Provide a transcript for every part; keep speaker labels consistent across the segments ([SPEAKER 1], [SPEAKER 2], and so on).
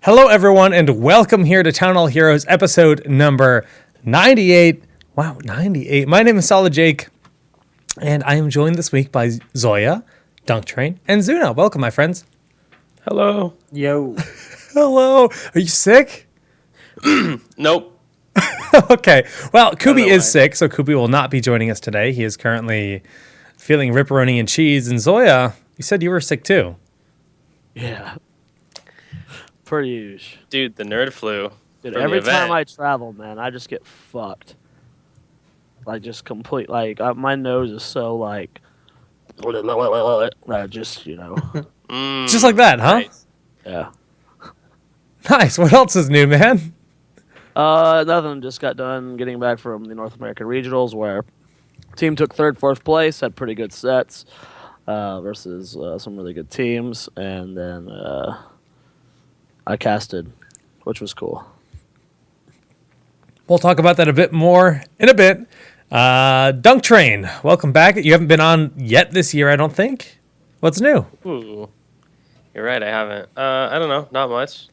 [SPEAKER 1] Hello, everyone, and welcome here to TownHall Heroes, episode number 98. Wow, 98. My name is Solid Jake, and I am joined this week by Zoya, Dunktrain, and Zuna. Welcome, my friends.
[SPEAKER 2] Hello.
[SPEAKER 3] Yo.
[SPEAKER 1] Hello. Are you sick?
[SPEAKER 2] Nope.
[SPEAKER 1] Okay. Well, Kubi is
[SPEAKER 2] why.
[SPEAKER 1] sick, so Kubi will not be joining us today. He is currently feeling ripperoni and cheese. And Zoya, you said you were sick too.
[SPEAKER 3] Yeah. Pretty huge.
[SPEAKER 2] Dude, the nerd flu.
[SPEAKER 3] Dude,
[SPEAKER 2] from
[SPEAKER 3] every
[SPEAKER 2] the event.
[SPEAKER 3] time I travel, man, I just get fucked. Like, just complete, my nose is so, just,
[SPEAKER 1] Just like that, huh?
[SPEAKER 2] Nice.
[SPEAKER 3] yeah.
[SPEAKER 1] Nice. What else is new, man?
[SPEAKER 3] Nothing, just got done getting back from the North American Regionals, where team took third, fourth place, had pretty good sets, versus some really good teams, and then, I casted, which was cool.
[SPEAKER 1] We'll talk about that a bit more in a bit. Dunktrain, welcome back. You haven't been on yet this year, I don't think. What's new?
[SPEAKER 2] Ooh. You're right, I haven't. I don't know, not much.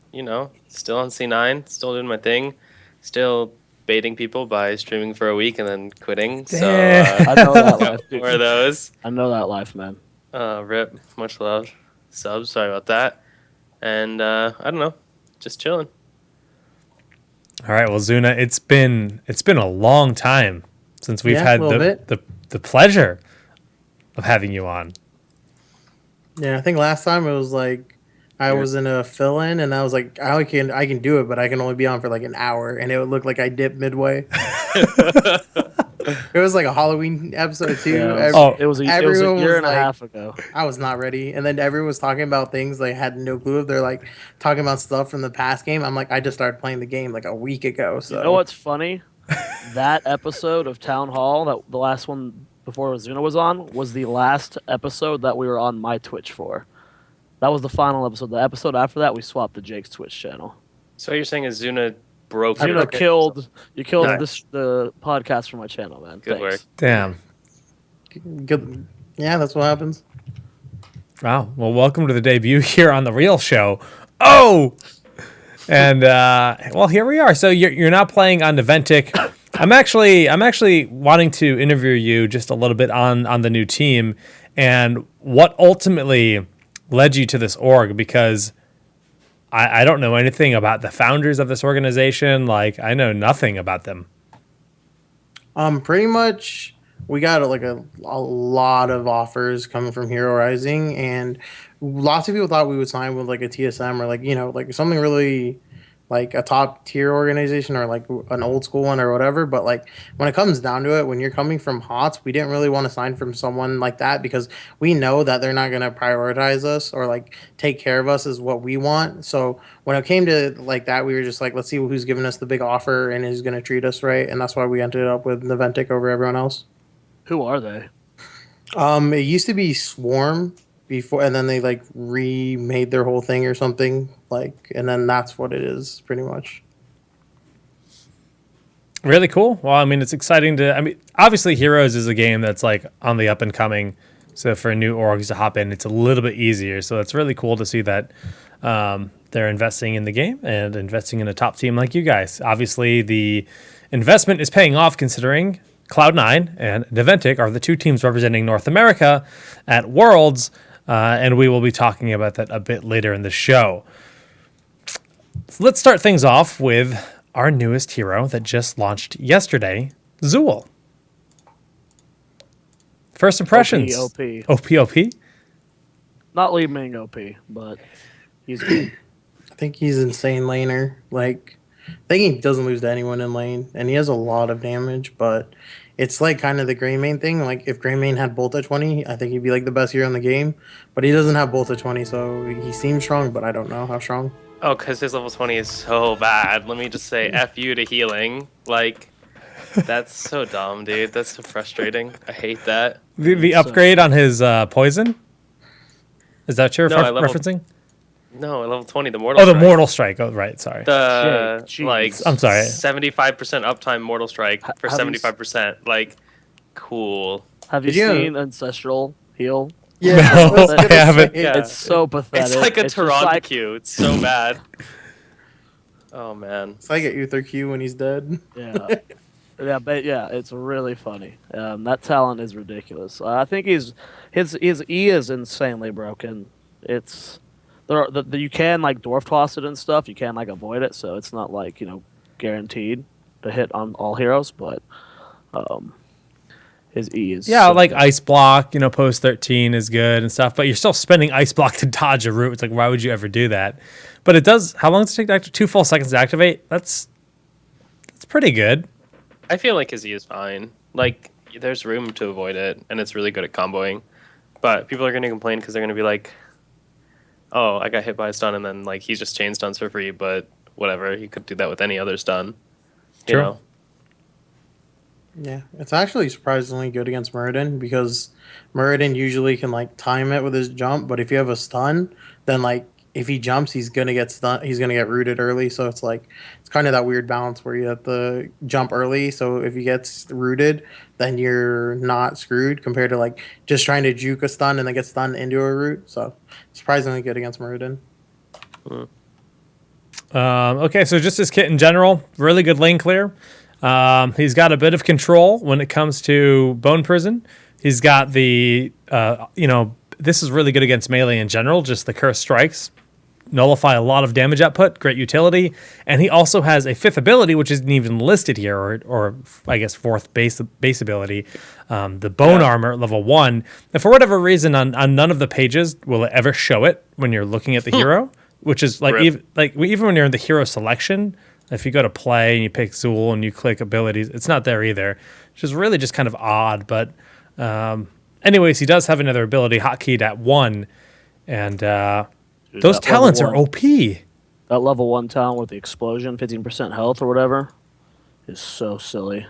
[SPEAKER 2] Still on C9, still doing my thing. Still baiting people by streaming for a week and then quitting. So,
[SPEAKER 3] I know that life, dude.
[SPEAKER 2] more of those.
[SPEAKER 3] I know that life, man.
[SPEAKER 2] Rip, much love. Subs, sorry about that. And, I don't know, just chilling.
[SPEAKER 1] All right, well, Zuna, it's been a long time since we've had the pleasure of having you on.
[SPEAKER 4] Yeah, I think last time it was like I was in a fill-in, and I was like, I can do it, but I can only be on for like an hour, and it would look like I dipped midway. It was like a Halloween episode too.
[SPEAKER 3] Yeah, it was a
[SPEAKER 4] everyone
[SPEAKER 3] year
[SPEAKER 4] was
[SPEAKER 3] and a
[SPEAKER 4] like-
[SPEAKER 3] half ago.
[SPEAKER 4] I was not ready, and then everyone was talking about things they had no clue of. They're like talking about stuff from the past game. I'm like, I just started playing the game like a week ago. So
[SPEAKER 3] You know what's funny? That episode of Town Hall, that the last one before Zuna was on, was the last episode that we were on my Twitch for. That was the final episode. The episode after that, we swapped to Jake's Twitch channel.
[SPEAKER 2] So what you're saying is Zuna broke
[SPEAKER 3] Zuna
[SPEAKER 2] your-
[SPEAKER 3] killed
[SPEAKER 4] Nice.
[SPEAKER 3] the podcast for my channel, man.
[SPEAKER 2] Good
[SPEAKER 3] Thanks.
[SPEAKER 2] work.
[SPEAKER 1] Damn.
[SPEAKER 4] good. Yeah, that's what happens.
[SPEAKER 1] Wow. Well, welcome to the debut here on The Real Show. Oh! And, well, here we are. So you're not playing on Neventic. I'm actually wanting to interview you just a little bit on the new team and what ultimately led you to this org, because I don't know anything about the founders of this organization. Like, I know nothing about them.
[SPEAKER 4] Pretty much we got like a lot of offers coming from Hero Rising, and lots of people thought we would sign with like a TSM or like something really like a top tier organization or like an old school one or whatever. But like when it comes down to it, when you're coming from HOTS, we didn't really want to sign from someone like that because we know that they're not going to prioritize us or like take care of us as what we want. So when it came to like that, we were just like, let's see who's giving us the big offer and who's going to treat us right. And that's why we ended up with Neventic over everyone else.
[SPEAKER 3] Who are they?
[SPEAKER 4] It used to be Swarm before, and then they like remade their whole thing or something, like, and then that's what it is pretty much.
[SPEAKER 1] Really cool. Well, I mean, it's exciting obviously Heroes is a game that's like on the up and coming. So for new orgs to hop in, it's a little bit easier. So it's really cool to see that they're investing in the game and investing in a top team like you guys. Obviously, the investment is paying off considering Cloud9 and Neventic are the two teams representing North America at Worlds. And we will be talking about that a bit later in the show. So let's start things off with our newest hero that just launched yesterday, Zool. First impressions.
[SPEAKER 3] OP.
[SPEAKER 1] OP.
[SPEAKER 3] Not lead main OP, but he's good.
[SPEAKER 4] I think he's insane laner. Like, I think he doesn't lose to anyone in lane, and he has a lot of damage, but it's like kind of the Greymane thing. Like, if Greymane had bolt at 20, I think he'd be like the best hero in the game, but he doesn't have bolt at 20, so he seems strong, but I don't know how strong.
[SPEAKER 2] Oh, because his level 20 is so bad. Let me just say F you to healing. Like, that's so dumb, dude. That's so frustrating. I hate that.
[SPEAKER 1] The upgrade on his poison? Is that what you're referencing?
[SPEAKER 2] No, at level 20, the Mortal
[SPEAKER 1] Oh,
[SPEAKER 2] Strike.
[SPEAKER 1] the Mortal Strike. Oh, right, sorry.
[SPEAKER 2] The,
[SPEAKER 3] Shit,
[SPEAKER 2] like,
[SPEAKER 3] jeez.
[SPEAKER 1] I'm sorry.
[SPEAKER 2] 75% uptime Mortal Strike for
[SPEAKER 3] Have you
[SPEAKER 2] 75%. Like, cool.
[SPEAKER 3] Have you
[SPEAKER 4] Did you-
[SPEAKER 3] seen Ancestral heal?
[SPEAKER 1] No,
[SPEAKER 4] was
[SPEAKER 1] I
[SPEAKER 4] gonna
[SPEAKER 1] haven't.
[SPEAKER 4] say,
[SPEAKER 2] Yeah.
[SPEAKER 3] It's so pathetic.
[SPEAKER 2] It's like a
[SPEAKER 3] just
[SPEAKER 2] Toronto
[SPEAKER 3] like-
[SPEAKER 2] queue. It's so bad. Oh man.
[SPEAKER 4] It's like an Uther Q when he's dead.
[SPEAKER 3] Yeah. Yeah, but yeah, it's really funny. That talent is ridiculous. I think his E is insanely broken. It's you can like dwarf toss it and stuff. You can like avoid it, so it's not like guaranteed to hit on all heroes. But um, his E is
[SPEAKER 1] Yeah,
[SPEAKER 3] so
[SPEAKER 1] like
[SPEAKER 3] good.
[SPEAKER 1] Ice Block, post 13 is good and stuff, but you're still spending Ice Block to dodge a route. It's like, why would you ever do that? But it does, how long does it take to activate? 2 full seconds to activate? That's pretty good.
[SPEAKER 2] I feel like his E is fine. Like, there's room to avoid it, and it's really good at comboing. But people are going to complain because they're going to be like, oh, I got hit by a stun, and then like he's just chain stuns for free, but whatever. He could do that with any other stun. You
[SPEAKER 1] True.
[SPEAKER 2] know?
[SPEAKER 4] Yeah, it's actually surprisingly good against Muradin because Muradin usually can like time it with his jump, but if you have a stun, then like if he jumps, he's gonna get stun. He's gonna get rooted early. So it's like it's kind of that weird balance where you have to jump early. So if he gets rooted, then you're not screwed compared to like just trying to juke a stun and then get stunned into a root. So surprisingly good against Muradin.
[SPEAKER 1] Okay, so just his kit in general, really good lane clear. He's got a bit of control when it comes to Bone Prison. He's got the, this is really good against melee in general, just the Curse Strikes. Nullify a lot of damage output, great utility. And he also has a 5th ability, which isn't even listed here, or I guess 4th base ability, the Bone Armor, level 1. And for whatever reason, on none of the pages will it ever show it when you're looking at the hero, which is like, even when you're in the hero selection, if you go to play and you pick Zool and you click abilities, it's not there either, which is really just kind of odd. But anyways, he does have another ability, hotkeyed at 1. And those talents are OP.
[SPEAKER 3] That level 1 talent with the explosion, 15% health or whatever, is so silly.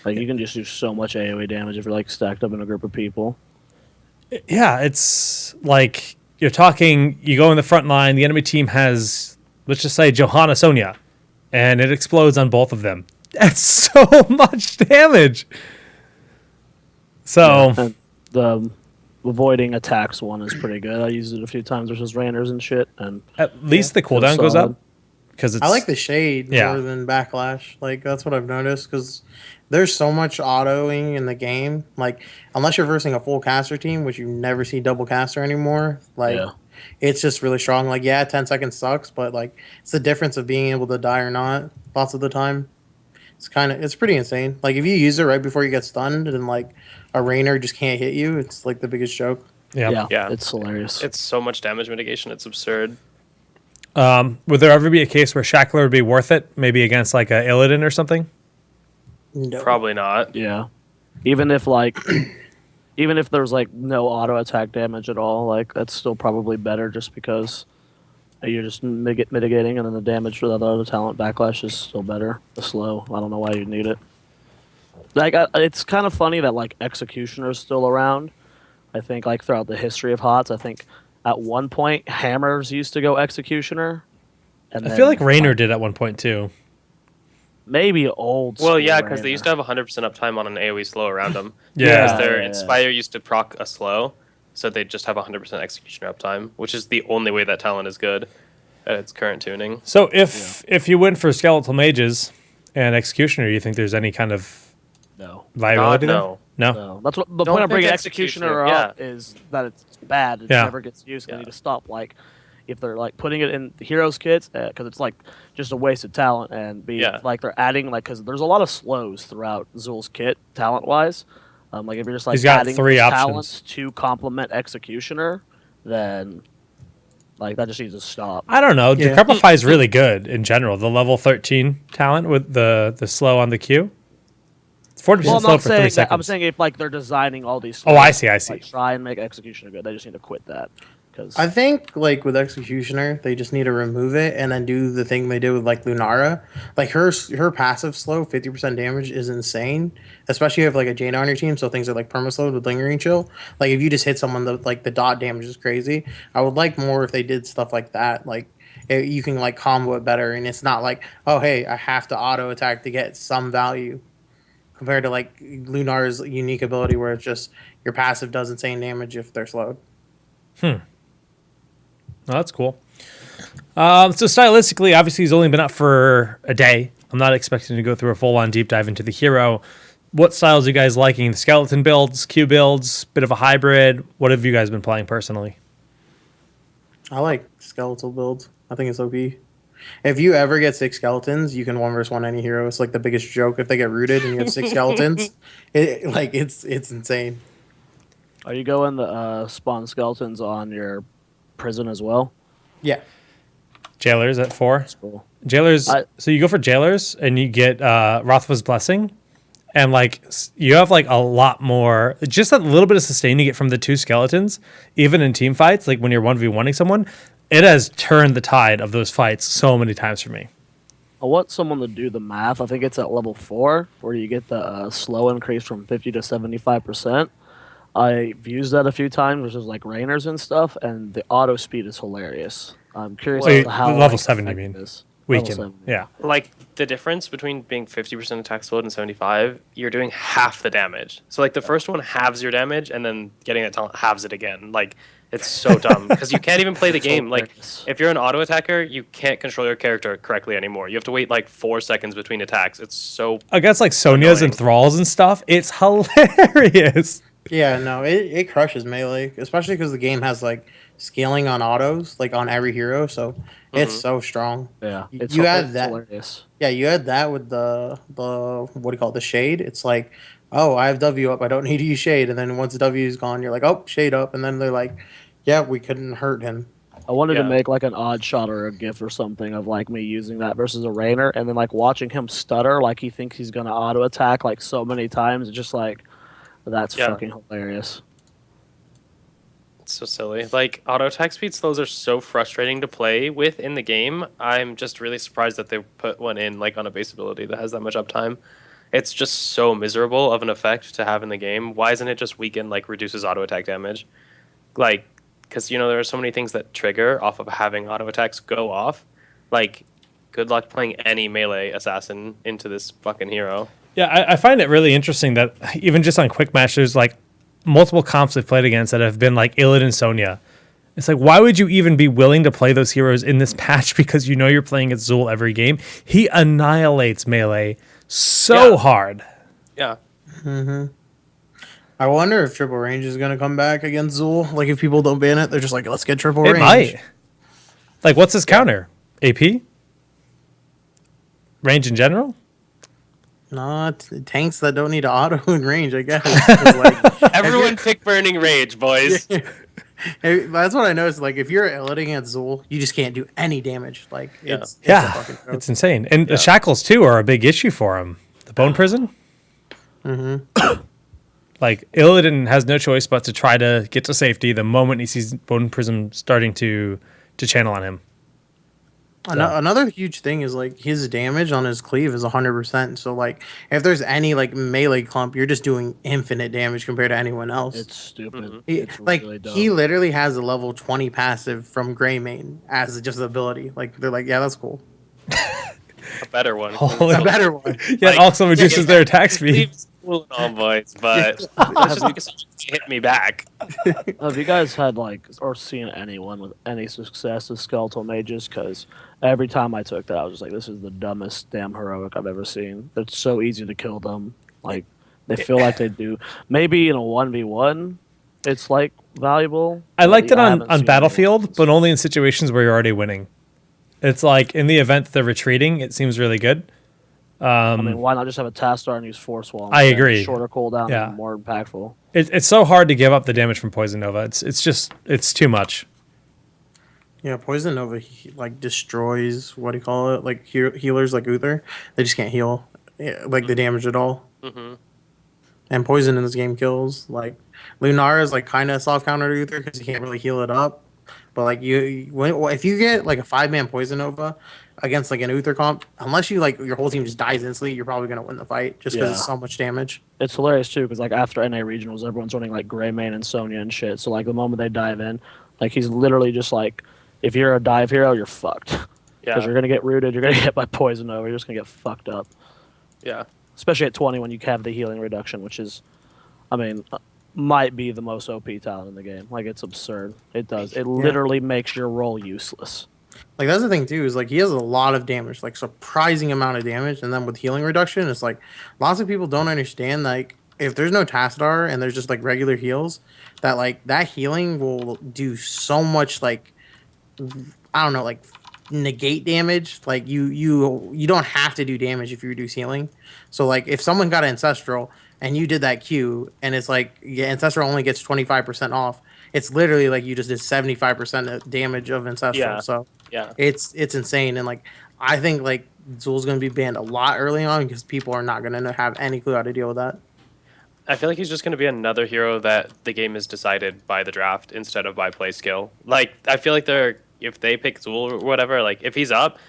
[SPEAKER 3] Like, you can just do so much AoE damage if you're, like, stacked up in a group of people.
[SPEAKER 1] Yeah, it's like you're talking, you go in the front line, the enemy team has, let's just say, Johanna Sonia, and it explodes on both of them. That's so much damage. So,
[SPEAKER 3] And the avoiding attacks one is pretty good. I used it a few times versus Rainers and shit. And
[SPEAKER 1] at least the cooldown goes up. Because
[SPEAKER 4] I like the shade more than backlash. Like that's what I've noticed because there's so much autoing in the game. Like unless you're versing a full caster team, which you never see double caster anymore. Like it's just really strong. Like 10 seconds sucks, but like it's the difference of being able to die or not. Lots of the time, it's pretty insane. Like if you use it right before you get stunned, and like a Rainer just can't hit you, it's like the biggest joke.
[SPEAKER 3] Yeah, it's hilarious.
[SPEAKER 2] It's so much damage mitigation. It's absurd.
[SPEAKER 1] Would there ever be a case where Shackler would be worth it? Maybe against like a Illidan or something?
[SPEAKER 4] No.
[SPEAKER 2] Probably not.
[SPEAKER 3] Yeah. Even if like even if there's like no auto attack damage at all, like that's still probably better just because you're just mitigating, and then the damage for that other talent backlash is still better. The slow, I don't know why you need it. Like it's kind of funny that like Executioner is still around. I think like throughout the history of HOTS, I think at one point Hammers used to go Executioner. And
[SPEAKER 1] I feel like Rainer did at one point too.
[SPEAKER 3] Maybe old.
[SPEAKER 2] Well, yeah, because they used to have 100% uptime on an AoE slow around them.
[SPEAKER 1] Yeah.
[SPEAKER 2] Because their Inspire used to proc a slow, so they'd just have 100% executioner uptime, which is the only way that talent is good at its current tuning.
[SPEAKER 1] So if you went for Skeletal Mages and Executioner, you think there's any kind of viability there? No.
[SPEAKER 3] That's what the point of bringing Executioner up is that it's bad. It never gets used. They need to stop. Like if they're like putting it in the heroes kits, because it's like just a waste of talent, and like they're adding like because there's a lot of slows throughout Zul's kit talent wise. Like if you're just like adding
[SPEAKER 1] 3
[SPEAKER 3] talents to complement Executioner, then like that just needs to stop.
[SPEAKER 1] I don't know. Decrepify is really good in general. The level 13 talent with the slow on the Q. It's 40% slow for 3 seconds.
[SPEAKER 3] I'm saying if like they're designing all these slows,
[SPEAKER 1] I see.
[SPEAKER 3] like, try and make Executioner good. They just need to quit that.
[SPEAKER 4] I think like with Executioner, they just need to remove it and then do the thing they did with like Lunara. Like her passive slow, 50% damage is insane. Especially if you have like a Jaina on your team, so things are like permaslowed with lingering chill. Like if you just hit someone, the dot damage is crazy. I would like more if they did stuff like that. Like you can like combo it better, and it's not like, oh hey, I have to auto attack to get some value. Compared to like Lunar's unique ability where it's just your passive does insane damage if they're slowed.
[SPEAKER 1] Oh, that's cool. So stylistically, obviously, he's only been up for a day. I'm not expecting to go through a full-on deep dive into the hero. What styles are you guys liking? The skeleton builds, Q builds, bit of a hybrid. What have you guys been playing personally?
[SPEAKER 4] I like skeletal builds. I think it's OP. If you ever get 6 skeletons, you can 1v1 any hero. It's like the biggest joke if they get rooted and you have 6 skeletons. It's insane.
[SPEAKER 3] Are you going the spawn skeletons on your prison as well?
[SPEAKER 4] Yeah.
[SPEAKER 1] Jailers at 4.
[SPEAKER 3] That's cool.
[SPEAKER 1] Jailers. So you go for jailers and you get Rothwa's Blessing, and like you have like a lot more. Just that little bit of sustain you get from the 2 skeletons, even in team fights, like when you're 1v1ing someone, it has turned the tide of those fights so many times for me.
[SPEAKER 3] I want someone to do the math. I think it's at level 4 where you get the slow increase from 50 to 75%. I've used that a few times, which is like Rainers and stuff, and the auto speed is hilarious. I'm curious
[SPEAKER 1] Wait,
[SPEAKER 3] as to how
[SPEAKER 1] level 7 you mean?
[SPEAKER 3] is.
[SPEAKER 1] Weaken. Yeah.
[SPEAKER 2] Like the difference between being 50% attack slowed and 75, you're doing half the damage. So like the first one halves your damage, and then getting that talent halves it again. Like it's so dumb because you can't even play the game. Like if you're an auto attacker, you can't control your character correctly anymore. You have to wait like 4 seconds between attacks. It's so
[SPEAKER 1] Against like Sonya's and Thralls and stuff, it's hilarious.
[SPEAKER 4] Yeah, no, it crushes melee, especially because the game has like scaling on autos, like on every hero, so it's so strong.
[SPEAKER 3] Yeah,
[SPEAKER 4] You add that.
[SPEAKER 3] hilarious.
[SPEAKER 4] Yeah, you add that with the what do you call it, the shade. It's like, oh, I have W up, I don't need to use shade, and then once W is gone, you're like, oh, shade up, and then they're like, yeah, we couldn't hurt him.
[SPEAKER 3] I wanted to make like an odd shot or a gif or something of like me using that versus a Rainer, and then like watching him stutter like he thinks he's gonna auto attack like so many times. It's just like that's fucking hilarious.
[SPEAKER 2] It's so silly. Like auto attack speed slows are so frustrating to play with in the game. I'm just really surprised that they put one in like on a base ability that has that much uptime. It's just so miserable of an effect to have in the game. Why isn't it just weaken, like reduces auto attack damage? Like, because there are so many things that trigger off of having auto attacks go off. Like, good luck playing any melee assassin into this fucking hero.
[SPEAKER 1] Yeah, I find it really interesting that even just on quick match, there's like multiple comps I've played against that have been like Illid and Sonya. It's like, why would you even be willing to play those heroes in this patch? Because you're playing against Zul every game. He annihilates melee so hard.
[SPEAKER 2] Yeah.
[SPEAKER 4] Mm-hmm. I wonder if triple range is gonna come back against Zul. Like if people don't ban it, they're just like, let's get triple range.
[SPEAKER 1] It might. Like, what's his counter? AP? Range in general?
[SPEAKER 4] Not tanks that don't need auto and range, I guess. Like,
[SPEAKER 2] everyone pick burning rage, boys.
[SPEAKER 4] That's what I noticed. Like if you're eluding at Zul, you just can't do any damage. Like it's
[SPEAKER 1] it's insane. And the shackles too are a big issue for him. The bone prison.
[SPEAKER 4] Mm-hmm.
[SPEAKER 1] Like Illidan has no choice but to try to get to safety the moment he sees bone prison starting to channel on him.
[SPEAKER 4] Another huge thing is like his damage on his cleave is 100%. So like if there's any like melee clump, you're just doing infinite damage compared to anyone else.
[SPEAKER 3] It's stupid.
[SPEAKER 2] Mm-hmm.
[SPEAKER 3] It's
[SPEAKER 4] like
[SPEAKER 3] really dumb.
[SPEAKER 4] he literally has a level 20 passive from Greymane as just an ability. Like they're like, yeah, that's cool.
[SPEAKER 2] A better one.
[SPEAKER 4] A better one.
[SPEAKER 1] Yeah, it also reduces their attack speed.
[SPEAKER 2] Cool and all, boys, but it's just because you hit me back.
[SPEAKER 3] Have you guys had like or seen anyone with any success with skeletal mages? Because every time I took that, I was just like, this is the dumbest damn heroic I've ever seen. It's so easy to kill them. Like they feel like they do. Maybe in a 1v1, it's like valuable.
[SPEAKER 1] I liked it on
[SPEAKER 3] seen
[SPEAKER 1] Battlefield, but only in situations where you're already winning. It's like in the event they're retreating, it seems really good.
[SPEAKER 3] I mean, why not just have a Tassadar and use Force Wall?
[SPEAKER 1] I agree.
[SPEAKER 3] Shorter cooldown and more impactful.
[SPEAKER 1] It's so hard to give up the damage from Poison Nova. It's too much.
[SPEAKER 4] Yeah, Poison Nova like destroys, what do you call it? Like healers like Uther. They just can't heal like the damage at all.
[SPEAKER 2] Mm-hmm.
[SPEAKER 4] And Poison in this game kills. Like Lunara is like kind of soft counter to Uther because you can't really heal it up. But like if you get like a 5-man Poison Nova against like an Uther comp, unless you like your whole team just dies instantly, you're probably gonna win the fight just because it's so much damage.
[SPEAKER 3] It's hilarious too because like after NA regionals, everyone's running like Greymane and Sonya and shit. So like the moment they dive in, like he's literally just like, if you're a dive hero, you're fucked. Because you're gonna get rooted, you're gonna get hit by Poison Nova, you're just gonna get fucked up.
[SPEAKER 2] Yeah.
[SPEAKER 3] Especially at 20 when you have the healing reduction, which is, I mean, might be the most OP talent in the game. Like, it's absurd. It does. It literally makes your role useless.
[SPEAKER 4] Like that's the thing too is like he has a lot of damage, like surprising amount of damage, and then with healing reduction, it's like lots of people don't understand like if there's no Tassadar and there's just like regular heals, that like that healing will do so much like I don't know like negate damage. Like you don't have to do damage if you reduce healing. So like if someone got ancestral and you did that Q and it's like yeah, ancestral only gets 25% off. It's literally like you just did 75% damage of ancestral.
[SPEAKER 2] Yeah,
[SPEAKER 4] So
[SPEAKER 2] yeah.
[SPEAKER 4] it's insane and like I think like Zul's gonna be banned a lot early on because people are not gonna have any clue how to deal with that.
[SPEAKER 2] I feel like he's just going to be another hero that the game is decided by the draft instead of by play skill. Like I feel like if they pick Zul or whatever, like if he's up,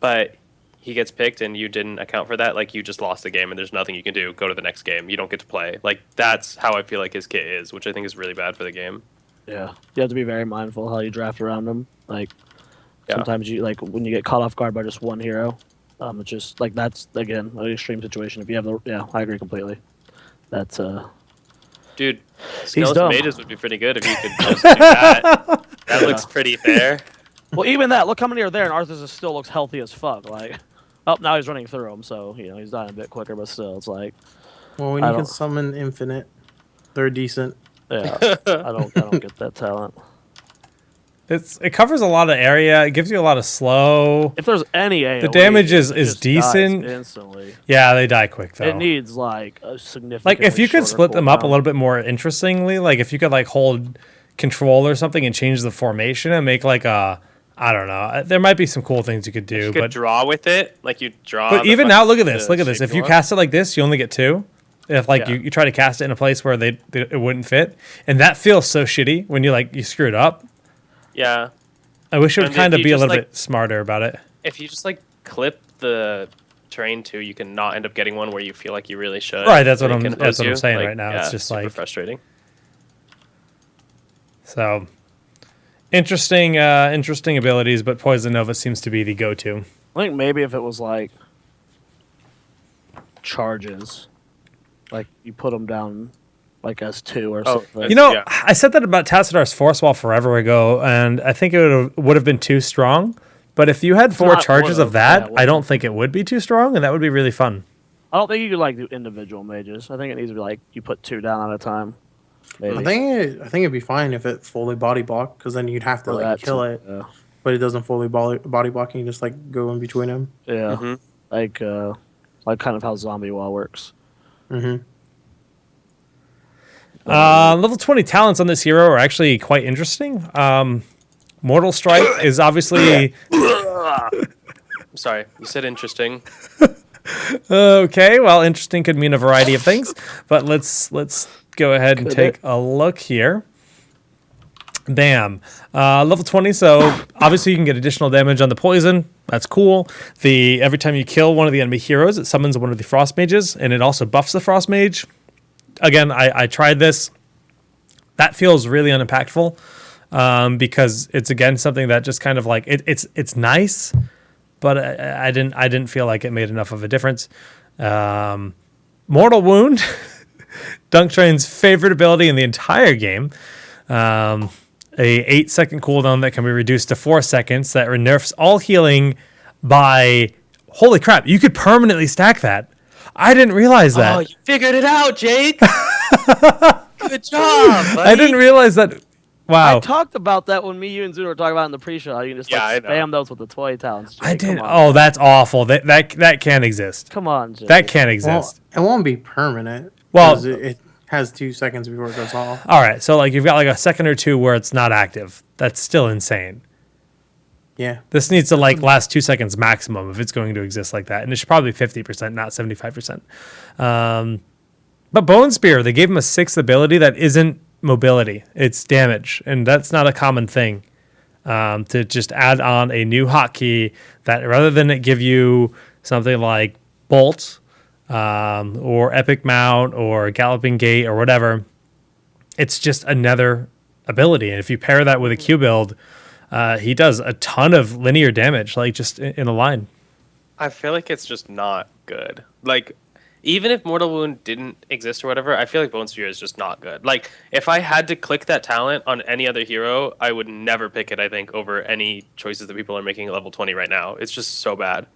[SPEAKER 2] but he gets picked and you didn't account for that, like you just lost the game and there's nothing you can do. Go to the next game. You don't get to play. Like that's how I feel like his kit is, which I think is really bad for the game.
[SPEAKER 3] Yeah, you have to be very mindful how you draft around him. Like
[SPEAKER 2] Yeah.
[SPEAKER 3] sometimes you like when you get caught off guard by just one hero. It's just like that's again an extreme situation. If you have the I agree completely. That's
[SPEAKER 2] Dude,
[SPEAKER 3] He's
[SPEAKER 2] Skeleton
[SPEAKER 3] dumb.
[SPEAKER 2] Mages would be pretty good if you could just do that. That
[SPEAKER 3] Yeah.
[SPEAKER 2] looks pretty fair.
[SPEAKER 3] well, even that. Look how many are there, and Arthur's just still looks healthy as fuck. Like, oh, now he's running through them, so he's dying a bit quicker, but still, it's like,
[SPEAKER 4] Well, when
[SPEAKER 3] I
[SPEAKER 4] you can
[SPEAKER 3] don't-
[SPEAKER 4] summon infinite, they're decent.
[SPEAKER 3] yeah, I don't get that talent.
[SPEAKER 1] It covers a lot of area. It gives you a lot of slow.
[SPEAKER 3] If there's any AoE,
[SPEAKER 1] The damage is
[SPEAKER 3] it just
[SPEAKER 1] decent.
[SPEAKER 3] dies instantly.
[SPEAKER 1] Yeah, they die quick though.
[SPEAKER 3] It needs like a significant.
[SPEAKER 1] Like if you could split them up a little bit more interestingly, like if you could like hold control or something and change the formation and make like a, I don't know, there might be some cool things you could do.
[SPEAKER 2] You could
[SPEAKER 1] but
[SPEAKER 2] draw with it, like you draw.
[SPEAKER 1] but
[SPEAKER 2] the
[SPEAKER 1] even now, look at this.
[SPEAKER 2] the
[SPEAKER 1] Look at this.
[SPEAKER 2] shape
[SPEAKER 1] If you
[SPEAKER 2] want.
[SPEAKER 1] cast it like this, you only get 2. If like
[SPEAKER 2] Yeah.
[SPEAKER 1] you try to cast it in a place where it wouldn't fit, and that feels so shitty when you screw it up.
[SPEAKER 2] Yeah,
[SPEAKER 1] I wish it would
[SPEAKER 2] And if
[SPEAKER 1] kind of
[SPEAKER 2] you
[SPEAKER 1] be a
[SPEAKER 2] just,
[SPEAKER 1] little
[SPEAKER 2] like-
[SPEAKER 1] bit smarter about it.
[SPEAKER 2] if you just like clip the terrain too, you can not end up getting one where you feel like you really should.
[SPEAKER 1] Right, that's what
[SPEAKER 2] It
[SPEAKER 1] I'm-
[SPEAKER 2] can
[SPEAKER 1] that's
[SPEAKER 2] hose
[SPEAKER 1] what I'm
[SPEAKER 2] you.
[SPEAKER 1] saying
[SPEAKER 2] Like,
[SPEAKER 1] right now.
[SPEAKER 2] Yeah,
[SPEAKER 1] It's just
[SPEAKER 2] super
[SPEAKER 1] like-
[SPEAKER 2] frustrating.
[SPEAKER 1] So interesting abilities, but Poison Nova seems to be the go-to.
[SPEAKER 3] I think maybe if it was like charges, like you put them down like as 2 or
[SPEAKER 2] Oh,
[SPEAKER 3] something.
[SPEAKER 2] Yeah.
[SPEAKER 1] I said that about Tassadar's Force Wall forever ago, and I think it would have been too strong. But if you had 4
[SPEAKER 3] not
[SPEAKER 1] charges
[SPEAKER 3] would've,
[SPEAKER 1] of that,
[SPEAKER 3] yeah,
[SPEAKER 1] I
[SPEAKER 3] would've.
[SPEAKER 1] don't think it would be too strong, and that would be really fun.
[SPEAKER 3] I don't think you could like do individual mages. I think it needs to be like you put 2 down at a time. Maybe.
[SPEAKER 4] I think it'd be fine if it fully body block because then you'd have to
[SPEAKER 3] Or
[SPEAKER 4] like
[SPEAKER 3] that
[SPEAKER 4] kill
[SPEAKER 3] too,
[SPEAKER 4] it,
[SPEAKER 3] Yeah.
[SPEAKER 4] but it doesn't fully body block. And you just like go in between them.
[SPEAKER 3] Yeah.
[SPEAKER 2] Mhm.
[SPEAKER 3] Like kind of how zombie wall works.
[SPEAKER 4] Mm-hmm.
[SPEAKER 1] Level 20 talents on this hero are actually quite interesting. Mortal Strike is obviously
[SPEAKER 2] I'm sorry, you said interesting.
[SPEAKER 1] okay. Well, interesting could mean a variety of things, but let's go ahead and
[SPEAKER 3] Could
[SPEAKER 1] take
[SPEAKER 3] it?
[SPEAKER 1] a look here. Bam. Level 20, so obviously you can get additional damage on the poison. That's cool. Every time you kill one of the enemy heroes, it summons one of the Frost Mages, and it also buffs the Frost Mage. Again, I tried this. That feels really unimpactful because it's again something that just kind of like it's nice, but I didn't feel like it made enough of a difference. Mortal Wound, Dunktrain's favorite ability in the entire game. A 8-second cooldown that can be reduced to 4 seconds that nerfs all healing by, holy crap, you could permanently stack that. I didn't realize that.
[SPEAKER 2] Oh, you figured it out, Jake. Good job, buddy.
[SPEAKER 1] I didn't realize that. Wow.
[SPEAKER 3] I talked about that when you and Zuna were talking about it in the pre-show. How you can just
[SPEAKER 2] Yeah,
[SPEAKER 3] like
[SPEAKER 2] I know.
[SPEAKER 3] spam those with the toy talents. Jake.
[SPEAKER 1] I did.
[SPEAKER 3] Come on,
[SPEAKER 1] Oh,
[SPEAKER 3] man.
[SPEAKER 1] that's awful. That can't exist.
[SPEAKER 3] Come on, Jake.
[SPEAKER 1] That can't
[SPEAKER 4] Well,
[SPEAKER 1] exist.
[SPEAKER 4] it won't be permanent.
[SPEAKER 1] Well-
[SPEAKER 4] 'cause it has 2 seconds before it goes off.
[SPEAKER 1] All right. So like you've got like a second or two where it's not active. That's still insane.
[SPEAKER 4] Yeah.
[SPEAKER 1] This needs to like last 2 seconds maximum if it's going to exist like that, and it should probably be 50%, not 75%. But Bone Spear, they gave him a 6th ability that isn't mobility; it's damage, and that's not a common thing. To just add on a new hotkey that rather than it give you something like Bolt or Epic Mount or Galloping Gait or whatever, it's just another ability, and if you pair that with a Q build. He does a ton of linear damage, like just in a line.
[SPEAKER 2] I feel like it's just not good. Like, even if Mortal Wound didn't exist or whatever, I feel like Bone Sphere is just not good. Like, if I had to click that talent on any other hero, I would never pick it, I think, over any choices that people are making at level 20 right now. It's just so bad.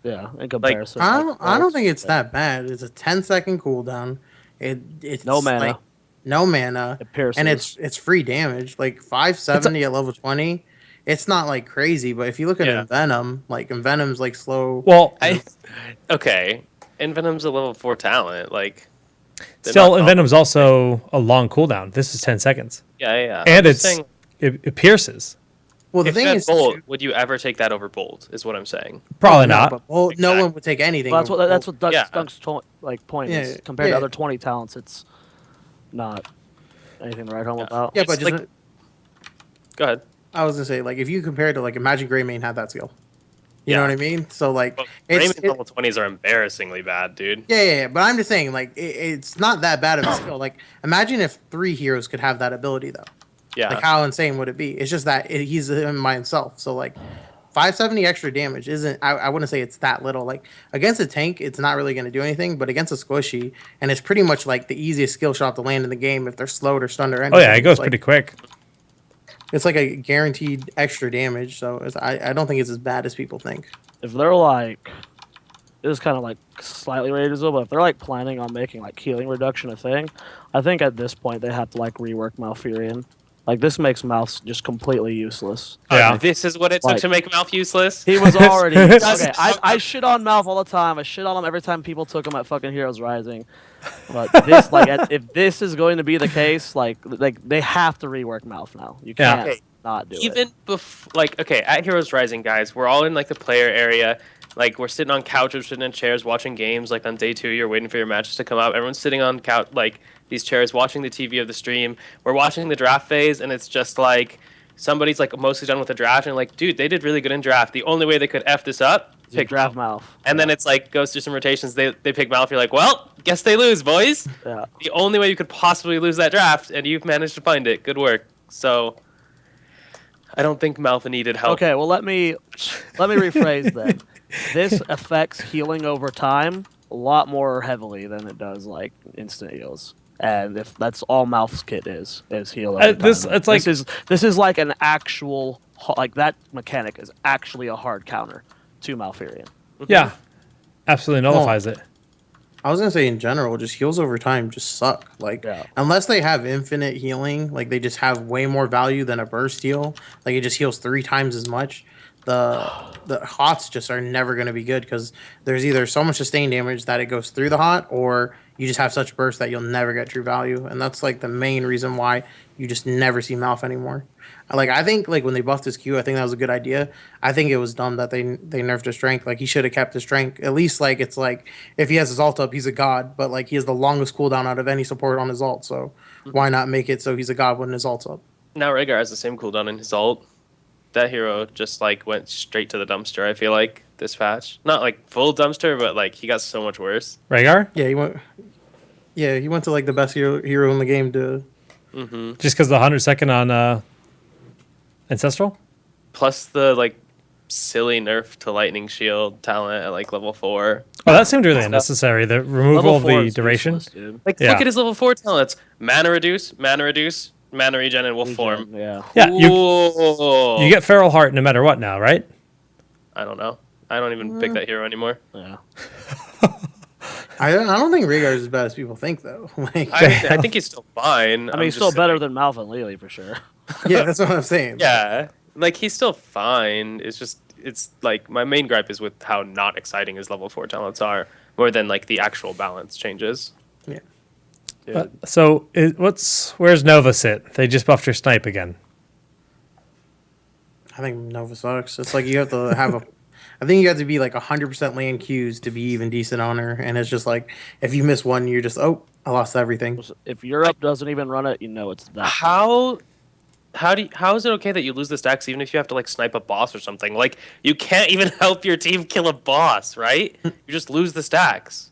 [SPEAKER 3] Yeah, in
[SPEAKER 2] Like,
[SPEAKER 3] comparison.
[SPEAKER 4] I don't think it's that bad. It's a 10-second cooldown. It's
[SPEAKER 3] No mana.
[SPEAKER 4] like no mana,
[SPEAKER 3] It pierces.
[SPEAKER 4] and it's free damage. Like 570 at level 20. It's not like crazy, but if you look at
[SPEAKER 2] Yeah.
[SPEAKER 4] Envenom, like Envenom's like slow.
[SPEAKER 1] Well,
[SPEAKER 2] okay. Envenom's a level 4 talent. Like, they're
[SPEAKER 1] still,
[SPEAKER 2] not
[SPEAKER 1] Envenom's also a long cooldown. This is 10 seconds.
[SPEAKER 2] Yeah.
[SPEAKER 1] And
[SPEAKER 2] I'm just saying,
[SPEAKER 1] it pierces.
[SPEAKER 4] Well, the
[SPEAKER 2] if you
[SPEAKER 4] thing
[SPEAKER 2] had
[SPEAKER 4] is,
[SPEAKER 2] Bolt, would you ever take that over Bolt, is what I'm saying.
[SPEAKER 1] Probably
[SPEAKER 4] no,
[SPEAKER 1] not.
[SPEAKER 4] but no
[SPEAKER 2] Exactly.
[SPEAKER 4] one would take anything.
[SPEAKER 3] Well, that's what
[SPEAKER 2] Yeah.
[SPEAKER 3] Dunk's point
[SPEAKER 4] Yeah,
[SPEAKER 3] is. Compared
[SPEAKER 4] yeah.
[SPEAKER 3] to other 20 talents, it's not anything to write home about.
[SPEAKER 4] Yeah,
[SPEAKER 2] It's
[SPEAKER 4] but just
[SPEAKER 2] like- Go ahead.
[SPEAKER 4] I was gonna say, like, if you compare it to, like, imagine Greymane had that skill. You know
[SPEAKER 2] Yeah.
[SPEAKER 4] what I mean? So like,
[SPEAKER 2] But
[SPEAKER 4] it's
[SPEAKER 2] Greymane level 20s are embarrassingly bad, dude.
[SPEAKER 4] yeah. But I'm just saying, like, it's not that bad of a skill. Like, imagine if 3 heroes could have that ability, though.
[SPEAKER 2] Yeah.
[SPEAKER 4] Like, how insane would it be? It's just that he's him by himself. So like, 570 extra damage isn't. I wouldn't say it's that little. Like, against a tank, it's not really going to do anything. But against a squishy, and it's pretty much like the easiest skill shot to land in the game if they're slowed or stunned or anything.
[SPEAKER 1] Oh, yeah, it goes
[SPEAKER 4] It's like,
[SPEAKER 1] pretty quick.
[SPEAKER 4] It's like a guaranteed extra damage. So I don't think it's as bad as people think.
[SPEAKER 3] If they're like, this is kind of like slightly rated as well, but if they're like planning on making like healing reduction a thing, I think at this point they have to like rework Malfurion. Like, this makes Mouse just completely useless.
[SPEAKER 1] Yeah.
[SPEAKER 2] This is what it took
[SPEAKER 3] Like-
[SPEAKER 2] to make Malf useless.
[SPEAKER 3] He was already
[SPEAKER 1] That's-
[SPEAKER 3] okay. I shit on Malf all the time. I shit on him every time people took him at fucking Heroes Rising. But this, like, if this is going to be the case, like they have to rework Malf now. You
[SPEAKER 1] Yeah.
[SPEAKER 3] can't
[SPEAKER 2] Okay.
[SPEAKER 3] not do it.
[SPEAKER 2] Even before, like, okay, at Heroes Rising, guys, we're all in like the player area. Like, we're sitting on couches, sitting in chairs, watching games. Like, on day 2, you're waiting for your matches to come up. Everyone's sitting on couch, like these chairs, watching the TV of the stream. We're watching the draft phase, and it's just like somebody's like mostly done with the draft, and like, dude, they did really good in draft. The only way they could f this up,
[SPEAKER 3] You
[SPEAKER 2] pick
[SPEAKER 3] draft
[SPEAKER 2] Malf.
[SPEAKER 3] Malf.
[SPEAKER 2] And then it's like goes through some rotations. They pick Malf. You're like, well, guess they lose, boys.
[SPEAKER 3] Yeah.
[SPEAKER 2] The only way you could possibly lose that draft, and you've managed to find it. Good work. So, I don't think Malfa needed help.
[SPEAKER 3] Okay, well let me rephrase then. This affects healing over time a lot more heavily than it does like instant heals. And if that's all Mouth's kit is heal over time. This is like an actual like that mechanic is actually a hard counter to Malfurion.
[SPEAKER 1] Yeah. Absolutely nullifies it.
[SPEAKER 4] I was gonna say in general, just heals over time just suck. Like, unless they have infinite healing, like they just have way more value than a burst heal. Like, it just heals 3 times as much. The hots just are never gonna be good because there's either so much sustained damage that it goes through the hot, or you just have such burst that you'll never get true value. And that's like the main reason why you just never see Malf anymore. Like, I think like when they buffed his Q, I think that was a good idea. I think it was dumb that they nerfed his strength. Like, he should have kept his strength. At least like it's like if he has his ult up, he's a god. But like he has the longest cooldown out of any support on his ult. So why not make it so he's a god when his ult's up?
[SPEAKER 2] Now Rhaegar has the same cooldown in his ult. That hero just like went straight to the dumpster. I feel like this patch, not like full dumpster, but like he got so much worse.
[SPEAKER 1] Rhaegar?
[SPEAKER 4] Yeah, he went. Yeah, he went to like the best hero in the game to.
[SPEAKER 1] Just because the 100 on Ancestral?
[SPEAKER 2] Plus the like silly nerf to lightning shield talent at like level 4.
[SPEAKER 1] Oh, that seemed really unnecessary. The removal of
[SPEAKER 3] Level 4
[SPEAKER 1] the
[SPEAKER 3] is
[SPEAKER 1] duration.
[SPEAKER 3] useless, dude.
[SPEAKER 2] Like
[SPEAKER 1] Yeah.
[SPEAKER 2] look at his level 4 talents: mana reduce, mana regen, and wolf form.
[SPEAKER 3] Yeah.
[SPEAKER 1] Yeah,
[SPEAKER 2] Ooh.
[SPEAKER 1] you get Feral Heart no matter what now, right?
[SPEAKER 2] I don't know. I don't even pick that hero anymore.
[SPEAKER 3] Yeah.
[SPEAKER 4] I don't think Rhaegar is as bad as people think though. Like,
[SPEAKER 2] I think he's still fine.
[SPEAKER 3] I mean, he's still better than Malf and Lily for sure.
[SPEAKER 4] yeah, that's what I'm saying.
[SPEAKER 2] Yeah, like he's still fine. It's like my main gripe is with how not exciting his level 4 talents are, more than like the actual balance changes.
[SPEAKER 4] Yeah.
[SPEAKER 1] So where's Nova sit? They just buffed her snipe again.
[SPEAKER 4] I think Nova sucks. It's like you have to have a. I think you have to be like 100% land Qs to be even decent on her, and it's just like if you miss one, you're just I lost everything.
[SPEAKER 3] If Europe doesn't even run it, you know it's that.
[SPEAKER 2] How is it okay that you lose the stacks even if you have to like snipe a boss or something? Like you can't even help your team kill a boss, right? You just lose the stacks.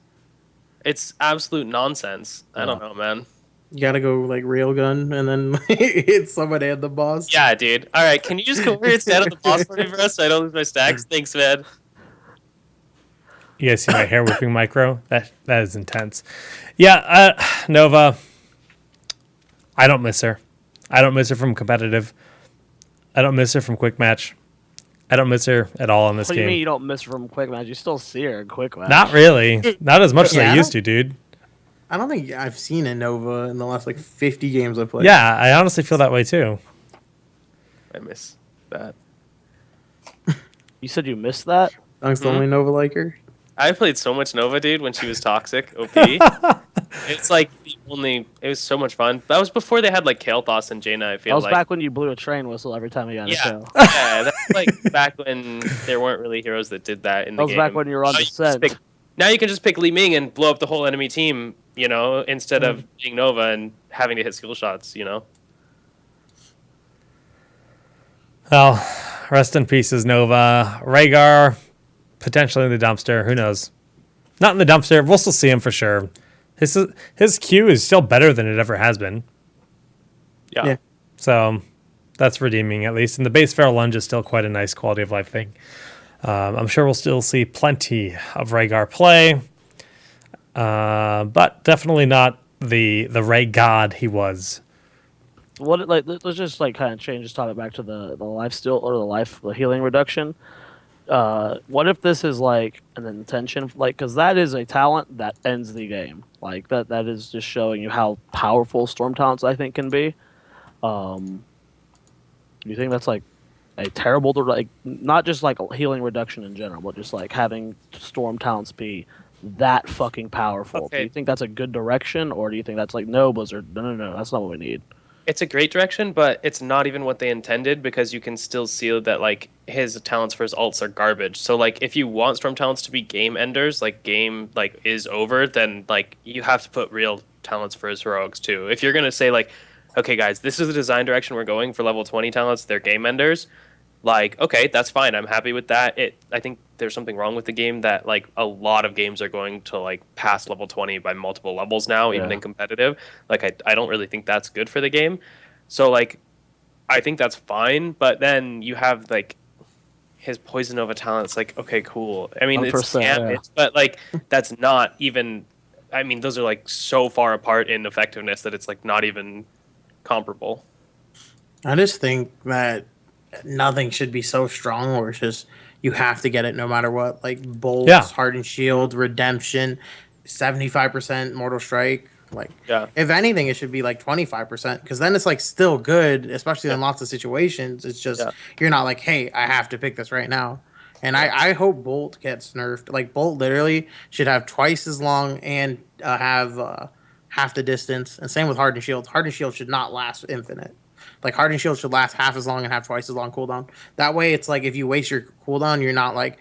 [SPEAKER 2] It's absolute nonsense. I don't know, man.
[SPEAKER 4] You gotta go like railgun and then hit somebody at the boss.
[SPEAKER 2] Yeah, dude. All right, can you just go over and stand at the boss for me, bro, so I don't lose my stacks? Thanks, man.
[SPEAKER 1] You guys see my hair whipping micro? That is intense. Yeah, Nova. I don't miss her. I don't miss her from competitive. I don't miss her from quick match. I don't miss her at all in this
[SPEAKER 3] What do you mean
[SPEAKER 1] game.
[SPEAKER 3] you don't miss her from quick match? You still see her in quick match.
[SPEAKER 1] Not really. Not as much as
[SPEAKER 4] Yeah,
[SPEAKER 1] I
[SPEAKER 4] I
[SPEAKER 1] used
[SPEAKER 4] don't-
[SPEAKER 1] to, dude.
[SPEAKER 4] I don't think I've seen a Nova in the last like 50 games I've played.
[SPEAKER 1] Yeah, I honestly feel that way too.
[SPEAKER 2] I miss that.
[SPEAKER 3] You said you missed that?
[SPEAKER 4] Dunk's the only Nova liker.
[SPEAKER 2] I played so much Nova, dude, when she was toxic, OP. It's like the only. It was so much fun. That was before they had like Kael'thas and Jaina. I feel
[SPEAKER 3] That was
[SPEAKER 2] like.
[SPEAKER 3] back when you blew a train whistle every time you got a
[SPEAKER 2] Yeah,
[SPEAKER 3] kill.
[SPEAKER 2] yeah, that's like back when there weren't really heroes that did that in the
[SPEAKER 3] That was
[SPEAKER 2] game.
[SPEAKER 3] back when you were on
[SPEAKER 2] Now you can just
[SPEAKER 3] Descent.
[SPEAKER 2] pick- Now you can just pick Li Ming and blow up the whole enemy team, you know, instead of being Nova and having to hit skill shots, you know.
[SPEAKER 1] Well, rest in pieces, Nova. Rhaegar, potentially in the dumpster. Who knows? Not in the dumpster. We'll still see him for sure. His Q is still better than it ever has been.
[SPEAKER 2] Yeah.
[SPEAKER 1] So that's redeeming, at least. And the base feral lunge is still quite a nice quality of life thing. I'm sure we'll still see plenty of Rhaegar play. But definitely not the Ray God he was.
[SPEAKER 3] What like let's just like kind of change this topic back to the life steal or the healing reduction. What if this is like an intention, like because that is a talent that ends the game. Like that is just showing you how powerful storm talents I think can be. You think that's like a terrible like not just like a healing reduction in general, but just like having storm talents be that fucking powerful. Do
[SPEAKER 2] Okay.
[SPEAKER 3] you think that's a good direction, or do you think that's like no Blizzard? No, that's not what we need.
[SPEAKER 2] It's a great direction, but it's not even what they intended because you can still see that like his talents for his alts are garbage. So like if you want storm talents to be game enders, like game like is over, then like you have to put real talents for his heroics too. If you're gonna say like, okay guys, this is the design direction we're going for level 20 talents, they're game enders, like okay, that's fine. I'm happy with that. I think there's something wrong with the game that like a lot of games are going to like past level 20 by multiple levels now, even
[SPEAKER 3] Yeah.
[SPEAKER 2] in competitive. Like I don't really think that's good for the game. So like I think that's fine, but then you have like his Poison Nova talents, like okay, cool. I mean it's
[SPEAKER 3] 100%,
[SPEAKER 2] damage, but like that's not even I mean those are like so far apart in effectiveness that it's like not even comparable.
[SPEAKER 4] I just think that nothing should be so strong where it's just you have to get it no matter what. Like bolts,
[SPEAKER 1] Yeah.
[SPEAKER 4] hardened shield, redemption, 75% mortal strike. Like
[SPEAKER 2] Yeah.
[SPEAKER 4] if anything, it should be like 25% because then it's like still good, especially in
[SPEAKER 2] Yeah.
[SPEAKER 4] lots of situations. It's just
[SPEAKER 2] Yeah.
[SPEAKER 4] you're not like, hey, I have to pick this right now. And I hope Bolt gets nerfed. Like Bolt literally should have twice as long and have half the distance. And same with hardened shield. Hardened shield should not last infinite. Like hardened shield should last half as long and have twice as long cooldown. That way, it's like if you waste your cooldown, you're not like,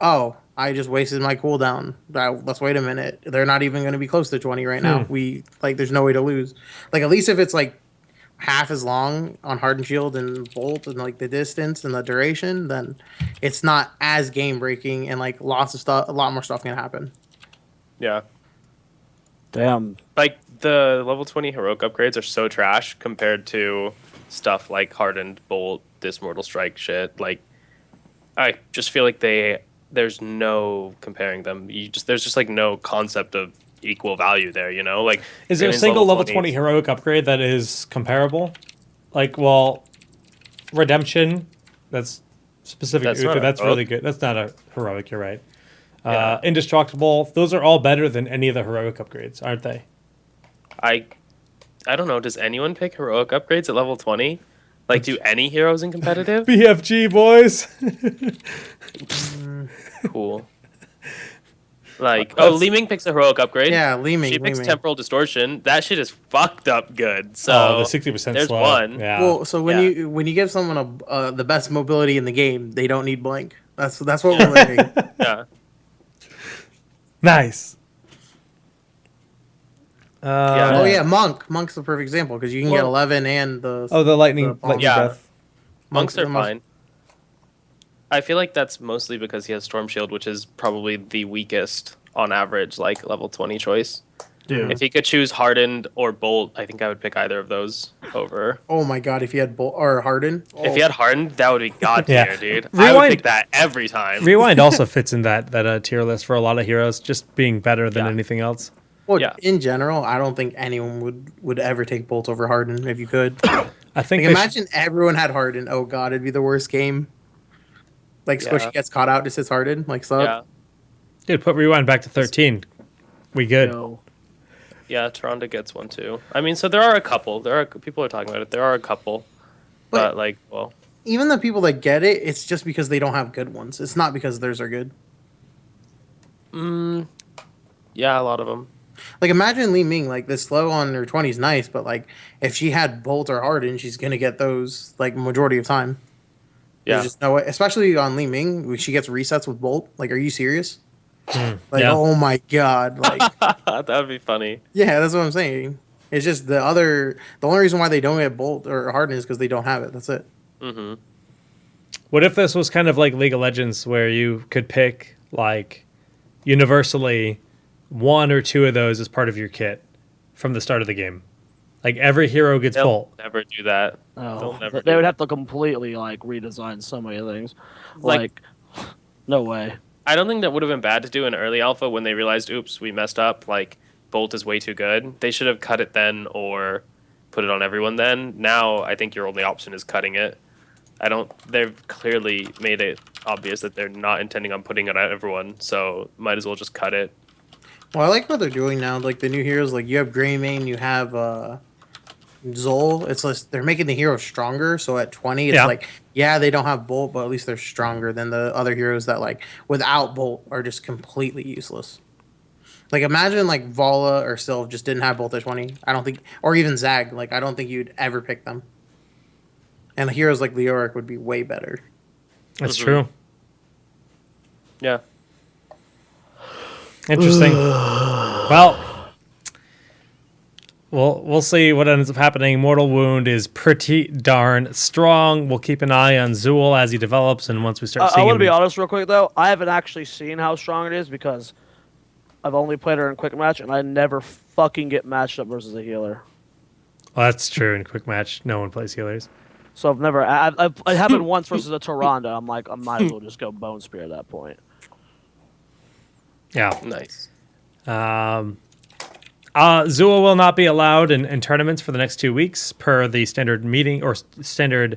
[SPEAKER 4] oh, I just wasted my cooldown. Let's wait a minute. They're not even going to be close to 20 right now. There's no way to lose. Like at least if it's like half as long on hardened shield and bolt and like the distance and the duration, then it's not as game breaking and like lots of stuff, a lot more stuff can happen.
[SPEAKER 2] Yeah.
[SPEAKER 3] Damn.
[SPEAKER 2] Like the level 20 heroic upgrades are so trash compared to stuff like hardened bolt, this mortal strike shit. Like I just feel like there's no comparing them. There's just like no concept of equal value there, you know? Like
[SPEAKER 1] Is there a
[SPEAKER 2] Greymane's
[SPEAKER 1] single level 20 heroic upgrade that is comparable? Like, well, Redemption, that's specific
[SPEAKER 2] That's
[SPEAKER 1] to Uther.
[SPEAKER 2] not a
[SPEAKER 1] That's
[SPEAKER 2] heroic.
[SPEAKER 1] really good. That's not a heroic, you're right.
[SPEAKER 2] Yeah.
[SPEAKER 1] Indestructible, those are all better than any of the heroic upgrades, aren't they?
[SPEAKER 2] I don't know, does anyone pick heroic upgrades at level 20? Like do any heroes in competitive?
[SPEAKER 1] BFG, boys!
[SPEAKER 2] Cool. Like, oh, Li Ming picks a heroic upgrade.
[SPEAKER 4] Yeah, Li Ming.
[SPEAKER 2] She
[SPEAKER 4] Li
[SPEAKER 2] picks
[SPEAKER 4] Ming.
[SPEAKER 2] temporal distortion. That shit is fucked up good. So
[SPEAKER 1] Oh, the 60%
[SPEAKER 2] there's
[SPEAKER 1] slow.
[SPEAKER 2] one.
[SPEAKER 1] Yeah.
[SPEAKER 4] Well, so when
[SPEAKER 2] Yeah.
[SPEAKER 4] you give someone the best mobility in the game, they don't need blink. That's what we're learning.
[SPEAKER 2] Yeah.
[SPEAKER 1] Nice.
[SPEAKER 2] Yeah.
[SPEAKER 4] Oh yeah, Monk's the perfect example because you can get
[SPEAKER 3] Well-
[SPEAKER 4] 11 and the
[SPEAKER 1] The lightning,
[SPEAKER 4] the bomb.
[SPEAKER 1] lightning
[SPEAKER 2] Yeah.
[SPEAKER 1] breath.
[SPEAKER 2] Monks are
[SPEAKER 4] the most-
[SPEAKER 2] fine. I feel like that's mostly because he has Storm Shield, which is probably the weakest on average, like level 20 choice.
[SPEAKER 3] Dude,
[SPEAKER 2] If he could choose Hardened or Bolt, I think I would pick either of those over.
[SPEAKER 4] Oh my god, if he had Bolt or Harden. Oh,
[SPEAKER 2] If he had Hardened, that would be god
[SPEAKER 1] Yeah.
[SPEAKER 2] tier, dude. I would
[SPEAKER 1] Rewind-
[SPEAKER 2] pick that every time.
[SPEAKER 1] Rewind also fits in that tier list for a lot of heroes, just being better than
[SPEAKER 2] Yeah.
[SPEAKER 1] anything else.
[SPEAKER 4] well,
[SPEAKER 2] yeah.
[SPEAKER 4] in general, I don't think anyone would ever take Bolt over Harden if you could.
[SPEAKER 1] I think
[SPEAKER 4] Like,
[SPEAKER 1] they
[SPEAKER 4] imagine everyone had Harden. Oh god, it'd be the worst game. Like
[SPEAKER 2] Yeah.
[SPEAKER 4] Squishy gets caught out, just hits Harden. Like suck.
[SPEAKER 2] Yeah.
[SPEAKER 1] dude, put Rewind back to 13. We good.
[SPEAKER 3] yo,
[SPEAKER 2] Yeah, Toronto gets one too. I mean, so there are a couple. People are talking about it. There are a couple. But like, well,
[SPEAKER 4] Even the people that get it, it's just because they don't have good ones. It's not because theirs are good.
[SPEAKER 2] yeah, a lot of them.
[SPEAKER 4] Like imagine Li Ming, like the slow on her 20 is nice, but like if she had Bolt or Harden, she's gonna get those like majority of time.
[SPEAKER 2] Yeah.
[SPEAKER 4] There's just no way, especially on Li Ming, when she gets resets with Bolt. Like, are you serious? Like,
[SPEAKER 1] yeah.
[SPEAKER 4] oh my god, like
[SPEAKER 2] That would be funny.
[SPEAKER 4] yeah, that's what I'm saying. It's just the only reason why they don't get Bolt or Harden is because they don't have it. That's it.
[SPEAKER 2] Mm-hmm.
[SPEAKER 1] What if this was kind of like League of Legends, where you could pick like universally one or two of those as part of your kit from the start of the game? Like every hero gets
[SPEAKER 2] They'll
[SPEAKER 1] Bolt.
[SPEAKER 2] never do that.
[SPEAKER 3] oh,
[SPEAKER 2] They'll never
[SPEAKER 3] they
[SPEAKER 2] do
[SPEAKER 3] would
[SPEAKER 2] that.
[SPEAKER 3] have to completely like redesign so many things.
[SPEAKER 2] Like-
[SPEAKER 3] Like, no way.
[SPEAKER 2] I don't think that would have been bad to do in early alpha when they realized, oops, we messed up. Like, Bolt is way too good. They should have cut it then or put it on everyone then. Now, I think your only option is cutting it. They've clearly made it obvious that they're not intending on putting it on everyone, so might as well just cut it.
[SPEAKER 4] Well, I like what they're doing now. Like the new heroes, like you have Greymane, you have Zol. It's like they're making the heroes stronger. So at 20, it's
[SPEAKER 1] Yeah.
[SPEAKER 4] like, yeah, they don't have Bolt, but at least they're stronger than the other heroes that like without Bolt are just completely useless. Like imagine like Vala or Sylve just didn't have Bolt at 20. I don't think, or even Zag. Like I don't think you'd ever pick them. And the heroes like Leoric would be way better.
[SPEAKER 1] That's
[SPEAKER 2] Mhm.
[SPEAKER 1] true.
[SPEAKER 2] Yeah.
[SPEAKER 1] Interesting. Well, we'll see what ends up happening. Mortal Wound is pretty darn strong. We'll keep an eye on Zool as he develops, and once we start
[SPEAKER 3] I
[SPEAKER 1] seeing
[SPEAKER 3] want to
[SPEAKER 1] him,
[SPEAKER 3] be honest real quick though. I haven't actually seen how strong it is because I've only played her in quick match, and I never fucking get matched up versus a healer.
[SPEAKER 1] well, that's true. In quick match, no one plays healers.
[SPEAKER 3] So I've never. I happened once versus a Tyrande. I'm like, I might as well just go Bone Spear at that point.
[SPEAKER 1] Yeah.
[SPEAKER 2] Nice.
[SPEAKER 1] Zool will not be allowed in tournaments for the next 2 weeks per the standard meeting or standard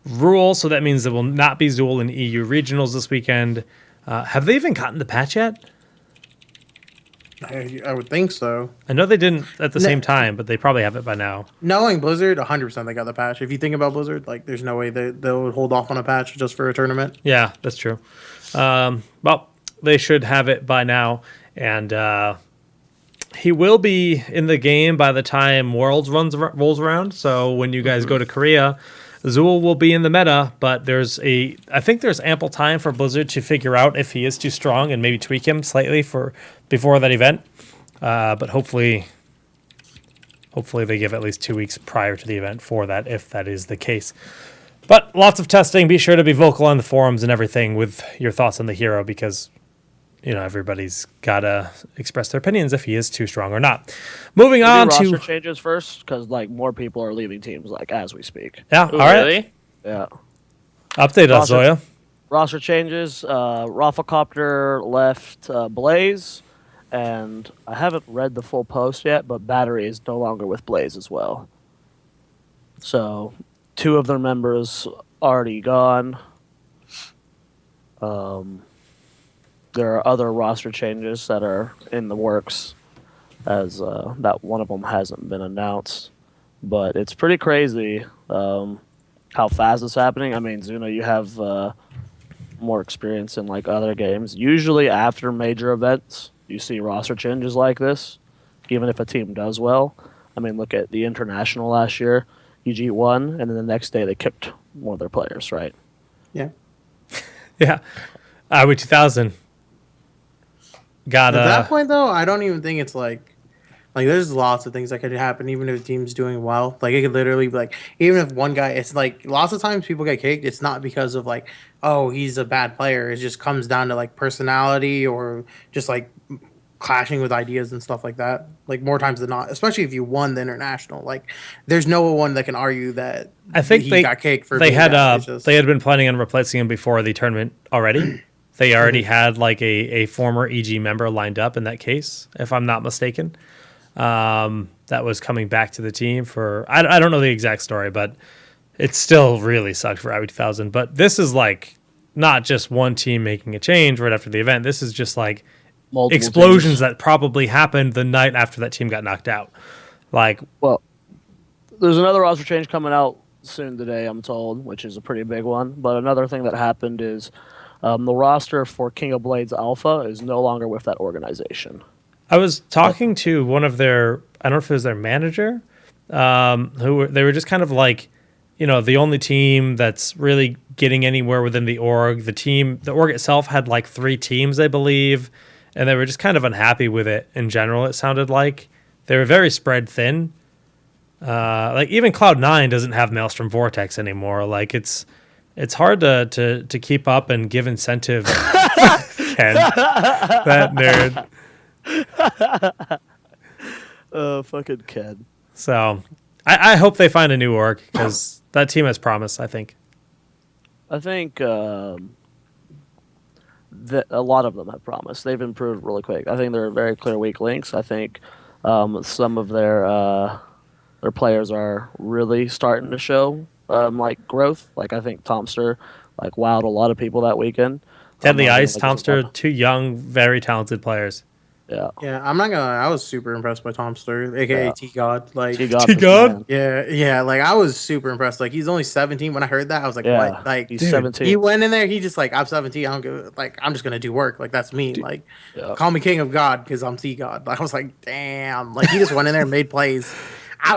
[SPEAKER 1] rule. So that means there will not be Zool in EU regionals this weekend. Have they even gotten the patch yet?
[SPEAKER 4] I would think so.
[SPEAKER 1] I know they didn't at the same time, but they probably have it by now.
[SPEAKER 4] Knowing Blizzard, 100% they got the patch. If you think about Blizzard, like there's no way they'll hold off on a patch just for a tournament.
[SPEAKER 1] Yeah, that's true. Well, they should have it by now. And he will be in the game by the time Worlds rolls around. So when you guys go to Korea, Zool will be in the meta, but I think there's ample time for Blizzard to figure out if he is too strong and maybe tweak him slightly before that event. But hopefully they give at least 2 weeks prior to the event for that, if that is the case. But lots of testing. Be sure to be vocal on the forums and everything with your thoughts on the hero, because everybody's gotta express their opinions if he is too strong or not. Moving
[SPEAKER 3] We'll
[SPEAKER 1] on
[SPEAKER 3] do
[SPEAKER 1] to
[SPEAKER 3] roster changes first because like more people are leaving teams like as we speak.
[SPEAKER 1] yeah.
[SPEAKER 2] Ooh,
[SPEAKER 1] All right,
[SPEAKER 2] really?
[SPEAKER 3] Yeah.
[SPEAKER 1] update us,
[SPEAKER 3] Roster-
[SPEAKER 1] Zoya.
[SPEAKER 3] Roster changes. Rafflecopter left Blaze, and I haven't read the full post yet, but Battery is no longer with Blaze as well. So 2 of their members already gone. There are other roster changes that are in the works, as that one of them hasn't been announced. But it's pretty crazy how fast it's happening. I mean, Zuna, you have more experience in like other games. Usually after major events, you see roster changes like this, even if a team does well. I mean, look at the International last year. UG won, and then the next day they kicked one of their players, right?
[SPEAKER 4] Yeah.
[SPEAKER 1] Yeah, we 2000 got
[SPEAKER 4] At that point, though, I don't even think it's like there's lots of things that could happen, even if the team's doing well. Like it could literally be like, even if one guy, it's like lots of times people get kicked. It's not because of like, oh, he's a bad player. It just comes down to like personality or just like clashing with ideas and stuff like that. Like more times than not, especially if you won the international. Like there's no one that can argue that
[SPEAKER 1] I think
[SPEAKER 4] he got cake for
[SPEAKER 1] they
[SPEAKER 4] being
[SPEAKER 1] had
[SPEAKER 4] bad. It's just-
[SPEAKER 1] they had been planning on replacing him before the tournament already. They already had like a former EG member lined up in that case, if I'm not mistaken. That was coming back to the team for I don't know the exact story, but it still really sucked for IB 2000. But this is like not just one team making a change right after the event. This is just like
[SPEAKER 3] Multiple
[SPEAKER 1] explosions
[SPEAKER 3] teams.
[SPEAKER 1] that probably happened the night after that team got knocked out. Like,
[SPEAKER 3] Well, there's another roster change coming out soon today, I'm told, which is a pretty big one. But another thing that happened is the roster for King of Blades Alpha is no longer with that organization.
[SPEAKER 1] I was talking to one of their, I don't know if it was their manager, they were just kind of like, the only team that's really getting anywhere within the org. The org itself had like 3 teams, I believe, and they were just kind of unhappy with it in general. It sounded like they were very spread thin. Like even Cloud9 doesn't have Maelstrom Vortex anymore. Like it's hard to keep up and give incentive. Ken, that nerd.
[SPEAKER 3] Fucking Ken.
[SPEAKER 1] So I hope they find a new org because that team has promise, I think.
[SPEAKER 3] I think that a lot of them have promised. They've improved really quick. I think there are very clear weak links. I think some of their players are really starting to show like growth. Like I think Tomster like wowed a lot of people that weekend.
[SPEAKER 1] Deadly Ice,
[SPEAKER 3] like,
[SPEAKER 1] Tomster, 2 young, very talented players.
[SPEAKER 3] Yeah.
[SPEAKER 4] Yeah, I'm not gonna. I was super impressed by Tomster, aka
[SPEAKER 3] Yeah.
[SPEAKER 4] T God. Like,
[SPEAKER 3] T-God
[SPEAKER 1] T-God?
[SPEAKER 3] was the man.
[SPEAKER 4] yeah. Like, I was super impressed. Like, he's only 17. When I heard that, I was like,
[SPEAKER 3] Yeah.
[SPEAKER 4] what? Like,
[SPEAKER 3] He's
[SPEAKER 1] dude,
[SPEAKER 3] 17.
[SPEAKER 4] he went in there. He just like, I'm 17. I don't give. Like, I'm just gonna do work. Like, that's me. Like,
[SPEAKER 3] Yeah.
[SPEAKER 4] call me King of God because I'm T God. I was like, damn. Like, he just went in there and made plays.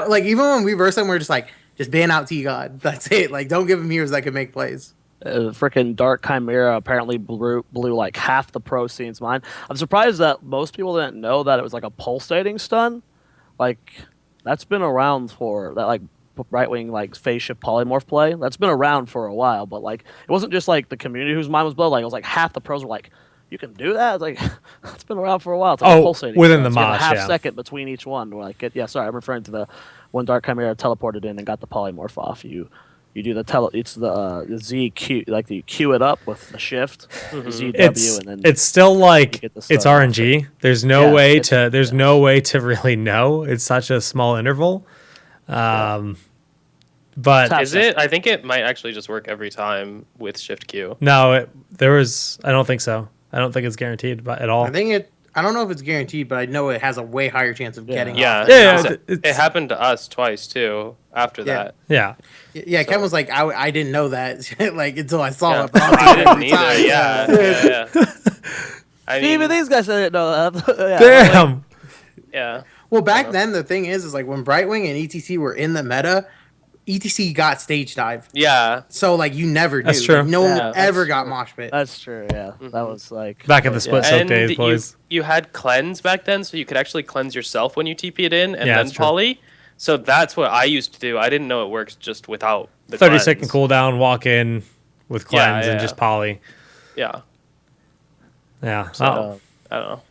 [SPEAKER 4] Like, even when we versed him, we are just like, just ban out T God. That's it. Like, don't give him heroes that can make plays.
[SPEAKER 3] Freaking Dark Chimera apparently blew like half the pro scene's mind. I'm surprised that most people didn't know that it was like a pulsating stun. Like that's been around for that like right wing like phase shift polymorph play. That's been around for a while, but like it wasn't just like the community whose mind was blown. Like it was like half the pros were like, "You can do that." It's like it's been around for a while. It's like a pulsating
[SPEAKER 1] within
[SPEAKER 3] stun.
[SPEAKER 1] the
[SPEAKER 3] So you have
[SPEAKER 1] mosh,
[SPEAKER 3] a half
[SPEAKER 1] yeah.
[SPEAKER 3] second between each one. We're like, sorry, I'm referring to the when Dark Chimera teleported in and got the polymorph off. You do it's the Z Q, like you queue it up with the shift, ZW, and then
[SPEAKER 1] It's still like
[SPEAKER 3] get the
[SPEAKER 1] it's
[SPEAKER 3] stun off
[SPEAKER 1] RNG. There's no
[SPEAKER 3] Yeah,
[SPEAKER 1] way
[SPEAKER 3] it's-
[SPEAKER 1] to there's no way to really know. It's such a small interval. But
[SPEAKER 3] Tap-
[SPEAKER 2] Is it? I think it might actually just work every time with Shift Q.
[SPEAKER 1] no, I don't think so. I don't think it's guaranteed at all.
[SPEAKER 4] I don't know if it's guaranteed, but I know it has a way higher chance of getting.
[SPEAKER 2] Yeah,
[SPEAKER 4] off.
[SPEAKER 1] Yeah,
[SPEAKER 2] It
[SPEAKER 1] it's-
[SPEAKER 2] happened to us twice too. After
[SPEAKER 4] Yeah.
[SPEAKER 2] that,
[SPEAKER 1] Yeah.
[SPEAKER 4] Yeah, Ken was like, I didn't know that, like until I saw
[SPEAKER 2] yeah.
[SPEAKER 4] it. But
[SPEAKER 2] I didn't
[SPEAKER 4] every
[SPEAKER 2] either.
[SPEAKER 4] time.
[SPEAKER 2] Yeah. I mean,
[SPEAKER 3] Even these guys didn't know that. Yeah.
[SPEAKER 1] Damn.
[SPEAKER 2] yeah.
[SPEAKER 4] Well, back then the thing is like when Brightwing and ETC were in the meta, ETC got stage dive,
[SPEAKER 2] Yeah.
[SPEAKER 4] so like you never knew.
[SPEAKER 1] That's true.
[SPEAKER 4] Like, no one
[SPEAKER 3] Yeah,
[SPEAKER 4] ever
[SPEAKER 3] that's
[SPEAKER 4] got
[SPEAKER 3] true.
[SPEAKER 4] mosh pit.
[SPEAKER 3] That's true. Yeah, that was like
[SPEAKER 1] Back in the split soak
[SPEAKER 2] And
[SPEAKER 1] days, boys.
[SPEAKER 2] you had cleanse back then, so you could actually cleanse yourself when you TP it in, and
[SPEAKER 1] Yeah,
[SPEAKER 2] then
[SPEAKER 1] that's true.
[SPEAKER 2] poly. So that's what I used to do. I didn't know it works just without the
[SPEAKER 1] 30-second
[SPEAKER 2] cleanse.
[SPEAKER 1] cooldown, walk in with cleanse
[SPEAKER 2] Yeah,
[SPEAKER 1] and
[SPEAKER 2] yeah.
[SPEAKER 1] just poly.
[SPEAKER 2] Yeah.
[SPEAKER 1] Yeah.
[SPEAKER 2] So
[SPEAKER 1] Oh.
[SPEAKER 2] I don't know.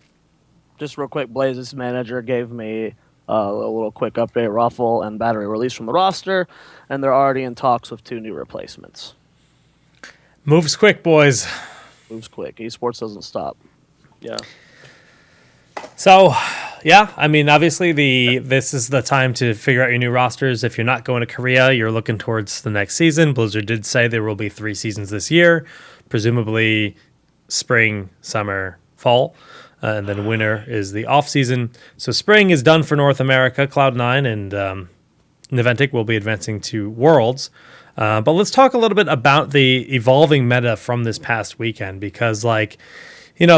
[SPEAKER 3] Just real quick, Blaze's manager gave me a little quick update. Ruffle and Battery released from the roster, and they're already in talks with 2 new replacements.
[SPEAKER 1] Moves quick, boys.
[SPEAKER 3] Moves quick. Esports doesn't stop.
[SPEAKER 2] Yeah.
[SPEAKER 1] So, yeah, I mean, obviously this is the time to figure out your new rosters. If you're not going to Korea, you're looking towards the next season. Blizzard did say there will be 3 seasons this year, presumably spring, summer, fall, and then winter is the off season. So spring is done for North America. Cloud9 and Niantic will be advancing to Worlds. But let's talk a little bit about the evolving meta from this past weekend because, like,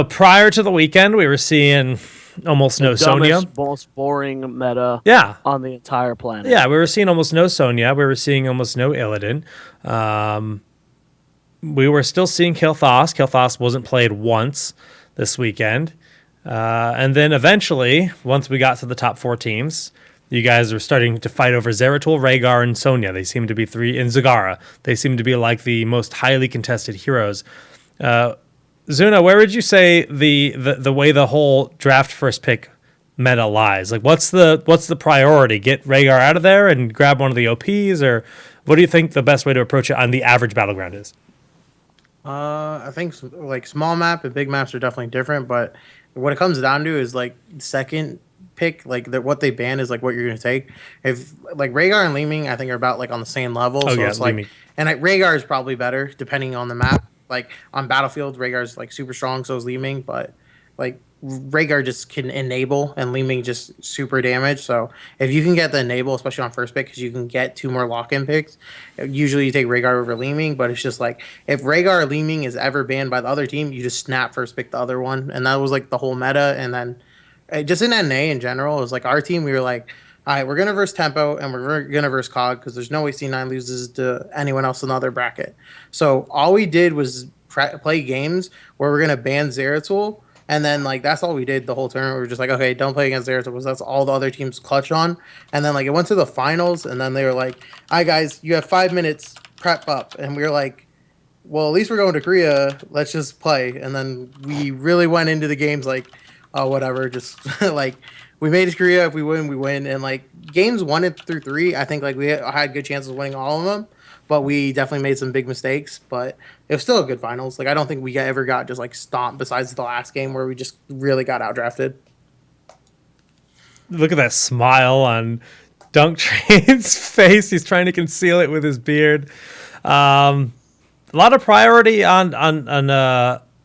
[SPEAKER 1] prior to the weekend, we were seeing almost no Sonya.
[SPEAKER 3] Dumbest, most boring meta
[SPEAKER 1] Yeah.
[SPEAKER 3] on the entire planet.
[SPEAKER 1] Yeah, we were seeing almost no Sonya. We were seeing almost no Illidan. We were still seeing Kil'Thas. Kil'Thas wasn't played once this weekend. And then eventually, once we got to the top 4 teams, you guys are starting to fight over Zeratul, Rhaegar, and Sonya. They seem to be 3 in Zagara. They seem to be like the most highly contested heroes. Zuna, where would you say the way the whole draft first pick meta lies? Like, what's the priority? Get Rhaegar out of there and grab one of the OPs, or what do you think the best way to approach it on the average battleground is?
[SPEAKER 4] I think like small map and big maps are definitely different, but what it comes down to is like second pick, like what they ban is like what you're gonna take. If like Rhaegar and Leeming, I think are about like on the same level,
[SPEAKER 1] Oh
[SPEAKER 4] so
[SPEAKER 1] yeah,
[SPEAKER 4] it's like,
[SPEAKER 1] Leeming.
[SPEAKER 4] and like, Rhaegar is probably better depending on the map. Like on Battlefield, Rhaegar's like super strong, so is Leeming, but like Rhaegar just can enable and Leeming just super damage. So if you can get the enable, especially on first pick, because you can get two more lock-in picks, usually you take Rhaegar over Leeming. But it's just like if Rhaegar or Leeming is ever banned by the other team, you just snap first pick the other one, and that was like the whole meta. And then just in NA in general, it was like our team. We were like, all right, we're gonna verse tempo and we're gonna verse cog because there's no way C9 loses to anyone else in the other bracket. So all we did was play games where we're gonna ban Zeratul, and then like that's all we did the whole tournament. We were just like, okay, don't play against Zeratul because that's all the other teams clutch on. And then like it went to the finals, and then they were like, all right, guys, you have 5 minutes, prep up, and we were like, well, at least we're going to Korea. Let's just play. And then we really went into the games like, oh, whatever. Just like we made it to Korea. If we win, we win. And like games 1 through 3, I think like we had good chances of winning all of them. But we definitely made some big mistakes. But it was still a good finals. Like I don't think we ever got just like stomped besides the last game where we just really got outdrafted.
[SPEAKER 1] Look at that smile on Dunktrain's face. He's trying to conceal it with his beard. A lot of priority on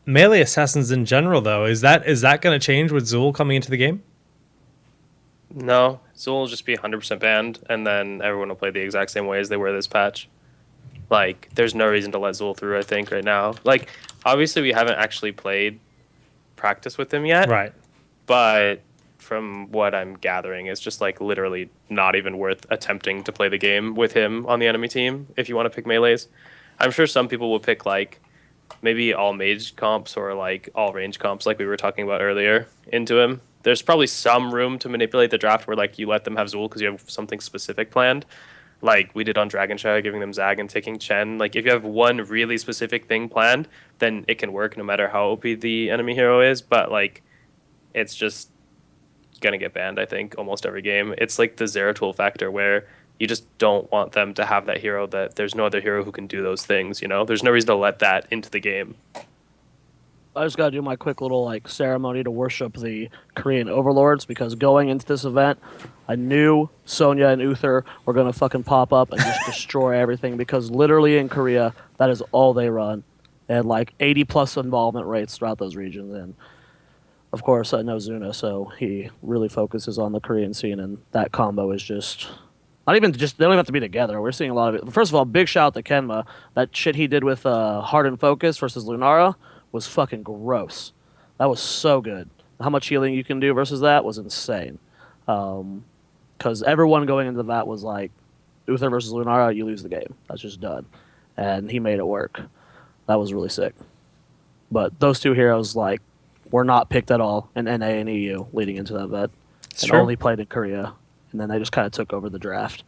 [SPEAKER 1] melee assassins in general, though. Is that going to change with Zul coming into the game?
[SPEAKER 2] No, Zool will just be 100% banned, and then everyone will play the exact same way as they were this patch. Like, there's no reason to let Zool through, I think, right now. Like, obviously, we haven't actually played practice with him yet.
[SPEAKER 1] Right.
[SPEAKER 2] But from what I'm gathering, it's just, like, literally not even worth attempting to play the game with him on the enemy team if you want to pick melees. I'm sure some people will pick, like, maybe all mage comps or, like, all range comps like we were talking about earlier into him. There's probably some room to manipulate the draft where, like, you let them have Zool because you have something specific planned. Like we did on Dragonshire, giving them Zag and taking Chen. Like, if you have one really specific thing planned, then it can work no matter how OP the enemy hero is. But, like, it's just going to get banned, I think, almost every game. It's like the Zeratul factor where you just don't want them to have that hero that there's no other hero who can do those things, you know? There's no reason to let that into the game.
[SPEAKER 3] I just gotta do my quick little like ceremony to worship the Korean overlords because going into this event, I knew Sonya and Uther were gonna fucking pop up and just destroy everything because literally in Korea that is all they run, and like 80+ involvement rates throughout those regions. And of course I know Zuna, so he really focuses on the Korean scene, and that combo is just. Not even just, they don't even have to be together. We're seeing a lot of it. First of all, big shout out to Kenma. That shit he did with Hard and Focus versus Lunara was fucking gross. That was so good. How much healing you can do versus that was insane. Because everyone going into that was like, Uther versus Lunara, you lose the game. That's just done. And he made it work. That was really sick. But those two heroes, like, were not picked at all in NA and EU leading into that vet.
[SPEAKER 1] It's
[SPEAKER 3] and
[SPEAKER 1] true.
[SPEAKER 3] only played in Korea. And then they just kind of took over the draft.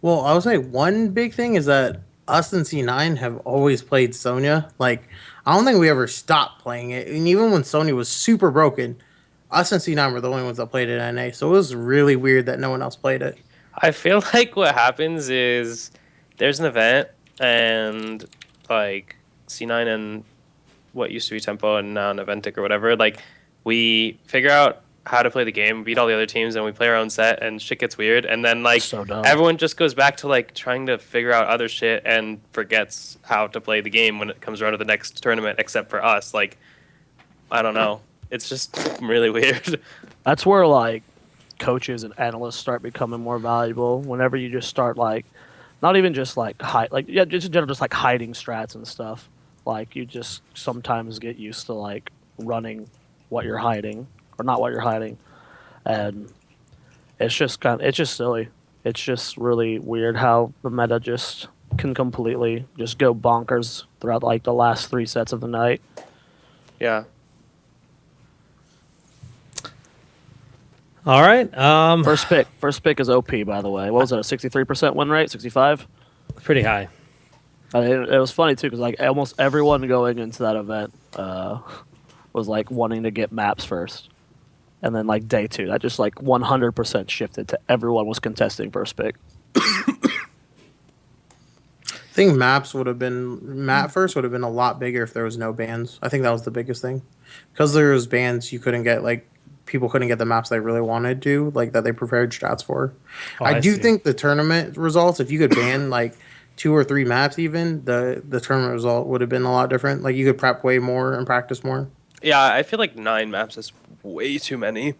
[SPEAKER 4] Well, I would say one big thing is that us and C9 have always played Sonya. Like, I don't think we ever stopped playing it. And even when Sonya was super broken, us and C9 were the only ones that played it in NA. So it was really weird that no one else played it.
[SPEAKER 2] I feel like what happens is there's an event and, like, C9 and what used to be Tempo and now Naventic or whatever, like, we figure out how to play the game, beat all the other teams, and we play our own set, and shit gets weird. And then, like,
[SPEAKER 3] So dumb.
[SPEAKER 2] everyone just goes back to, like, trying to figure out other shit and forgets how to play the game when it comes around to the next tournament, except for us. Like, I don't know. It's just really weird.
[SPEAKER 3] That's where, like, coaches and analysts start becoming more valuable. Whenever you just start, like, not even just, like, just in general, just, like, hiding strats and stuff. Like, you just sometimes get used to, like, running what you're hiding. Or not what you're hiding, and it's just silly. It's just really weird how the meta just can completely just go bonkers throughout like the last 3 sets of the night.
[SPEAKER 2] Yeah.
[SPEAKER 1] All right.
[SPEAKER 3] First pick is OP, by the way. What was that? A 63% win rate? 65?
[SPEAKER 1] Pretty high.
[SPEAKER 3] It was funny too because like almost everyone going into that event was like wanting to get maps first, and then like day 2, that just like 100% shifted to everyone was contesting first pick.
[SPEAKER 4] I think map first would have been a lot bigger if there was no bans. I think that was the biggest thing, because there was bans. You couldn't get like people couldn't get the maps they really wanted to, like that they prepared stats for.
[SPEAKER 1] Oh,
[SPEAKER 4] I do
[SPEAKER 1] see.
[SPEAKER 4] think the tournament results, if you could ban like 2 or 3 maps, even the tournament result would have been a lot different. Like you could prep way more and practice more.
[SPEAKER 2] Yeah, I feel like 9 maps is way too many.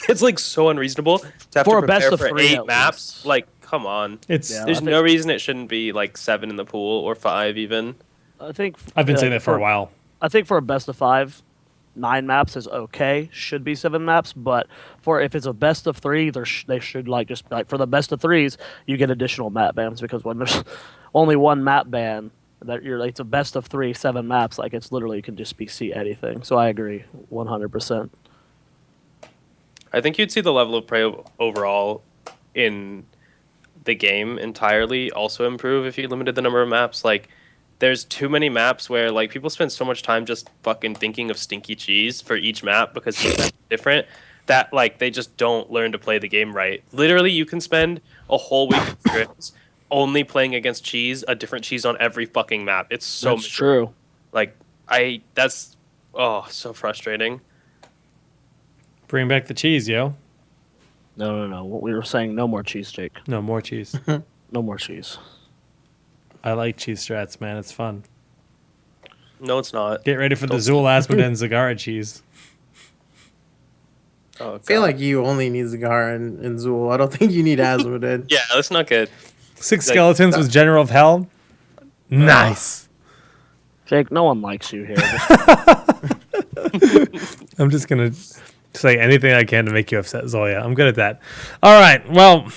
[SPEAKER 2] It's like so unreasonable to have
[SPEAKER 3] For
[SPEAKER 2] to
[SPEAKER 3] a best
[SPEAKER 2] prepare
[SPEAKER 3] of
[SPEAKER 2] for
[SPEAKER 3] 3
[SPEAKER 2] 8
[SPEAKER 3] at
[SPEAKER 2] maps.
[SPEAKER 3] least.
[SPEAKER 2] Like, come on.
[SPEAKER 1] It's
[SPEAKER 3] Yeah.
[SPEAKER 2] There's
[SPEAKER 3] I think-
[SPEAKER 2] no reason it shouldn't be like 7 in the pool or 5 even.
[SPEAKER 3] I think
[SPEAKER 1] I've been saying that for a while.
[SPEAKER 3] I think for a best of 5, 9 maps is okay. Should be 7 maps, but for if it's a best of 3, they should like just like for the best of 3s, you get additional map bans because when there's only one map ban, that you're like it's a best of 3, 7 maps. Like it's literally you can just be see anything. So I agree 100%.
[SPEAKER 2] I think you'd see the level of play overall in the game entirely also improve if you limited the number of maps. Like, there's too many maps where like people spend so much time just fucking thinking of stinky cheese for each map because it's different that like they just don't learn to play the game right. Literally, you can spend a whole week of scrims only playing against cheese, a different cheese on every fucking map. It's so
[SPEAKER 3] That's true.
[SPEAKER 2] like that's so frustrating.
[SPEAKER 1] Bring back the cheese, yo.
[SPEAKER 3] No. What we were saying, no more cheese, Jake.
[SPEAKER 1] No more cheese.
[SPEAKER 3] No more cheese.
[SPEAKER 1] I like cheese strats, man. It's fun.
[SPEAKER 2] No, it's not.
[SPEAKER 1] Get ready for the Zul Asmodee and Zagara cheese.
[SPEAKER 2] Oh,
[SPEAKER 4] I feel
[SPEAKER 2] God.
[SPEAKER 4] like you only need Zagara and Zool. I don't think you need Asmodee.
[SPEAKER 2] Yeah, that's not good.
[SPEAKER 1] 6
[SPEAKER 2] Like,
[SPEAKER 1] skeletons with General of Hell. Nice.
[SPEAKER 3] Jake, no one likes you here.
[SPEAKER 1] I'm just going to say anything I can to make you upset, Zoya. I'm good at that. All right. Well,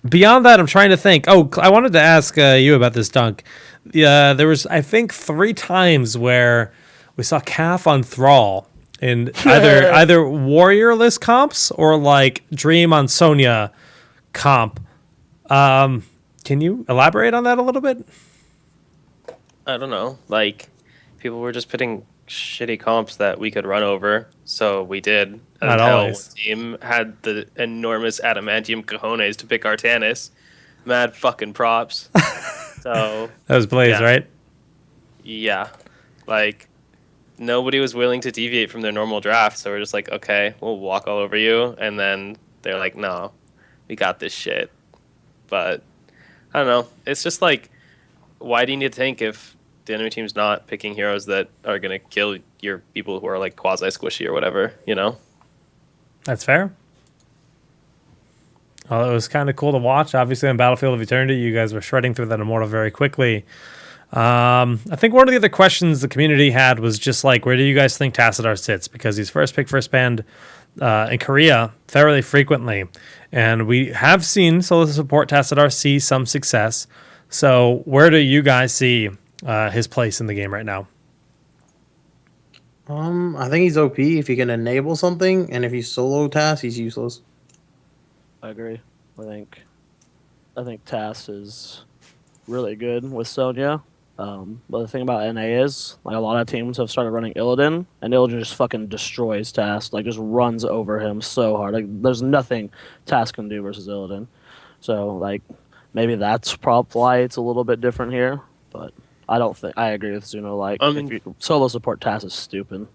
[SPEAKER 1] beyond that, I'm trying to think. Oh, I wanted to ask you about this dunk. There was, I think, 3 times where we saw Calf on Thrall in either warriorless comps or like Dream on Sonya comp. Can you elaborate on that a little bit?
[SPEAKER 2] I don't know. Like, people were just putting shitty comps that we could run over, so we did.
[SPEAKER 1] Not
[SPEAKER 2] Until
[SPEAKER 1] always.
[SPEAKER 2] one team had the enormous adamantium cojones to pick Artanis. Mad fucking props. So,
[SPEAKER 1] That was Blaze,
[SPEAKER 2] Yeah.
[SPEAKER 1] right?
[SPEAKER 2] yeah. Like, nobody was willing to deviate from their normal draft, so we're just like, okay, we'll walk all over you. And then they're like, no, we got this shit. But, I don't know. It's just like, why do you need to tank if the enemy team's not picking heroes that are going to kill your people who are like quasi squishy or whatever, you know?
[SPEAKER 1] That's fair. Well, it was kind of cool to watch. Obviously, on Battlefield of Eternity, you guys were shredding through that Immortal very quickly. I think one of the other questions the community had was just like, where do you guys think Tassadar sits? Because he's first pick, first banned in Korea fairly frequently. And we have seen solo support Tassadar see some success. So where do you guys see his place in the game right now?
[SPEAKER 4] I think he's OP if he can enable something, and if he's solo task, he's useless.
[SPEAKER 3] I agree. I think Tass is really good with Sonya. But the thing about NA is, like, a lot of teams have started running Illidan, and Illidan just fucking destroys Tass, like, just runs over him so hard. Like, there's nothing Tass can do versus Illidan. So, like, maybe that's probably why it's a little bit different here. But I agree with Zuna. Like, if you solo support Tass is stupid.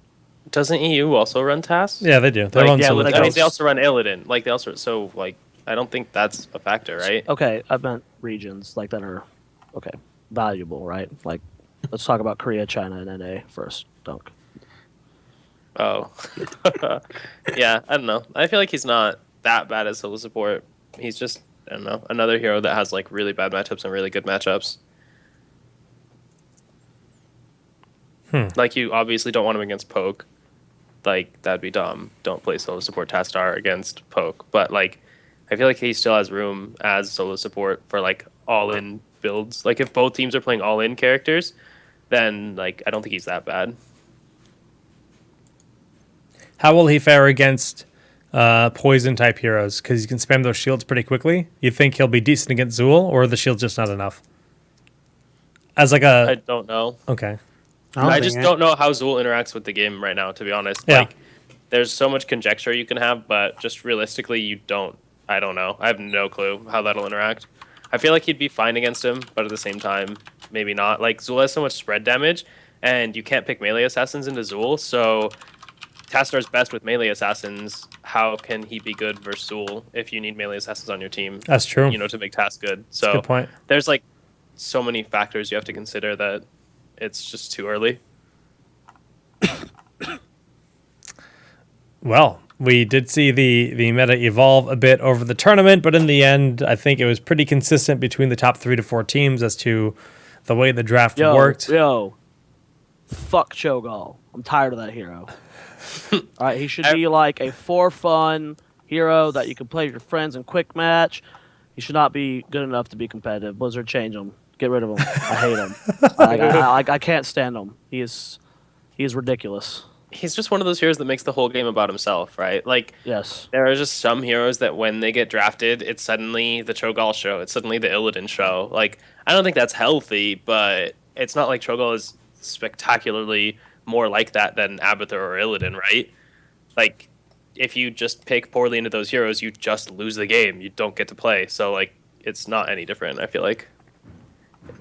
[SPEAKER 2] Doesn't EU also run tasks?
[SPEAKER 1] Yeah, they do. They're
[SPEAKER 2] Like,
[SPEAKER 1] on
[SPEAKER 3] yeah,
[SPEAKER 1] solo
[SPEAKER 3] but
[SPEAKER 2] I mean,
[SPEAKER 1] tasks.
[SPEAKER 2] they also run Illidan. Like, they also, so, like, I don't think that's a factor, right?
[SPEAKER 3] Okay, I meant regions, like, that are, okay, valuable, right? Like, let's talk about Korea, China, and NA first. Dunk.
[SPEAKER 2] Oh. Yeah, I don't know. I feel like he's not that bad as solo support. He's just, I don't know, another hero that has, like, really bad matchups and really good matchups. Like, you obviously don't want him against Poke. Like, that'd be dumb. Don't play solo support Tassadar against Poke. But, like, I feel like he still has room as solo support for, like, all-in builds. Like, if both teams are playing all-in characters, then, like, I don't think he's that bad.
[SPEAKER 1] How will he fare against poison type heroes? Because you can spam those shields pretty quickly. You think he'll be decent against Zool, or are the shields just not enough? as like
[SPEAKER 2] I
[SPEAKER 1] a
[SPEAKER 2] don't know.
[SPEAKER 1] okay.
[SPEAKER 2] I just don't know how Zool interacts with the game right now, to be honest.
[SPEAKER 1] Yeah.
[SPEAKER 2] Like, there's so much conjecture you can have, but just realistically, you don't. I don't know. I have no clue how that'll interact. I feel like he'd be fine against him, but at the same time, maybe not. Like, Zool has so much spread damage, and you can't pick melee assassins into Zool, so Tassadar's best with melee assassins. How can he be good versus Zool if you need melee assassins on your team?
[SPEAKER 1] That's true.
[SPEAKER 2] You know, to make Tass good.
[SPEAKER 1] That's a
[SPEAKER 2] So
[SPEAKER 1] good point.
[SPEAKER 2] there's like so many factors you have to consider that it's just too early.
[SPEAKER 1] Well, we did see the meta evolve a bit over the tournament, but in the end, I think it was pretty consistent between the top 3 to 4 teams as to the way the draft worked.
[SPEAKER 3] Fuck Cho'Gall. I'm tired of that hero. All right, he should be like a for fun hero that you can play with your friends in quick match. He should not be good enough to be competitive. Blizzard, change him. Get rid of him. I hate him. I can't stand him. He is ridiculous.
[SPEAKER 2] He's just one of those heroes that makes the whole game about himself, right? Like,
[SPEAKER 3] Yes.
[SPEAKER 2] there are just some heroes that when they get drafted, it's suddenly the Cho'Gall show. It's suddenly the Illidan show. Like, I don't think that's healthy, but it's not like Cho'Gall is spectacularly more like that than Abathur or Illidan, right? Like, if you just pick poorly into those heroes, you just lose the game. You don't get to play. So, like, it's not any different, I feel like.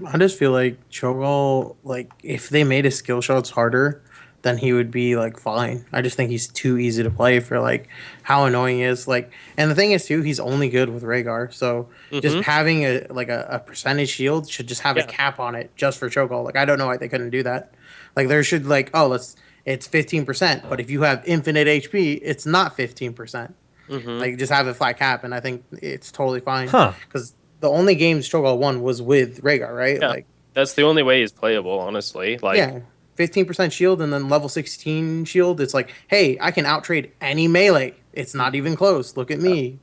[SPEAKER 4] I just feel like Cho'Gall, like, if they made his skill shots harder, then he would be like fine. I just think he's too easy to play for like how annoying he is. Like, and the thing is too, he's only good with Rhaegar. So just having a percentage shield should just have a cap on it just for Cho'Gall. Like, I don't know why they couldn't do that. Like, there should like, it's 15%, but if you have infinite HP, it's not 15%. Like, just have a flat cap, and I think it's totally fine. Because the only games Cho'Gall won was with Rhaegar, right?
[SPEAKER 2] Yeah.
[SPEAKER 4] Like,
[SPEAKER 2] that's the only way he's playable, honestly. Like,
[SPEAKER 4] yeah. 15% shield and then level 16 shield. It's like, hey, I can outtrade any melee. It's not even close. Look at me.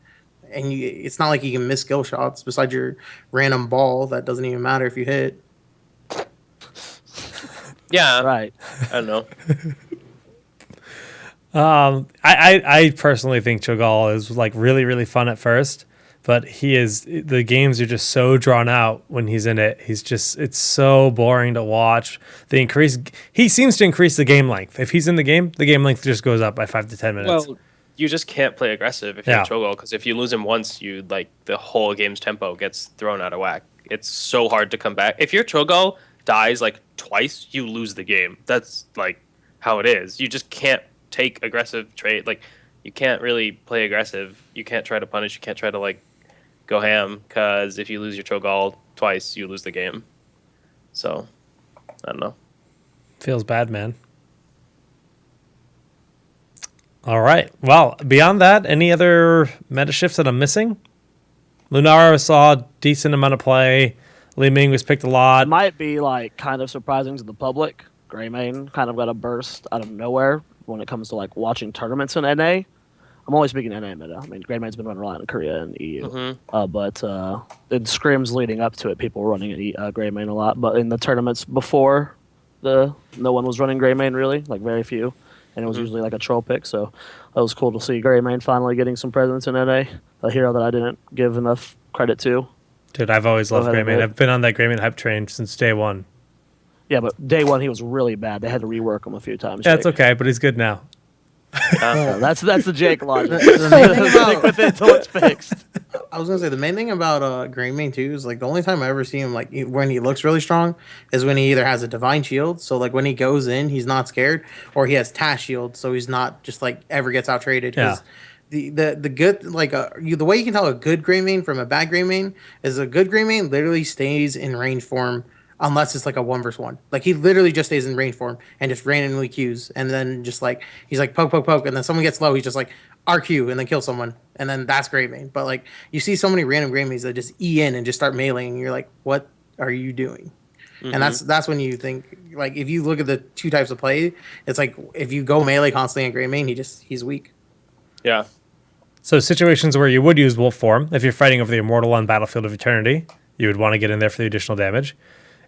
[SPEAKER 4] And it's not like you can miss skill shots besides your random ball that doesn't even matter if you hit.
[SPEAKER 2] Yeah.
[SPEAKER 3] Right.
[SPEAKER 2] I don't know.
[SPEAKER 1] I personally think Cho'Gall is like really, really fun at first, but the games are just so drawn out when he's in it. It's so boring to watch. He seems to increase the game length. If he's in the game length just goes up by 5 to 10 minutes.
[SPEAKER 2] Well, you just can't play aggressive if you're Cho'Gall, because if you lose him once, the whole game's tempo gets thrown out of whack. It's so hard to come back. If your Cho'Gall dies like twice, you lose the game. That's like how it is. You just can't take aggressive trade. Like, you can't really play aggressive. You can't try to punish. You can't try to like go ham, because if you lose your Cho'Gall twice, you lose the game. So, I don't know.
[SPEAKER 1] Feels bad, man. All right. Well, beyond that, any other meta shifts that I'm missing? Lunara saw a decent amount of play. Li Ming was picked a lot.
[SPEAKER 3] It might be like kind of surprising to the public. Greymane kind of got a burst out of nowhere when it comes to like watching tournaments in NA. I'm only speaking NA meta. I mean, Greymane's been running a lot in Korea and EU. But in scrims leading up to it, people were running Greymane a lot. But in the tournaments before, no one was running Greymane really, like very few. And it was usually like a troll pick. So it was cool to see Greymane finally getting some presence in NA, a hero that I didn't give enough credit to.
[SPEAKER 1] Dude, I've always loved Greymane. I've been on that Greymane hype train since day one.
[SPEAKER 3] Yeah, but day one he was really bad. They had to rework him a few times.
[SPEAKER 1] Yeah, it's okay, but he's good now.
[SPEAKER 3] That's the Jake logic. Stick with it until it's fixed.
[SPEAKER 4] I was gonna say the main thing about Greymane too is like the only time I ever see him like when he looks really strong is when he either has a divine shield, so like when he goes in he's not scared, or he has Tash shield, so he's not just like ever gets out traded.
[SPEAKER 1] Yeah.
[SPEAKER 4] The good like the way you can tell a good Greymane from a bad Greymane is a good Greymane literally stays in range form. Unless it's like a 1v1. Like, he literally just stays in range form and just randomly Qs. And then just like, he's like poke, poke, poke. And then someone gets low. He's just like RQ and then kill someone. And then that's Greymane. But like, you see so many random Greymanes that just E in and just start meleeing. And you're like, what are you doing? And that's when you think, like, if you look at the two types of play, it's like, if you go melee constantly on Greymane, he's weak.
[SPEAKER 2] Yeah.
[SPEAKER 1] So situations where you would use Wolf form, if you're fighting over the Immortal on Battlefield of Eternity, you would want to get in there for the additional damage.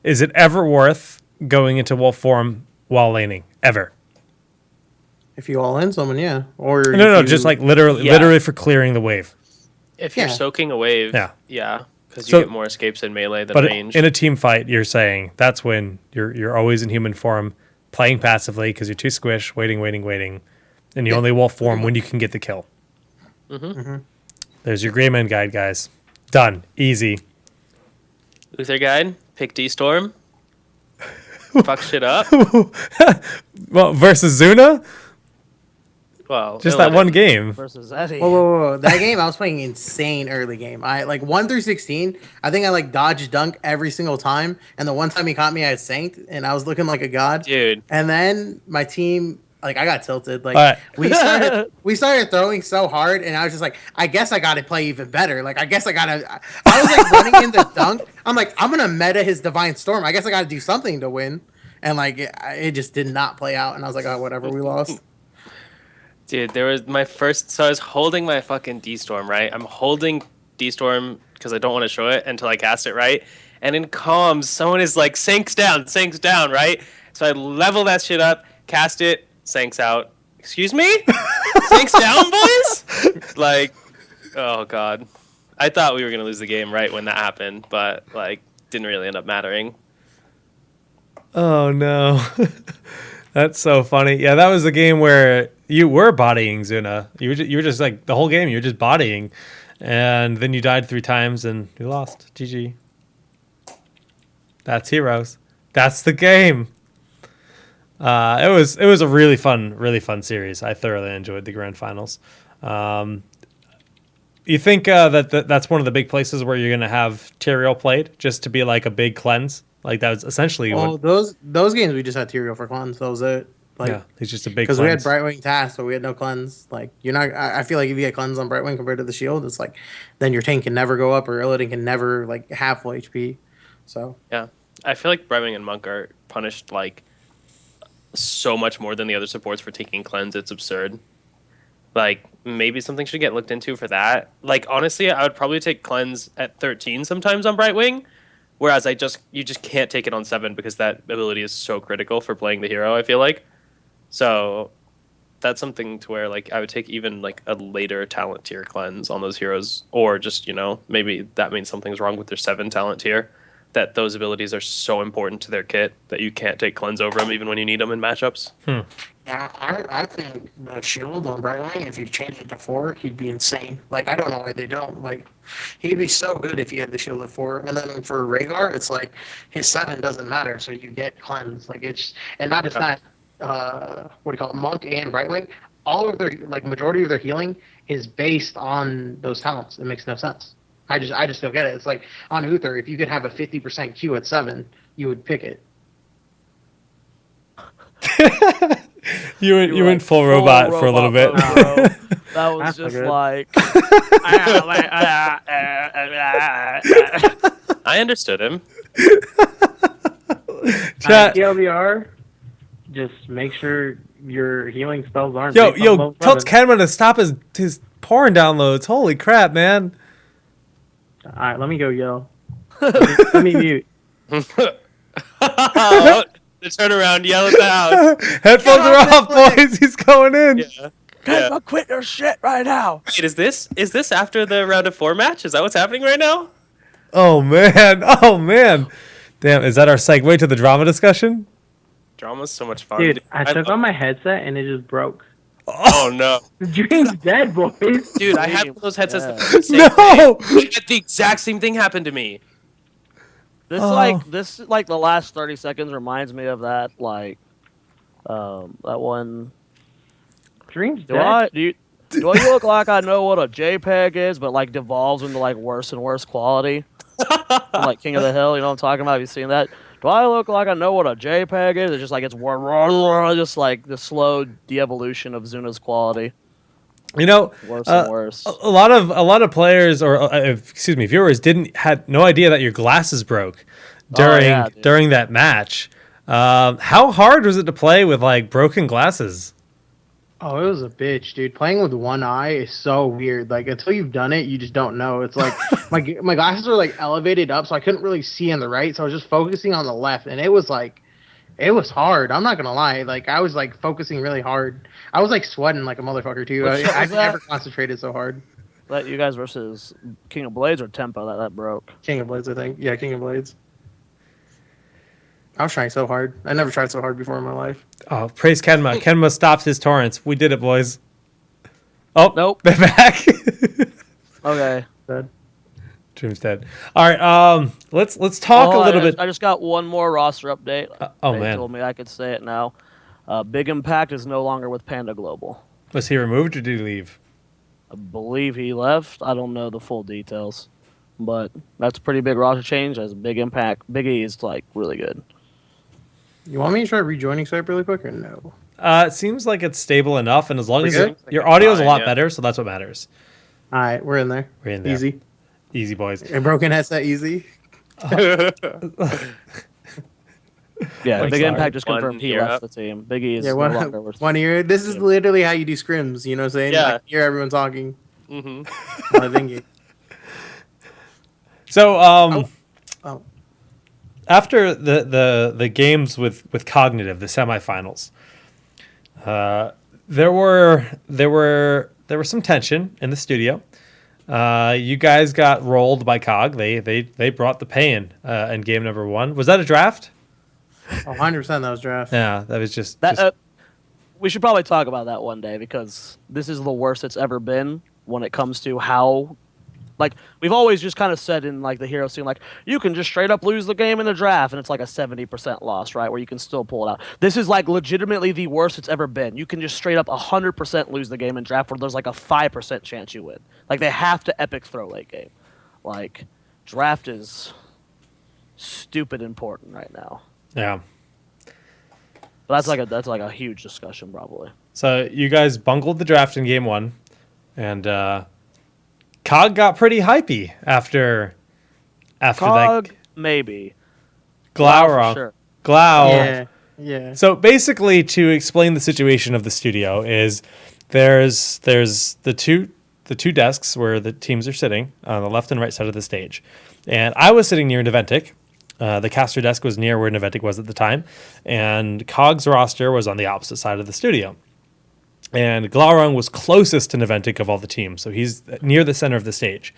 [SPEAKER 1] Is it ever worth going into Wolf form while laning? Ever?
[SPEAKER 4] If you all in someone, yeah. Or
[SPEAKER 1] no, just like literally for clearing the wave.
[SPEAKER 2] If you're soaking a wave,
[SPEAKER 1] yeah.
[SPEAKER 2] Because you
[SPEAKER 1] So-
[SPEAKER 2] get more escapes in melee than
[SPEAKER 1] But
[SPEAKER 2] range.
[SPEAKER 1] in a team fight, you're saying that's when you're always in human form, playing passively because you're too squish, waiting, and you only wolf form when you can get the kill. There's your Greymane guide, guys. Done. Easy.
[SPEAKER 2] Uther guide, pick D-Storm. Fuck shit up.
[SPEAKER 1] Well, versus Zuna?
[SPEAKER 2] Well,
[SPEAKER 1] Just that one game.
[SPEAKER 3] versus Eddie.
[SPEAKER 4] Whoa. That game, I was playing insane early game. I like 1 through 16. I think I like dodged dunk every single time. And the one time he caught me, I had sanked and I was looking like a god.
[SPEAKER 2] Dude.
[SPEAKER 4] And then my team, like I got tilted. Like
[SPEAKER 1] All right.
[SPEAKER 4] we started throwing so hard, and I was just like, I guess I got to play even better. Like I guess I gotta. I was like running into dunk. I'm like, I'm gonna meta his Divine Storm. I guess I got to do something to win. And like it just did not play out. And I was like, oh whatever, we lost.
[SPEAKER 2] Dude, there was my first. So I was holding my fucking D-Storm, right? I'm holding D-Storm because I don't want to show it until I cast it, right? And in comms, someone is like, sinks down, right? So I level that shit up, cast it, sinks out. Excuse me? Sinks down, boys? Like, oh god. I thought we were going to lose the game right when that happened, but like, didn't really end up mattering.
[SPEAKER 1] Oh no. That's so funny. Yeah, that was a game where you were bodying Zuna. You were just like the whole game. You were just bodying, and then you died 3 times and you lost. GG. That's Heroes. That's the game. It was a really fun series. I thoroughly enjoyed the grand finals. You think that's one of the big places where you're gonna have Tyrael played just to be like a big cleanse? Like that was essentially what.
[SPEAKER 4] Those games we just had Tyrael for cleanse. That was it. Like,
[SPEAKER 1] Yeah, he's just a big
[SPEAKER 4] because we had
[SPEAKER 1] cleanse.
[SPEAKER 4] Brightwing Task, but we had no cleanse. Like you're not. I feel like if you get cleanse on Brightwing compared to the shield, it's like then your tank can never go up or Illidan can never like have full HP. So
[SPEAKER 2] Yeah. I feel like Brightwing and Monk are punished like so much more than the other supports for taking cleanse. It's absurd. Like maybe something should get looked into for that. Like honestly, I would probably take cleanse at 13 sometimes on Brightwing, whereas you just can't take it on 7 because that ability is so critical for playing the hero, I feel like. So that's something to where like I would take even like a later talent tier cleanse on those heroes, or just, you know, maybe that means something's wrong with their 7 talent tier, that those abilities are so important to their kit that you can't take cleanse over them even when you need them in matchups.
[SPEAKER 4] yeah, I think the shield on Brightwing, if you change it to 4, he'd be insane. Like I don't know why they don't. Like he'd be so good if he had the shield at 4. And then for Rhaegar, it's like his 7 doesn't matter, so you get cleanse. Like it's and not just that. What do you call it? Monk and Brightwing. All of their like majority of their healing is based on those talents. It makes no sense. I just don't get it. It's like on Uther, if you could have a 50% Q at 7, you would pick it.
[SPEAKER 1] You went full robot for a little bit.
[SPEAKER 3] Bro. That was
[SPEAKER 4] That's
[SPEAKER 3] just
[SPEAKER 4] good.
[SPEAKER 3] like.
[SPEAKER 2] I understood him.
[SPEAKER 1] Chat.
[SPEAKER 5] TLDR, just make sure your healing spells aren't.
[SPEAKER 1] Yo,
[SPEAKER 5] based on low
[SPEAKER 1] tell
[SPEAKER 5] weapons.
[SPEAKER 1] Kenman to stop his porn downloads. Holy crap, man.
[SPEAKER 5] All right, let me go yell. Let me mute.
[SPEAKER 2] Oh, the turnaround, yell at the house.
[SPEAKER 1] Headphones are off, boys. He's going in.
[SPEAKER 2] Yeah.
[SPEAKER 3] Quit your shit right now.
[SPEAKER 2] Wait, is this after the round of 4 match? Is that what's happening right now?
[SPEAKER 1] Oh man. Damn, is that our segue to the drama discussion?
[SPEAKER 2] Drama's so much fun.
[SPEAKER 5] Dude, I took
[SPEAKER 2] love-
[SPEAKER 5] on my headset and it just broke.
[SPEAKER 2] Oh no,
[SPEAKER 5] The dream's dead, boys.
[SPEAKER 2] dude! I had one of those headsets.
[SPEAKER 3] Yeah.
[SPEAKER 2] The same
[SPEAKER 1] No!
[SPEAKER 2] day. I had the exact same thing happen to me.
[SPEAKER 3] This
[SPEAKER 1] Oh.
[SPEAKER 3] like the last 30 seconds reminds me of that that one.
[SPEAKER 5] Dream's
[SPEAKER 3] Do
[SPEAKER 5] dead.
[SPEAKER 3] you look like I know what a JPEG is, but like devolves into like worse and worse quality? From, like King of the Hill, you know what I'm talking about? Have you seen that? Do I look like I know what a JPEG is? It's just like just like the slow de-evolution of Zuna's quality,
[SPEAKER 1] You know,
[SPEAKER 3] worse and worse.
[SPEAKER 1] a lot of players or viewers had no idea that your glasses broke
[SPEAKER 3] dude.
[SPEAKER 1] during that match. How hard was it to play with like broken glasses?
[SPEAKER 4] Oh, it was a bitch, dude. Playing with one eye is so weird. Like until you've done it, you just don't know. It's like my glasses are like elevated up, so I couldn't really see on the right. So I was just focusing on the left, and it was hard. I'm not gonna lie. Like I was like focusing really hard. I was like sweating like a motherfucker too.
[SPEAKER 3] What shot
[SPEAKER 4] I've
[SPEAKER 3] was that?
[SPEAKER 4] never concentrated so hard.
[SPEAKER 3] That you guys versus King of Blades or Tempo that broke?
[SPEAKER 4] King of Blades, I think. Yeah, King of Blades. I was trying so hard. I never tried so hard before in my life.
[SPEAKER 1] Oh, praise Kenma. Kenma stopped his torrents. We did it, boys. Oh,
[SPEAKER 3] Nope.
[SPEAKER 1] they're back.
[SPEAKER 3] Okay.
[SPEAKER 4] Dead.
[SPEAKER 1] Dream's dead. All right. Let's talk a little bit.
[SPEAKER 3] I just got one more roster update.
[SPEAKER 1] Oh,
[SPEAKER 3] They
[SPEAKER 1] man.
[SPEAKER 3] told me I could say it now. Big Impact is no longer with Panda Global.
[SPEAKER 1] Was he removed or did he leave?
[SPEAKER 3] I believe he left. I don't know the full details, but that's a pretty big roster change. As Big Impact, Big E is like really good.
[SPEAKER 4] You want me to try rejoining Skype really quick or no?
[SPEAKER 1] It seems like it's stable enough, and as long as
[SPEAKER 4] good?
[SPEAKER 1] your audio is a
[SPEAKER 2] Fine,
[SPEAKER 1] lot
[SPEAKER 2] yeah.
[SPEAKER 1] better, so that's what matters.
[SPEAKER 4] All right, we're in there.
[SPEAKER 1] We're in there.
[SPEAKER 4] Easy.
[SPEAKER 1] Easy, boys.
[SPEAKER 4] A broken headset, easy.
[SPEAKER 3] Yeah,
[SPEAKER 1] Like,
[SPEAKER 3] Big
[SPEAKER 1] sorry.
[SPEAKER 3] Impact just
[SPEAKER 2] One
[SPEAKER 3] confirmed he
[SPEAKER 2] year
[SPEAKER 3] left
[SPEAKER 2] up.
[SPEAKER 3] the team. Big E is
[SPEAKER 4] Yeah,
[SPEAKER 3] no longer with.
[SPEAKER 4] one ear. This is literally how you do scrims. You know what I'm saying?
[SPEAKER 2] Yeah.
[SPEAKER 4] I can hear everyone talking.
[SPEAKER 2] Mm-hmm.
[SPEAKER 4] On a thingy.
[SPEAKER 1] So,
[SPEAKER 4] Oh.
[SPEAKER 1] after the games with Cognitive, the semifinals, there were some tension in the studio. You guys got rolled by Cog. They brought the pain in game number 1. Was that a draft?
[SPEAKER 4] 100% that was draft.
[SPEAKER 1] Yeah, that was just.
[SPEAKER 3] That, we should probably talk about that one day because this is the worst it's ever been when it comes to how, like, we've always just kind of said in like the hero scene, like you can just straight up lose the game in the draft and it's like a 70% loss, right? Where you can still pull it out. This is like legitimately the worst it's ever been. You can just straight up 100% lose the game in draft where there's like a 5% chance you win. Like they have to epic throw late game. Like draft is stupid important right now.
[SPEAKER 1] yeah.
[SPEAKER 3] But that's like a huge discussion probably.
[SPEAKER 1] So you guys bungled the draft in game 1, and Cog got pretty hypey after
[SPEAKER 3] Cog,
[SPEAKER 1] that.
[SPEAKER 3] maybe.
[SPEAKER 1] Glower.
[SPEAKER 3] For sure.
[SPEAKER 1] Glow.
[SPEAKER 4] Yeah. Yeah.
[SPEAKER 1] So basically, to explain the situation of the studio is there's the two desks where the teams are sitting on the left and right side of the stage, and I was sitting near Naventic. The caster desk was near where Naventic was at the time, and Cog's roster was on the opposite side of the studio. And Glaurung was closest to Naventic of all the teams, so he's near the center of the stage.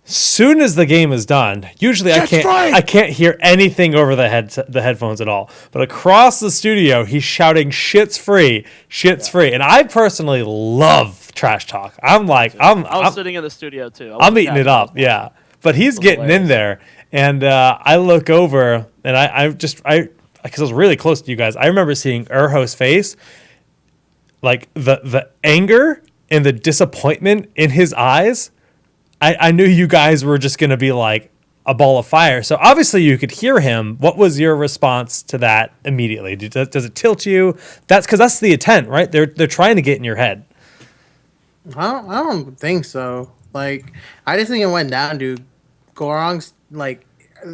[SPEAKER 1] Soon as the game is done, usually I can't hear anything over the headphones at all. But across the studio, he's shouting "Shit's free, shit's free," and I personally love trash talk. I was
[SPEAKER 3] sitting in the studio too.
[SPEAKER 1] I'm eating it up, yeah. But he's getting in there, and I look over, and because I was really close to you guys, I remember seeing Urho's face, like the anger and the disappointment in his eyes. I knew you guys were just going to be like a ball of fire. So obviously you could hear him. What was your response to that immediately? Does it tilt you? That's because that's the intent, right? They're trying to get in your head.
[SPEAKER 4] I don't think so. Like, I just think it went down to Gorong's, like,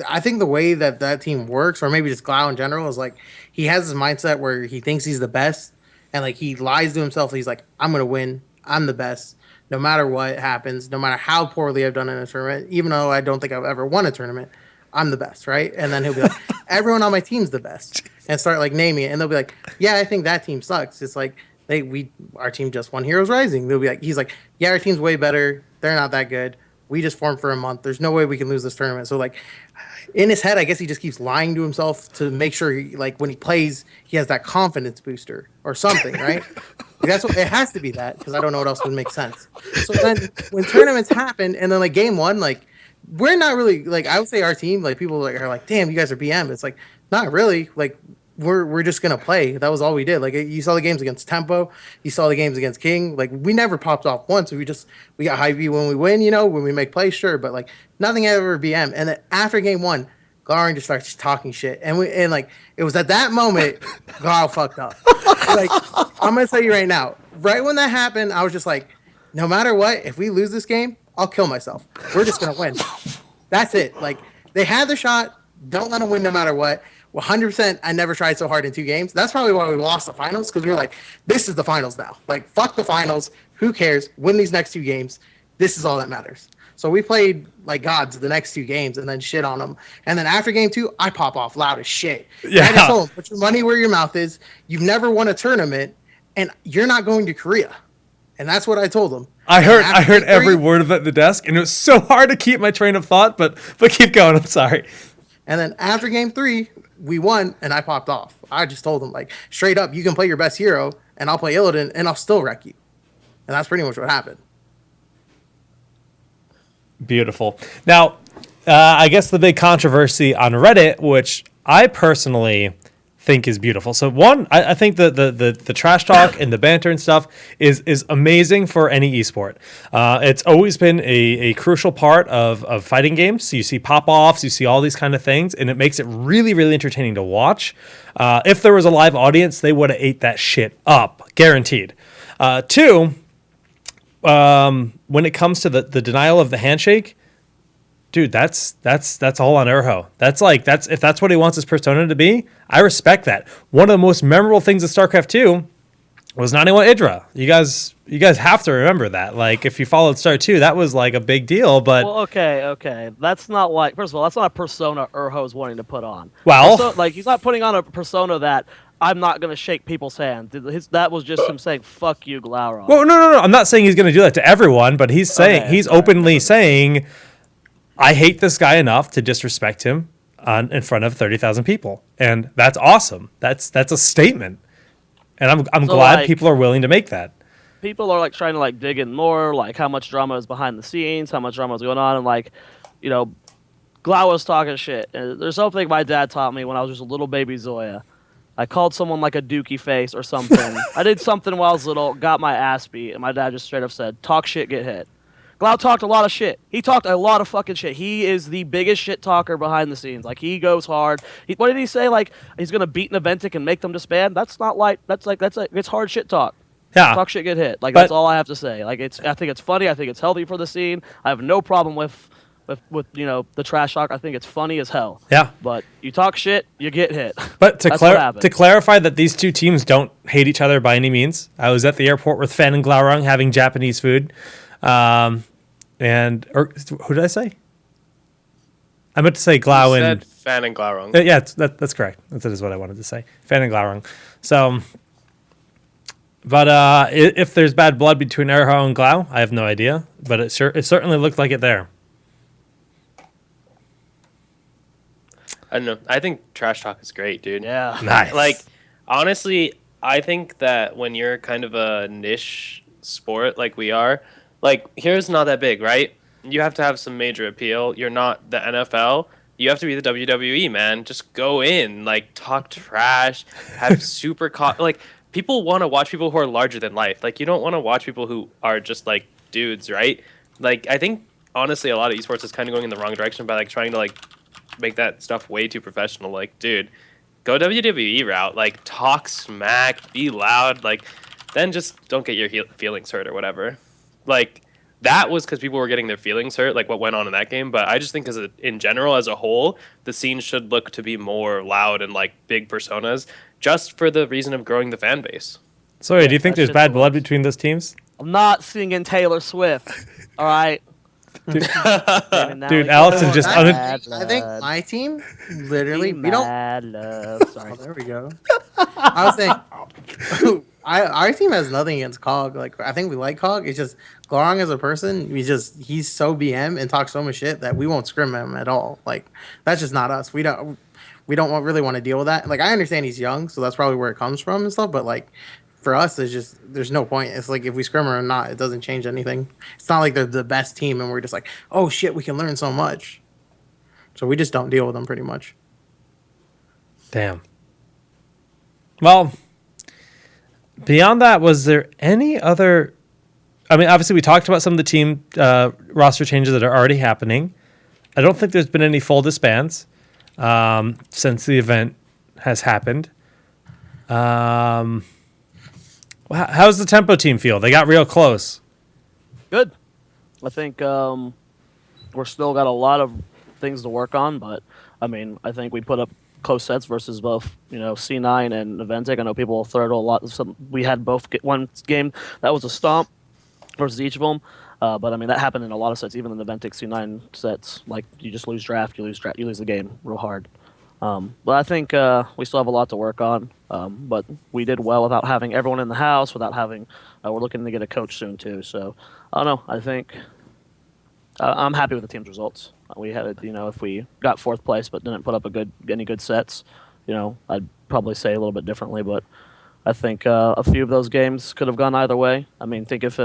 [SPEAKER 4] I think the way that team works, or maybe just Glau in general, is like he has this mindset where he thinks he's the best, and like he lies to himself. He's like, I'm gonna win. I'm the best, no matter what happens, no matter how poorly I've done in a tournament. Even though I don't think I've ever won a tournament, I'm the best, right? And then he'll be like, everyone on my team's the best, and start like naming it, and they'll be like, yeah, I think that team sucks. It's like our team just won Heroes Rising. They'll be like, he's like, yeah, our team's way better. They're not that good. We just formed for a month. There's no way we can lose this tournament. So like, in his head, I guess he just keeps lying to himself to make sure he, like, when he plays, he has that confidence booster or something, right? That's what it has to be, that, because I don't know what else would make sense. So then when tournaments happen, and then like game 1, like we're not really, like, I would say our team, like people are like, damn, you guys are BM. It's like, not really. Like we're just gonna play. That was all we did. Like you saw the games against Tempo, you saw the games against King. Like we never popped off once. We got high V when we win, when we make plays, sure, but like nothing ever BM. And then after game 1, Glaring just starts talking shit, and like it was at that moment Gar fucked up. Like I'm gonna tell you right now, right when that happened, I was just like, no matter what, if we lose this game, I'll kill myself. We're just gonna win. That's it. Like they had the shot. Don't let them win no matter what. 100%. I never tried so hard in 2 games. That's probably why we lost the finals, because we were like, this is the finals now. Like fuck the finals. Who cares? Win these next 2 games. This is all that matters. So we played like gods the next 2 games and then shit on them. And then after game 2, I pop off loud as shit.
[SPEAKER 1] Yeah.
[SPEAKER 4] And I just told him, put your money where your mouth is. You've never won a tournament, and you're not going to Korea. And that's what I told him.
[SPEAKER 1] I heard
[SPEAKER 4] After
[SPEAKER 1] every
[SPEAKER 4] three-
[SPEAKER 1] word of it at the desk, and it was so hard to keep my train of thought. But keep going. I'm sorry.
[SPEAKER 4] And then after game 3, we won, and I popped off. I just told him, like, straight up, you can play your best hero, and I'll play Illidan, and I'll still wreck you. And that's pretty much what happened.
[SPEAKER 1] Beautiful. Now, I guess the big controversy on Reddit, which I personally think is beautiful. So one, I think the trash talk and the banter and stuff is amazing for any esport. It's always been a crucial part of fighting games. So you see pop-offs, you see all these kind of things, and it makes it really, really entertaining to watch. If there was a live audience, they would have ate that shit up, guaranteed. Two, when it comes to the denial of the handshake, dude, that's all on Urho. If that's what he wants his persona to be, I respect that. One of the most memorable things of StarCraft 2 was 91 Idra. You guys have to remember that. Like, if you followed Star 2, that was like a big deal. But
[SPEAKER 3] Well, okay. That's not like. First of all, that's not a persona Urho's wanting to put on.
[SPEAKER 1] Well-
[SPEAKER 3] like he's not putting on a persona that I'm not gonna shake people's hand. That was just him saying "fuck you, Glaurung."
[SPEAKER 1] well, no. I'm not saying he's going to do that to everyone, but he's saying
[SPEAKER 3] Okay,
[SPEAKER 1] he's
[SPEAKER 3] sorry.
[SPEAKER 1] openly saying, I hate this guy enough to disrespect him in front of 30,000 people, and that's awesome. That's a statement, and I'm
[SPEAKER 3] So,
[SPEAKER 1] glad
[SPEAKER 3] like-
[SPEAKER 1] people are willing to make that.
[SPEAKER 3] People are like trying to like dig in more, like how much drama is behind the scenes, how much drama is going on, and like, you know, Glau was talking shit. And there's something my dad taught me when I was just a little baby Zoya. I called someone like a dookie face or something. I did something while I was little, got my ass beat, and my dad just straight up said, "Talk shit, get hit." Glau talked a lot of shit. He talked a lot of fucking shit. He is the biggest shit talker behind the scenes. Like, he goes hard. What did he say? Like, he's gonna beat an Eventic and make them disband? That's not like it's hard shit talk.
[SPEAKER 1] Yeah,
[SPEAKER 3] Talk shit, get hit. Like,
[SPEAKER 1] But-
[SPEAKER 3] that's all I have to say. Like, I think it's funny. I think it's healthy for the scene. I have no problem with you know, the trash talk. I think it's funny as hell.
[SPEAKER 1] yeah.
[SPEAKER 3] But you talk shit, you get hit.
[SPEAKER 1] But
[SPEAKER 3] That's what happened.
[SPEAKER 1] to clarify that these two teams don't hate each other by any means. I was at the airport with Fan and Glaurung having Japanese food. Who did I say? I meant to say Glau
[SPEAKER 2] You
[SPEAKER 1] and...
[SPEAKER 2] said Fan and Glaurung.
[SPEAKER 1] Yeah, that's correct. That is what I wanted to say. Fan and Glaurung. So, but if there's bad blood between Urho and Glau, I have no idea. But it certainly looked like it there.
[SPEAKER 2] I don't know. I think trash talk is great, dude.
[SPEAKER 3] Yeah.
[SPEAKER 1] Nice.
[SPEAKER 2] Like, honestly, I think that when you're kind of a niche sport like we are, like, here's not that big, right? You have to have some major appeal. You're not the NFL. You have to be the WWE, man. Just go in, like, talk trash, have like, people want to watch people who are larger than life. Like, you don't want to watch people who are just, like, dudes, right? Like, I think, honestly, a lot of esports is kind of going in the wrong direction by, like, trying to, like, make that stuff way too professional. Like, dude, go WWE route. Like, talk smack, be loud. Like, then just don't get your feelings hurt or whatever. Like, that was because people were getting their feelings hurt, like what went on in that game. But I just think, in general, as a whole, the scene should look to be more loud and like big personas, just for the reason of growing the fan base.
[SPEAKER 1] Sorry, do you think
[SPEAKER 3] that
[SPEAKER 1] there's
[SPEAKER 3] shit's
[SPEAKER 1] bad
[SPEAKER 3] the
[SPEAKER 1] blood
[SPEAKER 3] worst.
[SPEAKER 1] between those teams?
[SPEAKER 3] I'm not singing Taylor Swift. All right.
[SPEAKER 1] Dude,
[SPEAKER 3] Now
[SPEAKER 1] Dude,
[SPEAKER 3] we
[SPEAKER 1] Allison
[SPEAKER 3] go
[SPEAKER 1] just
[SPEAKER 3] mad
[SPEAKER 4] I think
[SPEAKER 3] love.
[SPEAKER 4] my team, literally,
[SPEAKER 3] Be
[SPEAKER 4] we don't.
[SPEAKER 3] mad love. Sorry.
[SPEAKER 4] Oh, there we go. I was saying, our team has nothing against Cog. Like, I think we like Cog. It's just Glaurung as a person. He's so BM and talks so much shit that we won't scrim him at all. Like, that's just not us. We don't really want to deal with that. Like, I understand he's young, so that's probably where it comes from and stuff. But like, for us, there's no point. It's like, if we scrim or not, it doesn't change anything. It's not like they're the best team and we're just like, oh shit, we can learn so much. So we just don't deal with them pretty much.
[SPEAKER 1] damn. Well, beyond that, was there any other... I mean, obviously, we talked about some of the team roster changes that are already happening. I don't think there's been any full disbands since the event has happened. How's the Tempo team feel? They got real close.
[SPEAKER 3] Good. I think we're still got a lot of things to work on, but I mean, I think we put up close sets versus both, you know, C9 and Eventic. I know people will throw it a lot. We had both one game that was a stomp versus each of them, but I mean that happened in a lot of sets, even in the Eventic C9 sets. Like, you just lose draft, you lose the game real hard. But I think we still have a lot to work on. But we did well without having everyone in the house, without having. We're looking to get a coach soon too. So I don't know. I think I'm happy with the team's results. We had, if we got fourth place but didn't put up any good sets, I'd probably say a little bit differently. But I think a few of those games could have gone either way. I mean, think if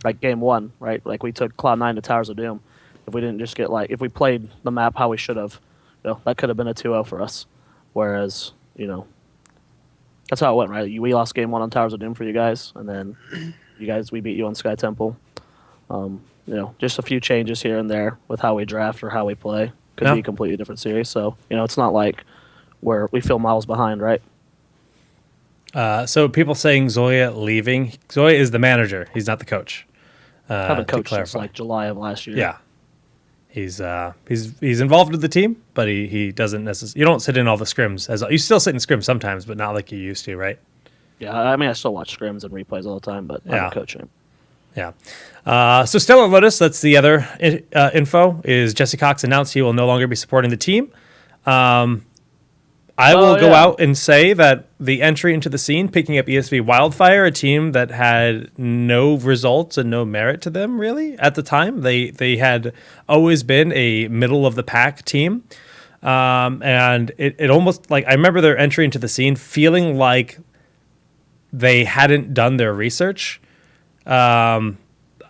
[SPEAKER 3] like game one, right? Like we took Cloud9 to Towers of Doom. If we didn't just get if we played the map how we should have, that could have been a 2-0 for us. Whereas, that's how it went, right? We lost game one on Towers of Doom for you guys, and then we beat you on Sky Temple. Just a few changes here and there with how we draft or how we play could be a completely different series. So, it's not like we feel miles behind, right?
[SPEAKER 1] So people saying Zoya leaving. Zoya is the manager. He's not the coach.
[SPEAKER 3] Haven't coached since like July of last year.
[SPEAKER 1] Yeah. He's involved with the team, but he doesn't necessarily. You don't sit in all the scrims you still sit in scrims sometimes, but not like you used to, right?
[SPEAKER 3] Yeah, I mean I still watch scrims and replays all the time, but I'm not coaching.
[SPEAKER 1] Yeah. So Stellar Lotus, that's the other info, is Jesse Cox announced he will no longer be supporting the team. I will go out and say that the entry into the scene, picking up ESV Wildfire, a team that had no results and no merit to them, really, at the time. They had always been a middle-of-the-pack team. And it almost, I remember their entry into the scene feeling like they hadn't done their research. And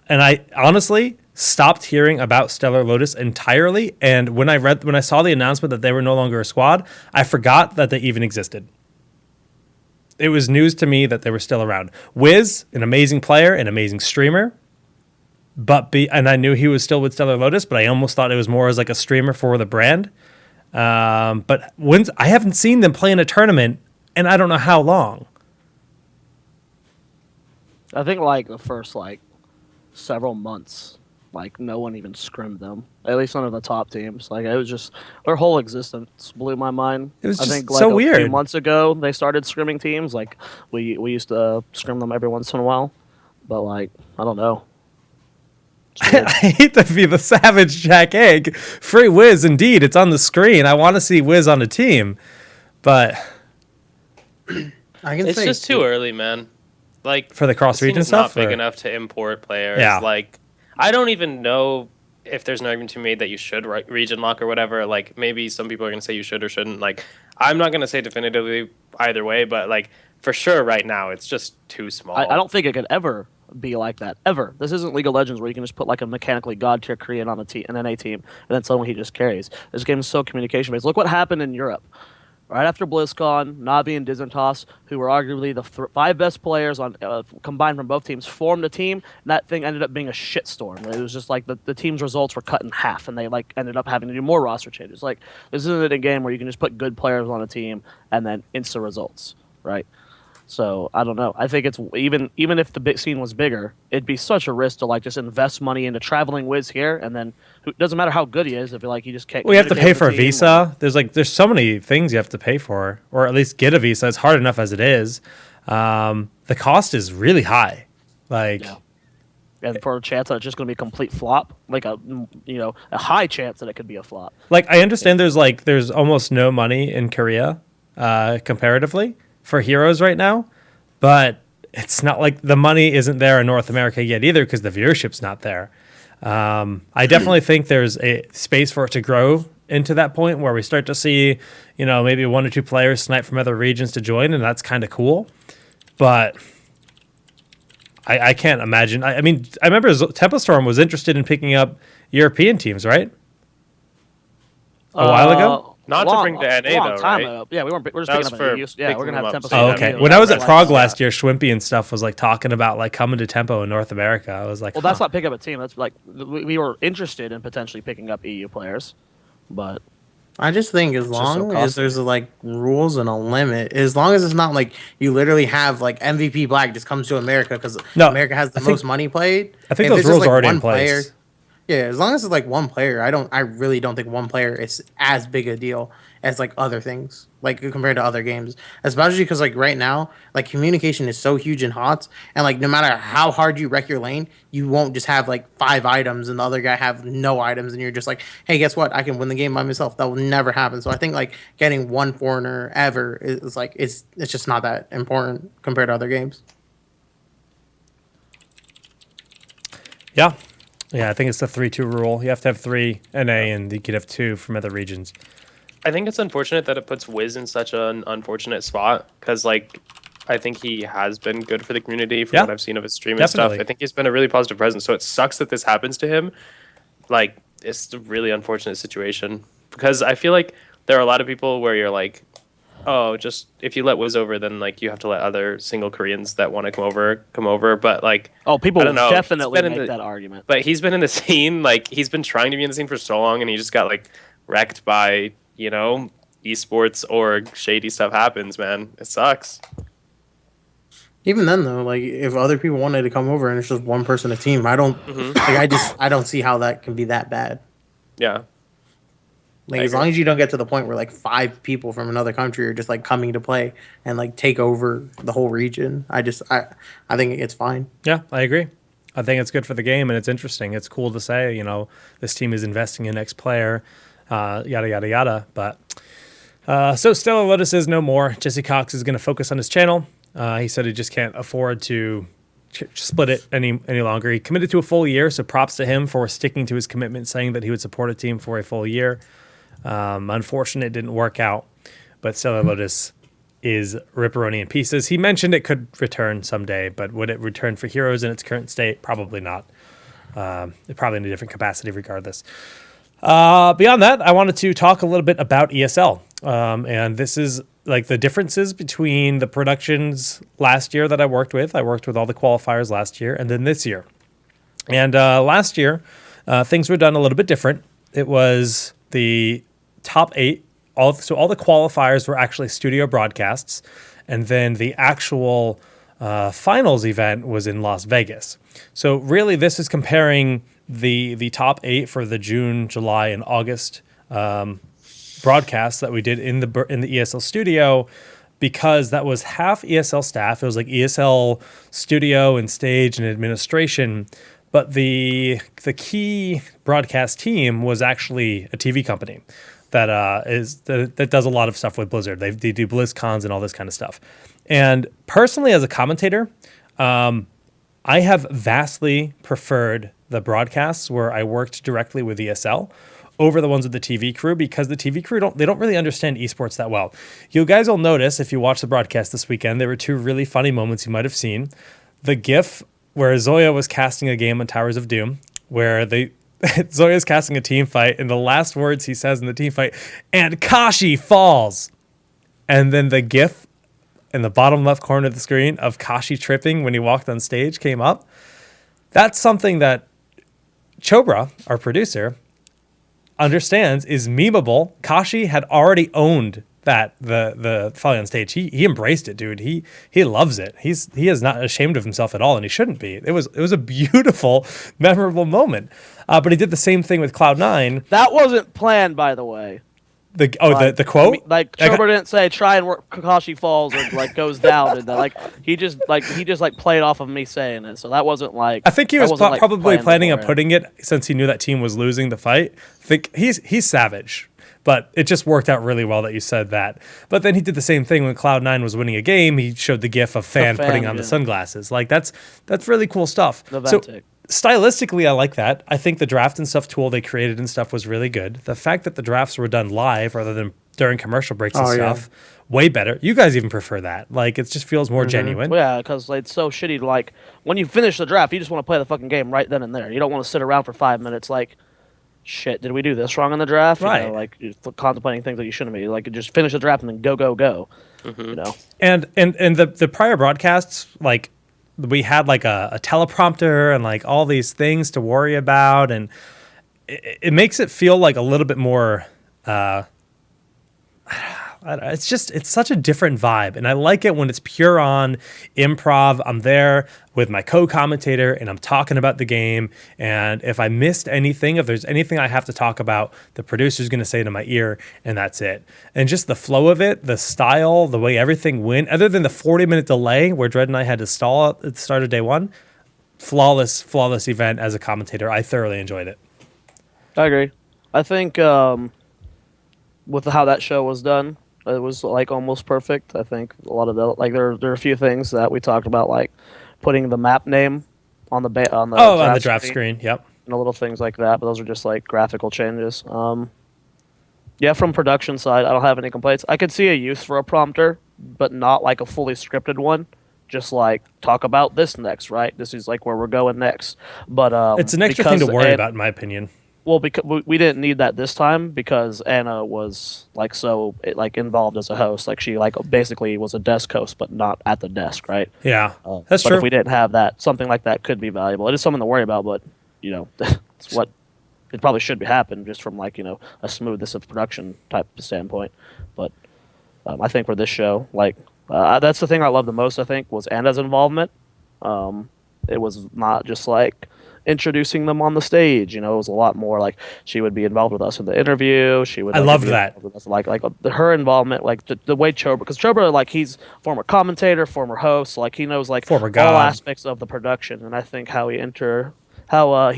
[SPEAKER 1] I honestly stopped hearing about Stellar Lotus entirely, and when I saw the announcement that they were no longer a squad, I forgot that they even existed. It was news to me that they were still around. Wiz, an amazing player, an amazing streamer, and I knew he was still with Stellar Lotus, but I almost thought it was more as like a streamer for the brand. But I haven't seen them play in a tournament, and I don't know how long.
[SPEAKER 3] I think the first several months. No one even scrimmed them. At least none of the top teams. It was just their whole existence blew my mind.
[SPEAKER 1] It was just
[SPEAKER 3] I think
[SPEAKER 1] so weird.
[SPEAKER 3] A few months ago they started scrimming teams. We used to scrim them every once in a while, but I don't know.
[SPEAKER 1] I hate to be the savage Jack Egg. Free Wiz, indeed, it's on the screen. I want to see Wiz on a team, but
[SPEAKER 2] it's just too early, man.
[SPEAKER 1] For the cross region stuff,
[SPEAKER 2] not big enough to import players.
[SPEAKER 1] Yeah.
[SPEAKER 2] I don't even know if there's an argument to be made that you should region lock or whatever. Maybe some people are going to say you should or shouldn't. I'm not going to say definitively either way, but for sure right now it's just too small.
[SPEAKER 3] I don't think it could ever be like that, ever. This isn't League of Legends where you can just put a mechanically god tier Korean on an NA team and then suddenly he just carries. This game is so communication based. Look what happened in Europe. Right after BlizzCon, Navi and Dizentos, who were arguably the 5 best players on combined from both teams, formed a team, and that thing ended up being a shitstorm. It was just the team's results were cut in half, and they ended up having to do more roster changes. This isn't a game where you can just put good players on a team and then instant results, right? So I don't know. I think it's even if the big scene was bigger, it'd be such a risk to just invest money into traveling Wiz here, and then it doesn't matter how good he is if you just can't.
[SPEAKER 1] We have to pay for a visa. There's so many things you have to pay for, or at least get a visa. It's hard enough as it is. The cost is really high.
[SPEAKER 3] And for a chance that it's just going to be a complete flop, a high chance that it could be a flop.
[SPEAKER 1] I understand there's almost no money in Korea, comparatively, for heroes right now, but it's not like the money isn't there in North America yet either because the viewership's not there. I definitely think there's a space for it to grow into that point where we start to see, maybe 1 or 2 players snipe from other regions to join, and that's kind of cool. But I can't imagine. I mean, I remember Tempo Storm was interested in picking up European teams, right? A while ago?
[SPEAKER 2] Not to bring to NA though, right?
[SPEAKER 3] Ago. Yeah, we're just
[SPEAKER 2] that
[SPEAKER 3] picking up we're going to have Tempo.
[SPEAKER 1] Oh, okay. When I was at Prague last year, Schwimpy and stuff was talking about coming to Tempo in North America. I was
[SPEAKER 3] well, that's not pick up a team. That's we were interested in potentially picking up EU players, but
[SPEAKER 4] I just think as long as there's rules and a limit, as long as it's not you literally have MVP Black just comes to America because America has the most money played.
[SPEAKER 1] I think those rules are already in place.
[SPEAKER 4] Yeah, as long as it's like one player, I really don't think one player is as big a deal as like other things, like compared to other games. Especially because like right now, like communication is so huge in HOTS, and like no matter how hard you wreck your lane, you won't just have like 5 items and the other guy have no items, and you're just like, hey, guess what? I can win the game by myself. That will never happen. So I think like getting one foreigner ever is like it's just not that important compared to other games.
[SPEAKER 1] Yeah. Yeah, I think it's the 3-2 rule. You have to have 3 NA and you could have 2 from other regions.
[SPEAKER 2] I think it's unfortunate that it puts Wiz in such an unfortunate spot because, like, I think he has been good for the community from what I've seen of his stream and
[SPEAKER 1] Definitely.
[SPEAKER 2] stuff. I think he's been a really positive presence. So it sucks that this happens to him. Like, it's a really unfortunate situation because I feel like there are a lot of people where you're like, oh, just if you let Wiz over, then like you have to let other single Koreans that want to come over. But like,
[SPEAKER 3] Oh, people
[SPEAKER 2] I don't know.
[SPEAKER 3] definitely
[SPEAKER 2] He's been
[SPEAKER 3] make
[SPEAKER 2] in the-
[SPEAKER 3] that argument.
[SPEAKER 2] But he's been in the scene, like he's been trying to be in the scene for so long, and he just got like wrecked by esports or shady stuff happens. Man, it sucks.
[SPEAKER 4] Even then, though, like if other people wanted to come over and it's just one person a team, I don't I don't see how that can be that bad.
[SPEAKER 2] Yeah.
[SPEAKER 4] Like
[SPEAKER 2] I
[SPEAKER 4] as
[SPEAKER 2] agree.
[SPEAKER 4] long as you don't get to the point where like 5 people from another country are just like coming to play and like take over the whole region, I think it's fine.
[SPEAKER 1] Yeah, I agree. I think it's good for the game and it's interesting. It's cool to say, this team is investing in X player, yada, yada, yada. But so Stellar Lotus is no more. Jesse Cox is going to focus on his channel. He said he just can't afford to split it any longer. He committed to a full year, so props to him for sticking to his commitment, saying that he would support a team for a full year. Unfortunately, it didn't work out, but Stellar Lotus is ripperoni in pieces. He mentioned it could return someday, but would it return for Heroes in its current state? Probably not. Probably in a different capacity regardless. Beyond that, I wanted to talk a little bit about ESL. And this is like the differences between the productions last year that I worked with. I worked with all the qualifiers last year and then this year. And last year, things were done a little bit different. It was the top 8. All the qualifiers were actually studio broadcasts. And then the actual finals event was in Las Vegas. So really, this is comparing the top 8 for the June, July, and August broadcasts that we did in the ESL studio, because that was half ESL staff. It was like ESL studio and stage and administration, but the key broadcast team was actually a TV company that does a lot of stuff with Blizzard. They do BlizzCons and all this kind of stuff. And personally, as a commentator, I have vastly preferred the broadcasts where I worked directly with ESL over the ones with the TV crew, because the TV crew don't really understand esports that well. You guys will notice if you watch the broadcast this weekend, there were 2 really funny moments you might have seen. The GIF where Zoya was casting a game on Towers of Doom, where Zoya's casting a team fight, and the last words he says in the team fight, "and Kashi falls." And then the GIF in the bottom left corner of the screen of Kashi tripping when he walked on stage came up. That's something that Chobra, our producer, understands is memeable. Kashi had already owned that the falling on stage. He embraced it, dude. He loves it. He is not ashamed of himself at all, and he shouldn't be. It was a beautiful, memorable moment. But he did the same thing with Cloud9.
[SPEAKER 3] That wasn't planned, by the way.
[SPEAKER 1] The quote?
[SPEAKER 3] Like Chobra didn't say try and work Kakashi falls or like goes down, and that he just played off of me saying it. So that wasn't like,
[SPEAKER 1] I think he was probably planning on
[SPEAKER 3] beforehand.
[SPEAKER 1] putting it, since he knew that team was losing the fight. I think he's savage, but it just worked out really well that you said that. But then he did the same thing when Cloud9 was winning a game. He showed the gif of Fan putting on the sunglasses. Like that's really cool stuff.
[SPEAKER 3] The
[SPEAKER 1] So
[SPEAKER 3] Ventic.
[SPEAKER 1] stylistically, I like that. I think the draft and stuff tool they created and stuff was really good. The fact that the drafts were done live rather than during commercial breaks and stuff, way better. You guys even prefer that. Like, it just feels more genuine.
[SPEAKER 3] Yeah, because it's so shitty. Like when you finish the draft, you just want to play the fucking game right then and there. You don't want to sit around for 5 minutes like, shit, did we do this wrong in the draft?
[SPEAKER 1] Right.
[SPEAKER 3] You know, like you're contemplating things that you shouldn't be. Like just finish the draft and then go. You know.
[SPEAKER 1] And the prior broadcasts, like, we had like a teleprompter and like all these things to worry about, and it makes it feel like a little bit more it's such a different vibe, and I like it when it's pure on improv. I'm there with my co-commentator and I'm talking about the game, and if I missed anything, if there's anything I have to talk about, the producer's going to say it in my ear, and that's it. And just the flow of it, the style, the way everything went, other than the 40-minute delay where Dread and I had to stall at the start of day one, flawless event as a commentator. I thoroughly enjoyed it.
[SPEAKER 3] I agree. I think with how that show was done, it was like almost perfect. I think a lot of the there are a few things that we talked about, like putting the map name on the on the
[SPEAKER 1] draft screen. Yep.
[SPEAKER 3] And little things like that, but those are just like graphical changes. Yeah, from production side, I don't have any complaints. I could see a use for a prompter, but not like a fully scripted one. Just like talk about this next, right? This is like where we're going next. But
[SPEAKER 1] it's an extra thing to worry about, in my opinion.
[SPEAKER 3] Well, because we didn't need that this time because Anna was like involved as a host. Like she like basically was a desk host, but not at the desk, right?
[SPEAKER 1] Yeah, that's true.
[SPEAKER 3] But if we didn't have that, something like that could be valuable. It is something to worry about, but it's what it probably should be happen just from like a smoothness of production type of standpoint. But I think for this show, like that's the thing I love the most. I think was Anna's involvement. It was not just like introducing them on the stage. It was a lot more like she would be involved with us in the interview. She would.
[SPEAKER 1] I loved that.
[SPEAKER 3] Like her involvement, like the way Cho'Gall, because Cho'Gall, like he's former commentator, former host, like he knows like
[SPEAKER 1] former
[SPEAKER 3] all
[SPEAKER 1] god.
[SPEAKER 3] aspects of the production, and I think how he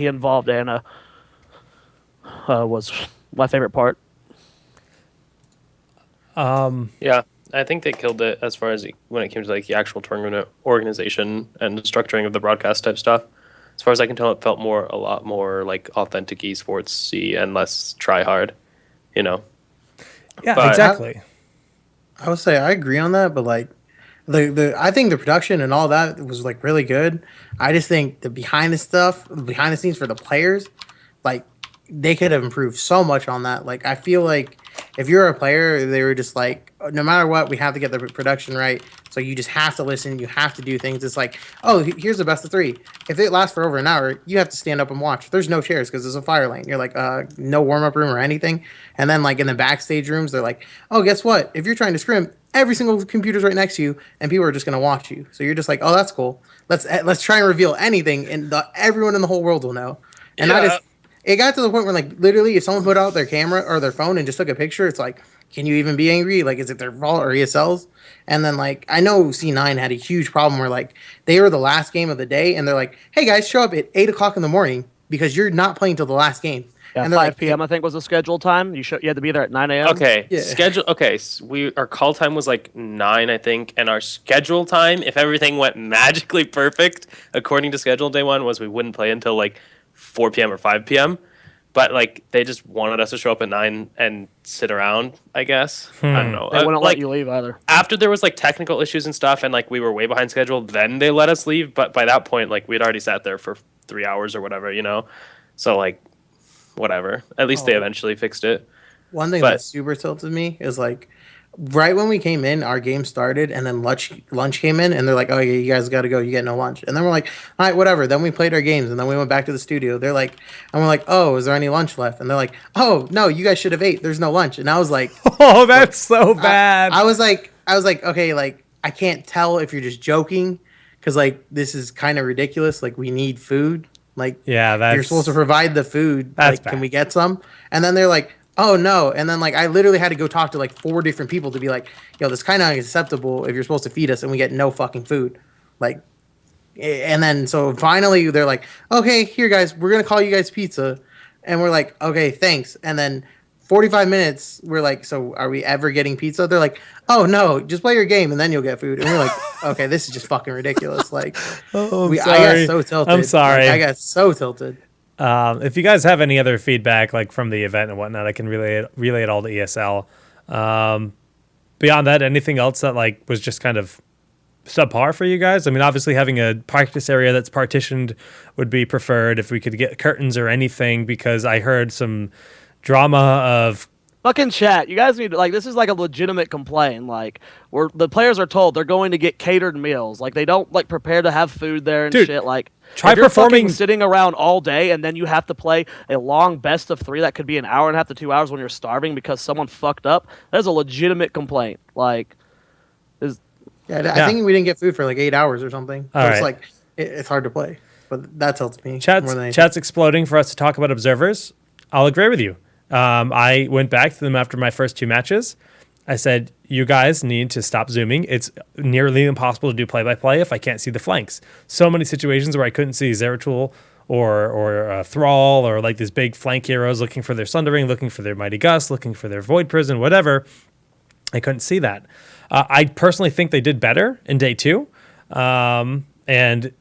[SPEAKER 3] involved Anna was my favorite part.
[SPEAKER 2] Yeah, I think they killed it as far as when it came to like the actual tournament organization and structuring of the broadcast type stuff. As far as I can tell, it felt a lot more like authentic esports-y and less try hard,
[SPEAKER 1] Yeah,
[SPEAKER 2] but
[SPEAKER 1] exactly.
[SPEAKER 4] I would say I agree on that, but like I think the production and all that was like really good. I just think the behind the scenes for the players, like they could have improved so much on that. Like I feel like if you're a player, they were just like, no matter what, we have to get the production right. So you just have to listen. You have to do things. It's like, oh, here's the best of 3. If it lasts for over an hour, you have to stand up and watch. There's no chairs because there's a fire lane. You're like, no warm-up room or anything. And then like in the backstage rooms, they're like, oh, guess what? If you're trying to scrim, every single computer's right next to you, and people are just gonna watch you. So you're just like, oh, that's cool. Let's try and reveal anything, and everyone in the whole world will know. And it got to the point where, like, literally, if someone put out their camera or their phone and just took a picture, it's like, can you even be angry? Like, is it their fault or ESL's? And then, like, I know C9 had a huge problem where, like, they were the last game of the day, and they're like, hey, guys, show up at 8 o'clock in the morning because you're not playing till the last game.
[SPEAKER 3] Yeah,
[SPEAKER 4] and
[SPEAKER 3] 5
[SPEAKER 4] like,
[SPEAKER 3] p.m. I think was the scheduled time. You had to be there at 9 a.m.
[SPEAKER 2] Okay,
[SPEAKER 4] Yeah.
[SPEAKER 2] schedule. Okay, so our call time was like 9, I think, and our schedule time, if everything went magically perfect, according to schedule day one, was we wouldn't play until like 4 p.m. or 5 p.m. But like they just wanted us to show up at 9 and sit around, I guess. I don't know.
[SPEAKER 3] They wouldn't
[SPEAKER 2] like,
[SPEAKER 3] let you leave either.
[SPEAKER 2] After there was like technical issues and stuff, and like we were way behind schedule, then they let us leave. But by that point, like we'd already sat there for 3 hours or whatever, So like, whatever. At least they eventually fixed it.
[SPEAKER 4] One thing that super tilted me is like right when we came in, our game started, and then lunch came in, and they're like, "Oh yeah, you guys got to go. You get no lunch." And then we're like, "All right, whatever." Then we played our games, and then we went back to the studio. They're like, and we're like, "Oh, is there any lunch left?" And they're like, "Oh no, you guys should have ate. There's no lunch." And I was like,
[SPEAKER 1] "Oh, that's so bad."
[SPEAKER 4] I was like, okay, like I can't tell if you're just joking, because like this is kind of ridiculous. Like we need food. Like you're supposed to provide the food.
[SPEAKER 1] That's
[SPEAKER 4] like,
[SPEAKER 1] bad.
[SPEAKER 4] Can we get some? And then they're like, oh no. And then like I literally had to go talk to like 4 different people to be like, yo, this kind of unacceptable if you're supposed to feed us and we get no fucking food. Like, and then so finally they're like, okay, here guys, we're gonna call you guys pizza. And we're like, okay, thanks. And then 45 minutes, we're like, so are we ever getting pizza? They're like, oh no, just play your game and then you'll get food. And we're like, okay, this is just fucking ridiculous. Like,
[SPEAKER 1] I
[SPEAKER 4] got so tilted.
[SPEAKER 1] I'm sorry.
[SPEAKER 4] Like, I got so tilted.
[SPEAKER 1] If you guys have any other feedback, like from the event and whatnot, I can relay it all to ESL. Beyond that, anything else that like was just kind of subpar for you guys? I mean, obviously having a practice area that's partitioned would be preferred if we could get curtains or anything, because I heard some drama of
[SPEAKER 3] fucking chat. You guys need to, like, this is like a legitimate complaint. Like, the players are told they're going to get catered meals. Like, they don't like prepare to have food there and shit. Like,
[SPEAKER 1] Try
[SPEAKER 3] if you're
[SPEAKER 1] performing-
[SPEAKER 3] sitting around all day and then you have to play a long best of 3 that could be an hour and a half to 2 hours when you're starving because someone fucked up. That's a legitimate complaint. Like,
[SPEAKER 4] I think we didn't get food for like 8 hours or something. So
[SPEAKER 1] All
[SPEAKER 4] it's
[SPEAKER 1] right.
[SPEAKER 4] like it's hard to play, but that tilts me more than anything.
[SPEAKER 1] Chat's exploding for us to talk about observers. I'll agree with you. I went back to them after my first 2 matches. I said, you guys need to stop zooming. It's nearly impossible to do play-by-play if I can't see the flanks. So many situations where I couldn't see Zeratul or Thrall or like these big flank heroes looking for their Sundering, looking for their Mighty Gust, looking for their Void Prison, whatever. I couldn't see that. I personally think they did better in day 2. And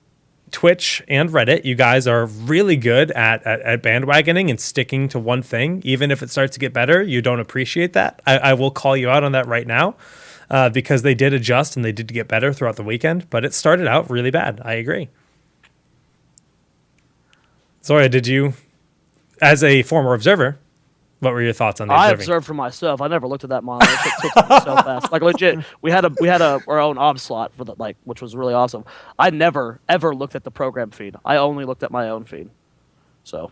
[SPEAKER 1] Twitch and Reddit, you guys are really good at bandwagoning and sticking to one thing. Even if it starts to get better, you don't appreciate that. I will call you out on that right now because they did adjust and they did get better throughout the weekend, but it started out really bad. I agree. Zoya, did you, as a former observer, what were your thoughts on the
[SPEAKER 3] I
[SPEAKER 1] observing?
[SPEAKER 3] observed for myself. I never looked at that monitor. It took me so fast. Like legit, we had our own ob slot for the which was really awesome. I never ever looked at the program feed. I only looked at my own feed. So,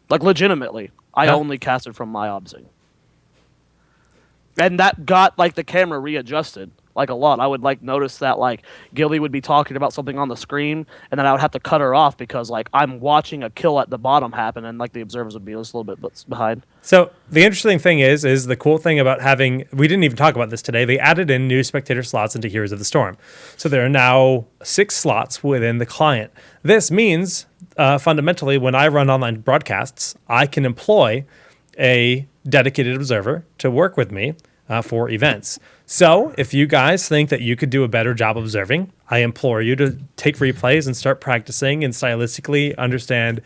[SPEAKER 3] like legitimately, I
[SPEAKER 1] Yeah.
[SPEAKER 3] only casted from my obsing. And that got like the camera readjusted like a lot. I would like notice that like Gilly would be talking about something on the screen, and then I would have to cut her off because like I'm watching a kill at the bottom happen, and like the observers would be just a little bit behind.
[SPEAKER 1] So the interesting thing is the cool thing about having, we didn't even talk about this today, they added in new spectator slots into Heroes of the Storm. So there are now 6 slots within the client. This means fundamentally when I run online broadcasts, I can employ a dedicated observer to work with me for events. So if you guys think that you could do a better job observing, I implore you to take replays and start practicing and stylistically understand,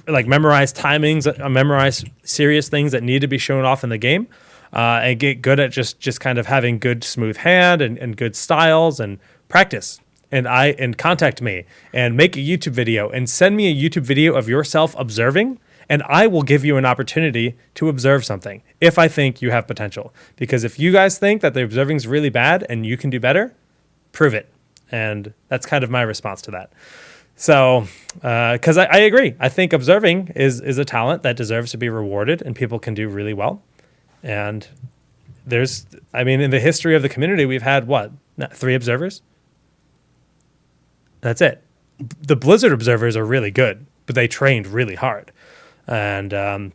[SPEAKER 1] like memorize timings, memorize serious things that need to be shown off in the game, and get good at just kind of having good smooth hand and good styles and practice. And contact me and make a YouTube video and send me a YouTube video of yourself observing, and I will give you an opportunity to observe something if I think you have potential. Because if you guys think that the observing is really bad and you can do better, prove it. And that's kind of my response to that. So, because I agree. I think observing is a talent that deserves to be rewarded and people can do really well. And in the history of the community, we've had 3 observers? That's it. The Blizzard observers are really good, but they trained really hard. And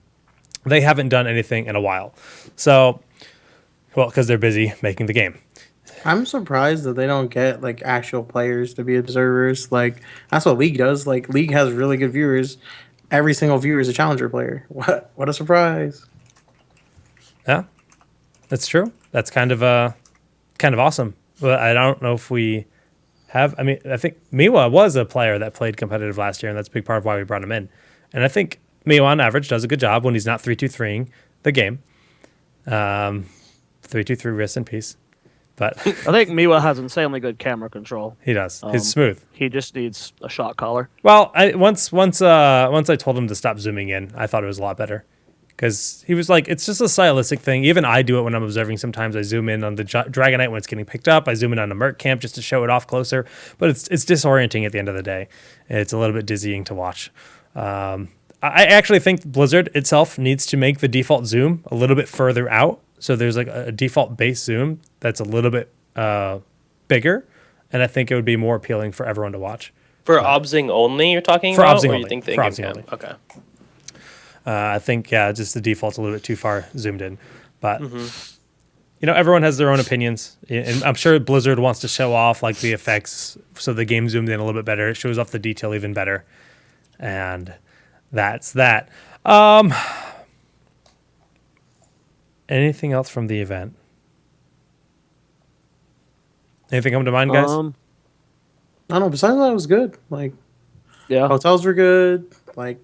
[SPEAKER 1] they haven't done anything in a while. So, because they're busy making the game.
[SPEAKER 4] I'm surprised that they don't get like actual players to be observers. Like that's what League does. Like League has really good viewers. Every single viewer is a challenger player. What a surprise!
[SPEAKER 1] Yeah, that's true. That's kind of awesome. But I don't know if we have. I mean, I think Miwa was a player that played competitive last year, and that's a big part of why we brought him in. And I think Miwa on average does a good job when he's not 3-2-3ing the game. 3-2-3, rest in peace. But
[SPEAKER 3] I think Miwa has insanely good camera control.
[SPEAKER 1] he does. He's smooth.
[SPEAKER 3] He just needs a shot caller.
[SPEAKER 1] Well, once I told him to stop zooming in, I thought it was a lot better. Because he was like, it's just a stylistic thing. Even I do it when I'm observing. Sometimes I zoom in on the Dragonite when it's getting picked up. I zoom in on a Merc camp just to show it off closer. But it's disorienting at the end of the day. It's a little bit dizzying to watch. I actually think Blizzard itself needs to make the default zoom a little bit further out. So there's like a default base zoom that's a little bit bigger. And I think it would be more appealing for everyone to watch.
[SPEAKER 2] For obsing only, you're talking
[SPEAKER 1] For
[SPEAKER 2] about?
[SPEAKER 1] obsing
[SPEAKER 2] Or
[SPEAKER 1] only.
[SPEAKER 2] you think the
[SPEAKER 1] For
[SPEAKER 2] in-game
[SPEAKER 1] obsing
[SPEAKER 2] cam?
[SPEAKER 1] only.
[SPEAKER 2] Okay.
[SPEAKER 1] I think, just the default's a little bit too far zoomed in. But, everyone has their own opinions. And I'm sure Blizzard wants to show off like the effects so the game zoomed in a little bit better. It shows off the detail even better. And that's that. Anything else from the event? Anything come to mind, guys?
[SPEAKER 4] I don't know. Besides that, it was good. Like
[SPEAKER 3] Yeah.
[SPEAKER 4] hotels were good. Like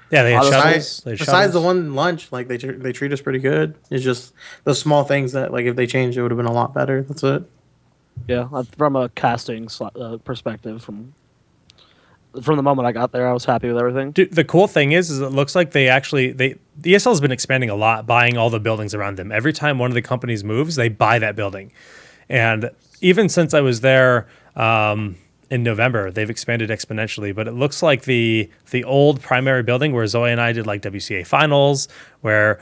[SPEAKER 1] Yeah, they had
[SPEAKER 4] besides,
[SPEAKER 1] shuttles.
[SPEAKER 4] besides the one lunch, like they treat us pretty good. It's just those small things that like if they changed, it would have been a lot better. That's it.
[SPEAKER 3] Yeah, from a casting perspective, from the moment I got there, I was happy with everything.
[SPEAKER 1] Dude, the cool thing is it looks like the ESL has been expanding a lot, buying all the buildings around them. Every time one of the companies moves, they buy that building. And even since I was there in November. They've expanded exponentially, but it looks like the old primary building where Zoe and I did like WCA finals, where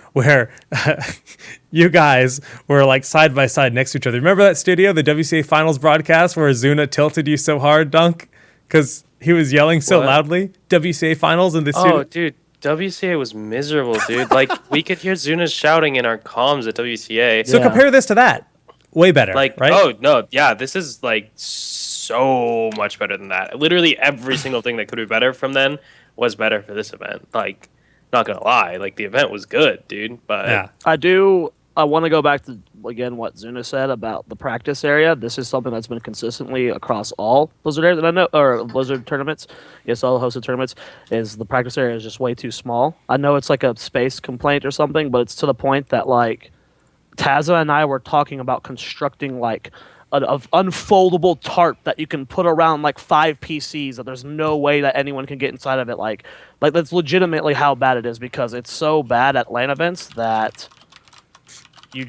[SPEAKER 1] you guys were like side by side next to each other. Remember that studio, the WCA finals broadcast where Zuna tilted you so hard, Dunk, because he was yelling so
[SPEAKER 2] What?
[SPEAKER 1] loudly? WCA finals in the studio.
[SPEAKER 2] Oh, dude, WCA was miserable, dude. Like we could hear Zuna shouting in our comms at WCA.
[SPEAKER 1] So
[SPEAKER 3] Yeah.
[SPEAKER 1] compare this to that. Way better,
[SPEAKER 2] Like,
[SPEAKER 1] right?
[SPEAKER 2] oh no, yeah, this is like so much better than that. Literally every single thing that could be better from then was better for this event. Like, not gonna lie, like the event was good, dude. But
[SPEAKER 1] Yeah.
[SPEAKER 3] I want to go back to again what Zuna said about the practice area. This is something that's been consistently across all Blizzard areas that I know, or Blizzard tournaments. Yes, all hosted tournaments. Is the practice area is just way too small. I know it's like a space complaint or something, but it's to the point that like Tazza and I were talking about constructing like an unfoldable tarp that you can put around like 5 PCs that there's no way that anyone can get inside of it. Like that's legitimately how bad it is, because it's so bad at LAN events that you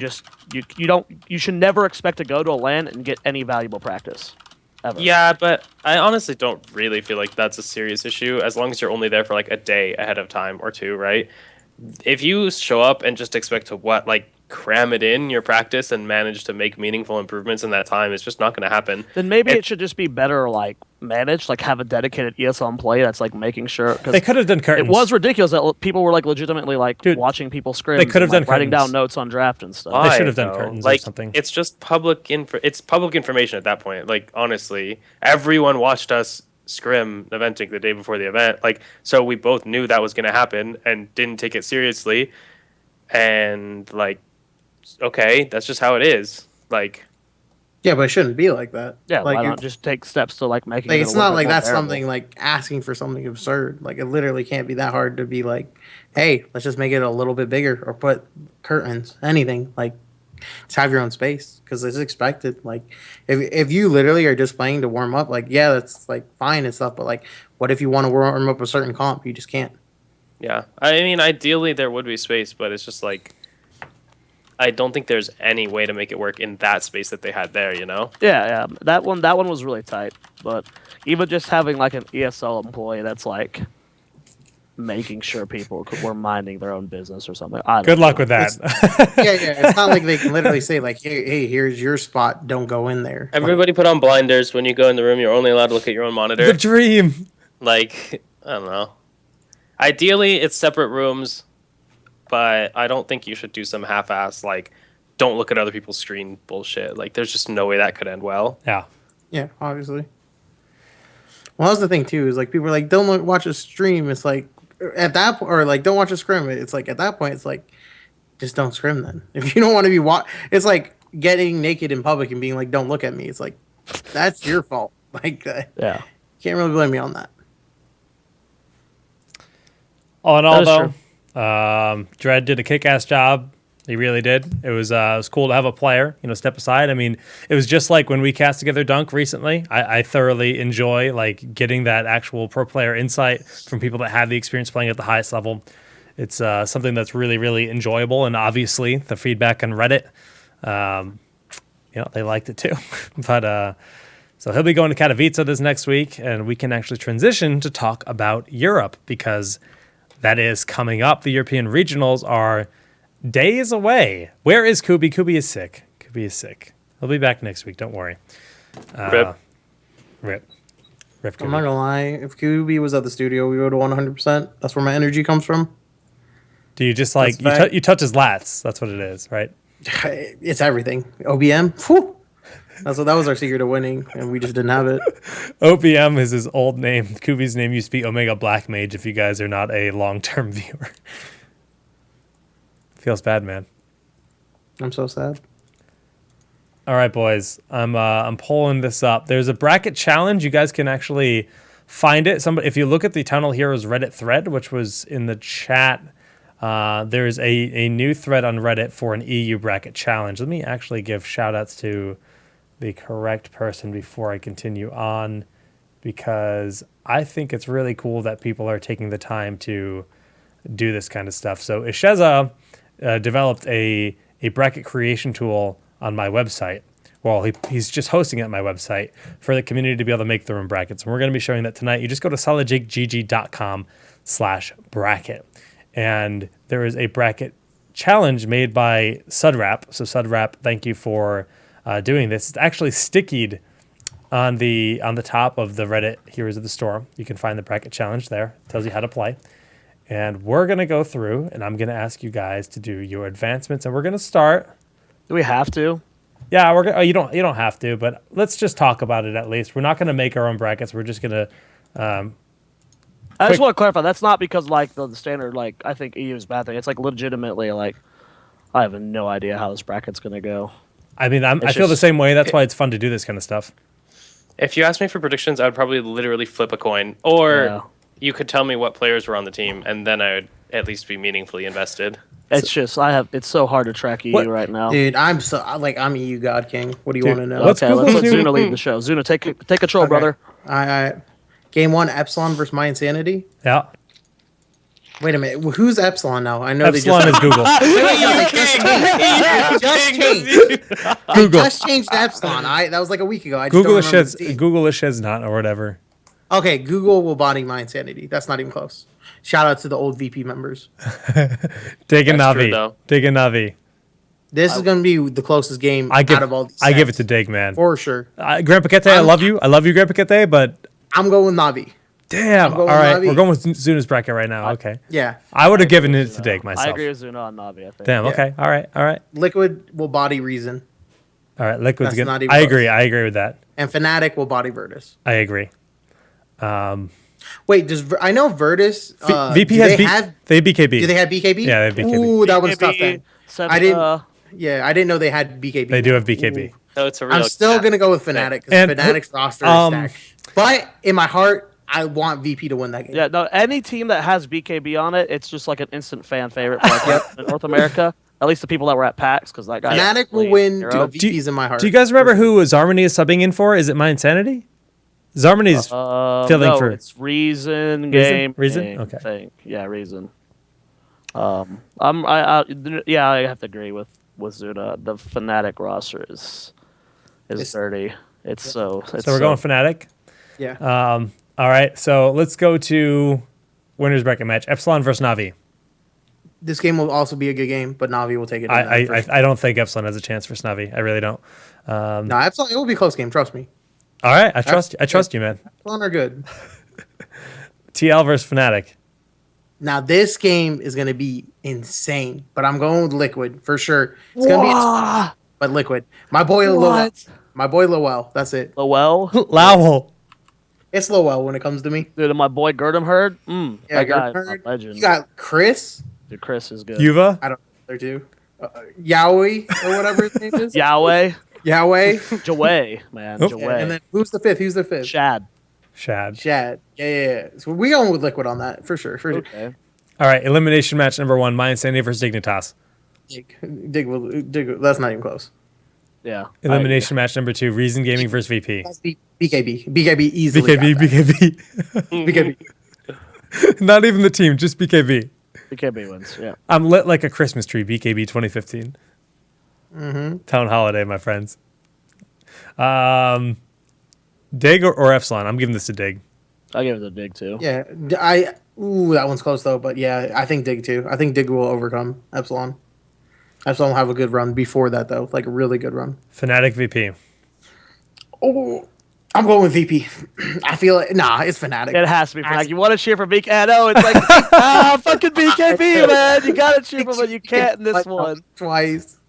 [SPEAKER 3] should never expect to go to a LAN and get any valuable practice. Ever.
[SPEAKER 2] yeah, but I honestly don't really feel like that's a serious issue as long as you're only there for like a day ahead of time or two, right? If you show up and just expect to cram it in your practice and manage to make meaningful improvements in that time, it's just not going to happen.
[SPEAKER 3] Then maybe it should just be better like managed, like have a dedicated ESL employee that's like making sure. 'Cause
[SPEAKER 1] They could have done curtains.
[SPEAKER 3] it was ridiculous that people were like legitimately like
[SPEAKER 1] Dude,
[SPEAKER 3] watching people scrim.
[SPEAKER 1] they could have
[SPEAKER 3] and, like,
[SPEAKER 1] done
[SPEAKER 3] writing down
[SPEAKER 1] curtains.
[SPEAKER 3] notes on draft and stuff.
[SPEAKER 1] They
[SPEAKER 2] Why,
[SPEAKER 1] should have done
[SPEAKER 2] though?
[SPEAKER 1] curtains or
[SPEAKER 2] like,
[SPEAKER 1] something.
[SPEAKER 2] It's just it's public information at that point. Like, honestly, everyone watched us scrim eventing the day before the event. Like, so we both knew that was going to happen and didn't take it seriously. And like, okay, that's just how it is. Like,
[SPEAKER 4] Yeah, but it shouldn't be like that.
[SPEAKER 3] Yeah,
[SPEAKER 4] like
[SPEAKER 3] why
[SPEAKER 4] you-
[SPEAKER 3] not just take steps to like making
[SPEAKER 4] like
[SPEAKER 3] it
[SPEAKER 4] it's
[SPEAKER 3] a little
[SPEAKER 4] not
[SPEAKER 3] bit
[SPEAKER 4] like
[SPEAKER 3] more
[SPEAKER 4] that's
[SPEAKER 3] bearable?
[SPEAKER 4] something like asking for something absurd. Like it literally can't be that hard to be like, hey, let's just make it a little bit bigger or put curtains, anything. Like just have your own space because it's expected. Like if you literally are just playing to warm up, like yeah, that's like fine and stuff. But like, what if you want to warm up a certain comp? You just can't.
[SPEAKER 2] yeah, I mean, ideally there would be space, but it's just like, I don't think there's any way to make it work in that space that they had there, you know?
[SPEAKER 3] Yeah, that one was really tight. But even just having like an ESL employee that's like making sure people were minding their own business or something. I don't
[SPEAKER 1] Good luck
[SPEAKER 3] know.
[SPEAKER 1] with that.
[SPEAKER 4] Yeah. It's not like they can literally say like, hey, here's your spot. Don't go in there.
[SPEAKER 2] Everybody put on blinders when you go in the room. You're only allowed to look at your own monitor.
[SPEAKER 1] The dream.
[SPEAKER 2] Like, I don't know. Ideally, it's separate rooms, but I don't think you should do some half-ass, like, don't look at other people's screen bullshit. Like, there's just no way that could end well.
[SPEAKER 1] Yeah.
[SPEAKER 4] Yeah, obviously. Well, that's the thing too. Is like people are like, don't watch a stream. It's like at that point, or like don't watch a scrim. It's like at that point, it's like just don't scrim then. If you don't want to be it's like getting naked in public and being like, don't look at me. It's like that's your fault. Like
[SPEAKER 3] Yeah.
[SPEAKER 4] can't really blame me on that.
[SPEAKER 1] All in all,
[SPEAKER 3] That is
[SPEAKER 1] though, Dredd did a kick-ass job. He really did. It was cool to have a player, step aside. I mean, it was just like when we cast together Dunk recently. I thoroughly enjoy like getting that actual pro player insight from people that have the experience playing at the highest level. It's something that's really, really enjoyable, and obviously the feedback on Reddit, they liked it too. But so he'll be going to Katowice this next week, and we can actually transition to talk about Europe because that is coming up. The European regionals are days away. Where is Kubi? Kubi is sick. He'll be back next week. Don't worry.
[SPEAKER 2] Rip.
[SPEAKER 1] Rip
[SPEAKER 4] I'm
[SPEAKER 1] Kubi.
[SPEAKER 4] not gonna lie. If QB was at the studio, we would have won 100%. That's where my energy comes from.
[SPEAKER 1] Do you just like
[SPEAKER 4] That's
[SPEAKER 1] you touch his lats? That's what it is, right?
[SPEAKER 4] It's everything. OBM. Whew. That was our secret to winning, and we just didn't have it.
[SPEAKER 1] OBM is his old name. Kubi's name used to be Omega Black Mage. If you guys are not a long-term viewer, feels bad, man.
[SPEAKER 4] I'm so sad.
[SPEAKER 1] All right, boys. I'm pulling this up. There's a bracket challenge. You guys can actually find it. If you look at the TownHall Heroes Reddit thread, which was in the chat, there's a new thread on Reddit for an EU bracket challenge. Let me actually give shout-outs to the correct person before I continue on, because I think it's really cool that people are taking the time to do this kind of stuff. So Isheza developed a bracket creation tool on my website he's just hosting it at my website for the community to be able to make their own brackets. And we're going to be showing that tonight. You just go to solidjakegg.com/bracket. And there is a bracket challenge made by Sudrap. So Sudrap, thank you for doing this. It's actually stickied on the top of the Reddit Heroes of the Storm. You can find the bracket challenge there. It tells you how to play. And we're going to go through, and I'm going to ask you guys to do your advancements. And we're going to start.
[SPEAKER 3] Do we have to?
[SPEAKER 1] Yeah, you don't have to, but let's just talk about it at least. We're not going to make our own brackets. We're just going to.
[SPEAKER 3] I just want to clarify. That's not because like the standard like I think EU is a bad thing. It's like legitimately like I have no idea how this bracket's going to go.
[SPEAKER 1] I mean, I feel the same way. That's why it's fun to do this kind of stuff.
[SPEAKER 2] If you asked me for predictions, I would probably literally flip a coin, or you could tell me what players were on the team, and then I would at least be meaningfully invested.
[SPEAKER 3] It's just it's so hard to track EU right now.
[SPEAKER 4] Dude, I'm EU God King. What do you want to know?
[SPEAKER 1] Let's
[SPEAKER 3] Okay, let's let
[SPEAKER 1] Google
[SPEAKER 3] Zuna lead the show. Zuna, take control,
[SPEAKER 4] Okay.
[SPEAKER 3] brother.
[SPEAKER 4] Game 1, Epsilon versus My Insanity.
[SPEAKER 1] Yeah.
[SPEAKER 4] Wait a minute. Who's Epsilon now? I know
[SPEAKER 1] Epsilon
[SPEAKER 4] they
[SPEAKER 1] is Google.
[SPEAKER 4] just changed.
[SPEAKER 1] Google.
[SPEAKER 4] I just changed to Epsilon. That was like a week ago. I just
[SPEAKER 1] Google
[SPEAKER 4] don't
[SPEAKER 1] is
[SPEAKER 4] remember
[SPEAKER 1] sheds.
[SPEAKER 4] the team.
[SPEAKER 1] Google is sheds not or whatever.
[SPEAKER 4] Okay, Google will body My Insanity. That's not even close. Shout out to the old VP members.
[SPEAKER 1] Dig and
[SPEAKER 2] That's true,
[SPEAKER 1] Navi.
[SPEAKER 2] though.
[SPEAKER 1] Dig and Navi.
[SPEAKER 4] This is going to be the closest game
[SPEAKER 1] I give
[SPEAKER 4] out of all these.
[SPEAKER 1] I give it
[SPEAKER 4] sets,
[SPEAKER 1] to Dig, man.
[SPEAKER 4] for sure.
[SPEAKER 1] Grandpa Kete, I love you. I love you, Grandpa Kete, but
[SPEAKER 4] I'm going with Navi.
[SPEAKER 1] damn. All
[SPEAKER 4] going
[SPEAKER 1] right,
[SPEAKER 4] Navi.
[SPEAKER 1] we're going with Zuna's bracket right now. Okay.
[SPEAKER 4] Yeah,
[SPEAKER 1] I would have given it to Dig myself.
[SPEAKER 3] I agree with Zuna on Navi. I think.
[SPEAKER 1] Damn.
[SPEAKER 4] Yeah.
[SPEAKER 1] Okay. All right.
[SPEAKER 4] Liquid will body Reason,
[SPEAKER 1] All right. Liquid's
[SPEAKER 4] That's
[SPEAKER 1] good.
[SPEAKER 4] not even
[SPEAKER 1] I
[SPEAKER 4] close.
[SPEAKER 1] agree. I agree with that.
[SPEAKER 4] and Fnatic will body Virtus.
[SPEAKER 1] I agree.
[SPEAKER 4] Wait, I know Virtus?
[SPEAKER 1] VP
[SPEAKER 4] do
[SPEAKER 1] has
[SPEAKER 4] they
[SPEAKER 1] B-
[SPEAKER 4] have?
[SPEAKER 1] they have BKB.
[SPEAKER 4] Do they have BKB?
[SPEAKER 1] Yeah, they have BKB.
[SPEAKER 4] Ooh, that one's tough.
[SPEAKER 3] BKB,
[SPEAKER 4] Then I didn't.
[SPEAKER 3] Sevilla,
[SPEAKER 4] Yeah, I didn't know they had BKB.
[SPEAKER 1] They do have BKB.
[SPEAKER 2] So it's a real.
[SPEAKER 4] I'm still gonna go with Fnatic
[SPEAKER 1] And-
[SPEAKER 4] because Fnatic's roster is stacked. But in my heart, I want VP to win that game.
[SPEAKER 3] Yeah, no. Any team that has BKB on it, it's just like an instant fan favorite for like in North America. At least the people that were at PAX, because that guy.
[SPEAKER 4] Fnatic will win. Dude, VP's in my heart.
[SPEAKER 1] Do you guys remember who Zarmany is subbing in for? Is it My Insanity? Zarmany's filling
[SPEAKER 3] no,
[SPEAKER 1] for.
[SPEAKER 3] it's Reason game.
[SPEAKER 1] Reason? Okay.
[SPEAKER 3] I think. Yeah, Reason. I have to agree with Zuna. The Fnatic roster is dirty. It's
[SPEAKER 1] So we're going Fnatic.
[SPEAKER 4] Yeah.
[SPEAKER 1] All right. So let's go to winners bracket match. Epsilon versus Navi.
[SPEAKER 4] This game will also be a good game, but Navi will take it.
[SPEAKER 1] I don't think Epsilon has a chance versus Navi. I really don't.
[SPEAKER 4] No, Epsilon. It will be a close game. Trust me.
[SPEAKER 1] All right. I trust you, man.
[SPEAKER 4] Epsilon are good.
[SPEAKER 1] TL versus Fnatic.
[SPEAKER 4] Now this game is going to be insane, but I'm going with Liquid for sure. It's going to be, but Liquid. My boy Lowell. My boy Lowell. That's it.
[SPEAKER 3] Lowell.
[SPEAKER 1] Lowell.
[SPEAKER 4] It's Lowell when it comes to me.
[SPEAKER 3] Dude, and my boy Gurdam Hurd.
[SPEAKER 4] Yeah,
[SPEAKER 3] That guy,
[SPEAKER 4] Gerd.
[SPEAKER 3] a legend.
[SPEAKER 4] You got Chris.
[SPEAKER 3] Dude, Chris is good.
[SPEAKER 1] Yuva.
[SPEAKER 4] I don't know there too. Yahweh or whatever his name is.
[SPEAKER 3] Yahweh.
[SPEAKER 4] Yahweh.
[SPEAKER 3] Jaway, man.
[SPEAKER 1] Oop.
[SPEAKER 3] Jaway.
[SPEAKER 4] And then who's the fifth? Who's the fifth?
[SPEAKER 3] Shad.
[SPEAKER 1] Shad.
[SPEAKER 4] Shad. Yeah. So we going with Liquid on that for sure.
[SPEAKER 3] Okay.
[SPEAKER 1] All right. Elimination match number 1. My Insanity versus Dignitas.
[SPEAKER 4] Dig. That's not even close.
[SPEAKER 3] Yeah.
[SPEAKER 1] Elimination match number 2. Reason Gaming versus VP.
[SPEAKER 4] That's BKB. BKB easily.
[SPEAKER 1] BKB.
[SPEAKER 4] BKB.
[SPEAKER 1] Not even the team, just BKB.
[SPEAKER 3] BKB wins. Yeah.
[SPEAKER 1] I'm lit like a Christmas tree. BKB 2015. Town holiday, my friends. Dig or Epsilon? I'm giving this to Dig.
[SPEAKER 3] I'll give it a dig too.
[SPEAKER 4] Yeah. That one's close though. But yeah, I think Dig too. I think Dig will overcome Epsilon. Epsilon will have a good run before that though, like a really good run.
[SPEAKER 1] Fnatic VP.
[SPEAKER 4] Oh, I'm going with VP. I feel like it's Fnatic.
[SPEAKER 3] It has to be Fnatic. You want to cheer for BK? I know it's like fucking BKB, man. You gotta cheer for, but you can't in this one.
[SPEAKER 4] Twice.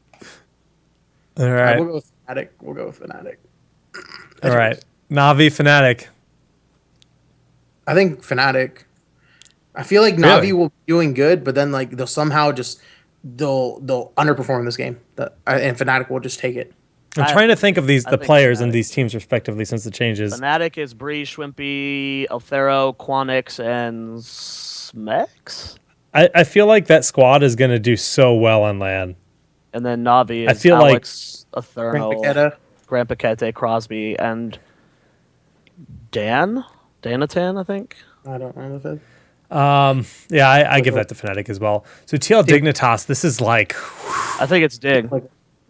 [SPEAKER 1] All right.
[SPEAKER 4] We'll go with Fnatic. We'll go with Fnatic.
[SPEAKER 1] All right. Navi Fnatic.
[SPEAKER 4] I think Fnatic. I feel like Navi will be doing good, but then like they'll somehow just they'll underperform this game. And Fnatic will just take it.
[SPEAKER 1] I'm trying to think of the
[SPEAKER 3] think
[SPEAKER 1] players
[SPEAKER 3] Fnatic.
[SPEAKER 1] and these teams respectively since the changes.
[SPEAKER 3] Fnatic is Bree, Schwimpy, Elthero, Quanix, and Smex.
[SPEAKER 1] I feel like that squad is going to do so well on LAN.
[SPEAKER 3] And then Navi is
[SPEAKER 1] I feel like-
[SPEAKER 3] Alex, Eternal,
[SPEAKER 4] Paqueta.
[SPEAKER 3] Grant Paquete, Crosby, and Danatan, I think.
[SPEAKER 4] I don't know if it.
[SPEAKER 1] Yeah, I give that to Fnatic as well. So TL Dignitas, this is like,
[SPEAKER 3] I think it's Dig.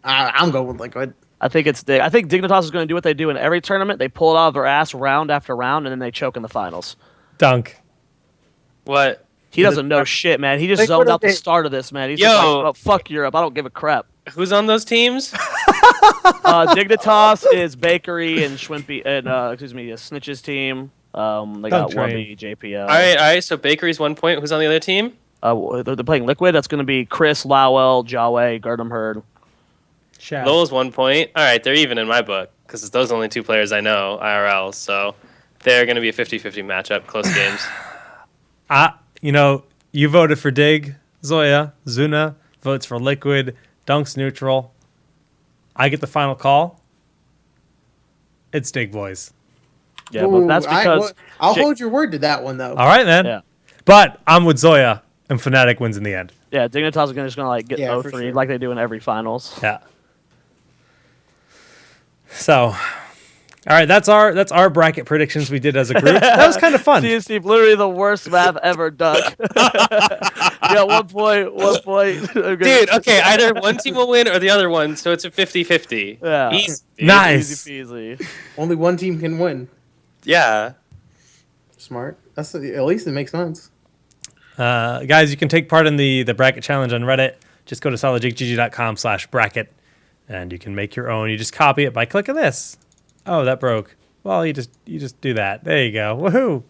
[SPEAKER 4] I'm going with Liquid.
[SPEAKER 3] I think Dignitas is going to do what they do in every tournament. They pull it out of their ass round after round, and then they choke in the finals.
[SPEAKER 1] Dunk.
[SPEAKER 2] What?
[SPEAKER 3] He doesn't know shit, man. He just
[SPEAKER 4] Like,
[SPEAKER 3] zoned
[SPEAKER 4] what
[SPEAKER 3] out the
[SPEAKER 4] they-
[SPEAKER 3] start of this, man. He's just like, oh, fuck Europe. I don't give a crap.
[SPEAKER 2] Who's on those teams?
[SPEAKER 3] Dignitas is Bakery and Schwimpy, and Snitch's team. They got
[SPEAKER 1] Dunktrain.
[SPEAKER 3] 1B, JPL.
[SPEAKER 2] All right. So Bakery's 1 point. Who's on the other team?
[SPEAKER 3] They're playing Liquid. That's going to be Chris, Lowell, Jawe, Gardam Hurd.
[SPEAKER 1] Shad.
[SPEAKER 2] Lowell's 1 point. All right, they're even in my book because those are the only two players I know IRL. So they're going to be a 50-50 matchup, close games.
[SPEAKER 1] You voted for Dig, Zoya. Zuna votes for Liquid. Dunk's neutral. I get the final call. It's Dig, boys.
[SPEAKER 3] Yeah, but that's because
[SPEAKER 4] I'll hold your word to that one though.
[SPEAKER 1] All right, then.
[SPEAKER 3] Yeah.
[SPEAKER 1] But I'm with Zoya, and Fnatic wins in the end.
[SPEAKER 3] Dignitas is just going to get
[SPEAKER 4] Yeah,
[SPEAKER 3] 0-3
[SPEAKER 4] for sure.
[SPEAKER 3] like they do in every finals.
[SPEAKER 1] Yeah. So, all right, that's our bracket predictions we did as a group. That was kind of fun.
[SPEAKER 3] Steve, literally the worst math ever done. Yeah, 1 point.
[SPEAKER 2] Dude, okay, either one team will win or the other one, so it's a 50-50.
[SPEAKER 3] Yeah.
[SPEAKER 2] Easy.
[SPEAKER 1] Nice.
[SPEAKER 3] Easy peasy.
[SPEAKER 4] Only one team can win.
[SPEAKER 2] Yeah.
[SPEAKER 4] Smart. At least it makes sense.
[SPEAKER 1] Guys, you can take part in the bracket challenge on Reddit. Just go to solidjgg.com/bracket, and you can make your own. You just copy it by clicking this. Oh, that broke. Well, you just do that. There you go. Woohoo!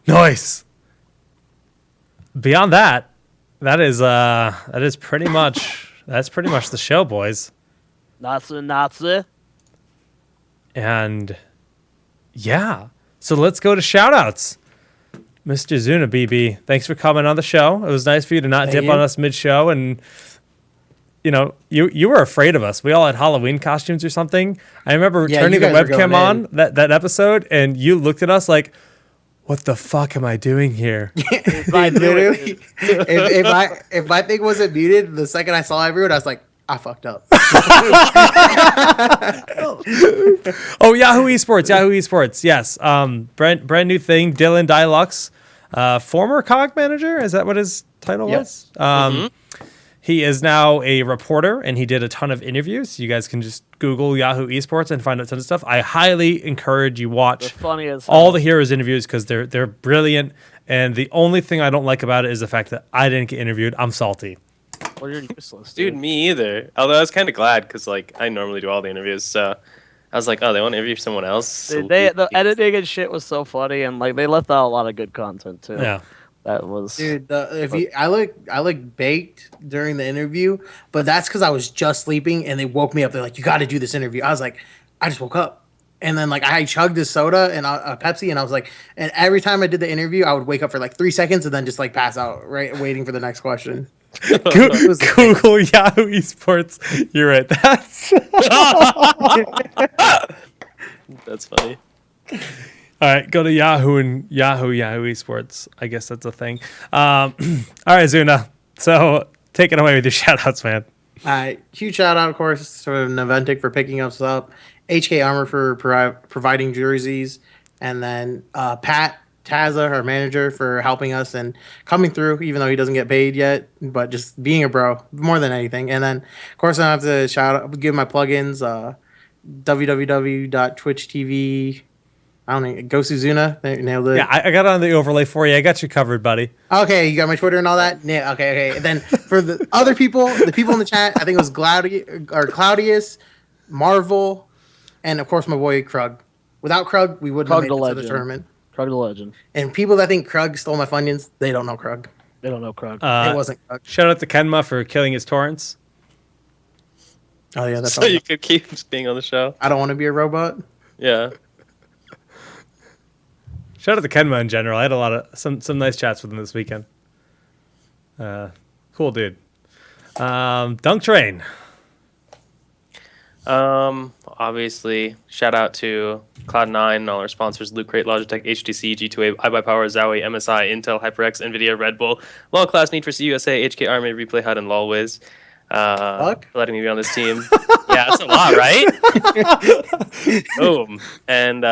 [SPEAKER 1] Nice. Beyond that, that is pretty much the show, boys.
[SPEAKER 3] Nazi.
[SPEAKER 1] And yeah, so let's go to shoutouts. Mr. Zuna BB, thanks for coming on the show. It was nice for you to not dip on us mid-show, and you were afraid of us. We all had Halloween costumes or something. I remember turning the webcam on that episode, and you looked at us like, "What the fuck am I doing here?"
[SPEAKER 4] Literally, if my thing wasn't muted, the second I saw everyone, I was like, I fucked up.
[SPEAKER 1] Oh, Yahoo Esports, yes. Brand new thing. Dylan Dilux, former COG manager. Is that what his title was? He is now a reporter, and he did a ton of interviews. You guys can just Google Yahoo Esports and find out a ton of stuff. I highly encourage you watch all the Heroes interviews because they're brilliant. And the only thing I don't like about it is the fact that I didn't get interviewed. I'm salty.
[SPEAKER 3] Well, you're useless,
[SPEAKER 2] Dude, me either. Although I was kind of glad because I normally do all the interviews, so I was like, oh, they want to interview someone else.
[SPEAKER 3] Dude, the editing and shit was so funny, and they left out a lot of good content too.
[SPEAKER 1] Yeah.
[SPEAKER 3] That was.
[SPEAKER 4] Dude, I look baked during the interview, but that's because I was just sleeping and they woke me up. They're like, "You got to do this interview." I was like, "I just woke up," and then I chugged a soda and a Pepsi, and I was like, and every time I did the interview, I would wake up for 3 seconds and then just pass out, right, waiting for the next question.
[SPEAKER 1] Google Yahoo Esports. You're right.
[SPEAKER 2] That's funny.
[SPEAKER 1] All right, go to Yahoo and Yahoo Esports. I guess that's a thing. All right, Zuna. So take it away with your shout-outs, man.
[SPEAKER 4] Huge shout out, of course, to Naventic for picking us up, HK Armor for providing jerseys, and then Pat Tazza, our manager, for helping us and coming through, even though he doesn't get paid yet, but just being a bro more than anything. And then, of course, I have to give my plugins, www.twitch.tv. I don't know, go Zuna. Nailed it.
[SPEAKER 1] Yeah, I got it on the overlay for you. I got you covered, buddy.
[SPEAKER 4] Okay, you got my Twitter and all that? Yeah, okay. And then for the other people, the people in the chat, I think it was Claudius, Marvel, and of course my boy Krug. Without Krug, we wouldn't have made it to the tournament.
[SPEAKER 3] Krug the legend.
[SPEAKER 4] And people that think Krug stole my Funyuns, they don't know Krug.
[SPEAKER 3] They don't know Krug.
[SPEAKER 4] It wasn't Krug.
[SPEAKER 1] Shout out to Kenma for killing his torrents.
[SPEAKER 4] Oh yeah, that's
[SPEAKER 2] So you could keep being on the show.
[SPEAKER 4] I don't want to be a robot.
[SPEAKER 2] Yeah.
[SPEAKER 1] Shout out to Kenma in general. I had a lot of some nice chats with him this weekend. Cool dude. Dunktrain.
[SPEAKER 2] Obviously, shout out to Cloud9 and all our sponsors: Loot Crate, Logitech, HTC, G2A, iBuyPower, Zowie, MSI, Intel, HyperX, Nvidia, Red Bull, Low Class, Need for Speed USA, HK Army, Replay HUD, and LolWiz. For letting me be on this team. Yeah, that's a lot, right? Boom. And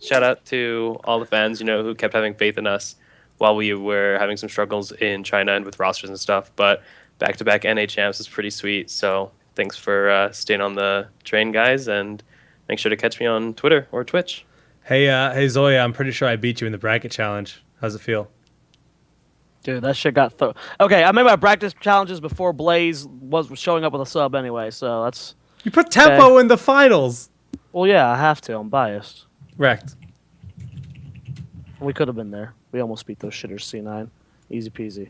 [SPEAKER 2] shout out to all the fans, who kept having faith in us while we were having some struggles in China and with rosters and stuff. But back-to-back NA champs is pretty sweet. So thanks for staying on the train, guys, and make sure to catch me on Twitter or Twitch.
[SPEAKER 1] Hey Zoya, I'm pretty sure I beat you in the bracket challenge. How's it feel?
[SPEAKER 3] Dude, that shit got thrown. Okay, I made my practice challenges before Blaze was showing up with a sub anyway, so that's...
[SPEAKER 1] You put Tempo in the finals.
[SPEAKER 3] Well, yeah, I have to. I'm biased.
[SPEAKER 1] Wrecked.
[SPEAKER 3] We could have been there. We almost beat those shitters, C9. Easy peasy.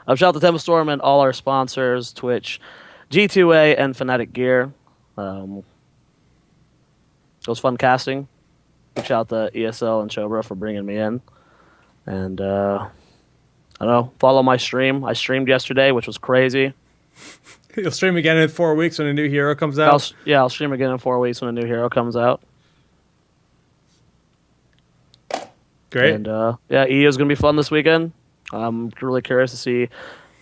[SPEAKER 3] Shout out to Tempo Storm and all our sponsors, Twitch, G2A, and Fnatic Gear. It was fun casting. Shout out to ESL and Chobra for bringing me in. And, I don't know, follow my stream. I streamed yesterday, which was crazy.
[SPEAKER 1] You'll stream again in 4 weeks when a new hero comes out?
[SPEAKER 3] I'll stream again in 4 weeks when a new hero comes out.
[SPEAKER 1] Great.
[SPEAKER 3] And, EU is going to be fun this weekend. I'm really curious to see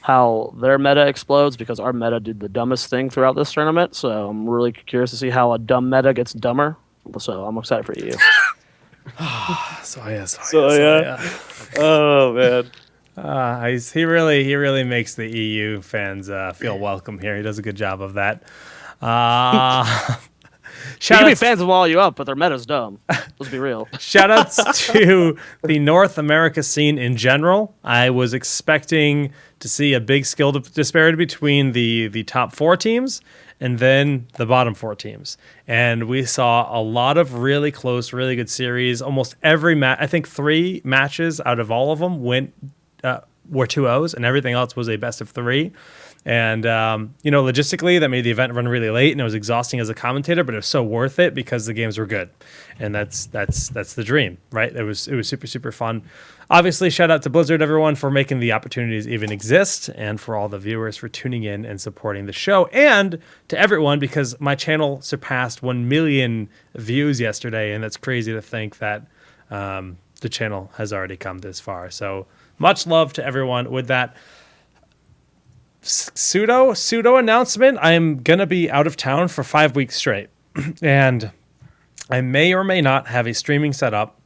[SPEAKER 3] how their meta explodes because our meta did the dumbest thing throughout this tournament. So I'm really curious to see how a dumb meta gets dumber. So I'm excited for EU.
[SPEAKER 1] So
[SPEAKER 2] Oh, man.
[SPEAKER 1] He really makes the EU fans feel welcome here. He does a good job of that.
[SPEAKER 3] You can be fans of all you up, but their meta's dumb. Let's be real.
[SPEAKER 1] Shout outs to the North America scene in general. I was expecting to see a big skill disparity between the top 4 teams and then the bottom 4 teams. And we saw a lot of really close, really good series. Almost every match, I think 3 matches out of all of them were 2-0s, and everything else was a best of 3. And, logistically, that made the event run really late, and it was exhausting as a commentator, but it was so worth it because the games were good. And that's the dream, right? It was super, super fun. Obviously, shout out to Blizzard, everyone, for making the opportunities even exist, and for all the viewers for tuning in and supporting the show, and to everyone, because my channel surpassed 1 million views yesterday, and that's crazy to think that the channel has already come this far. So much love to everyone with that. Pseudo announcement. I am gonna be out of town for 5 weeks straight, and I may or may not have a streaming setup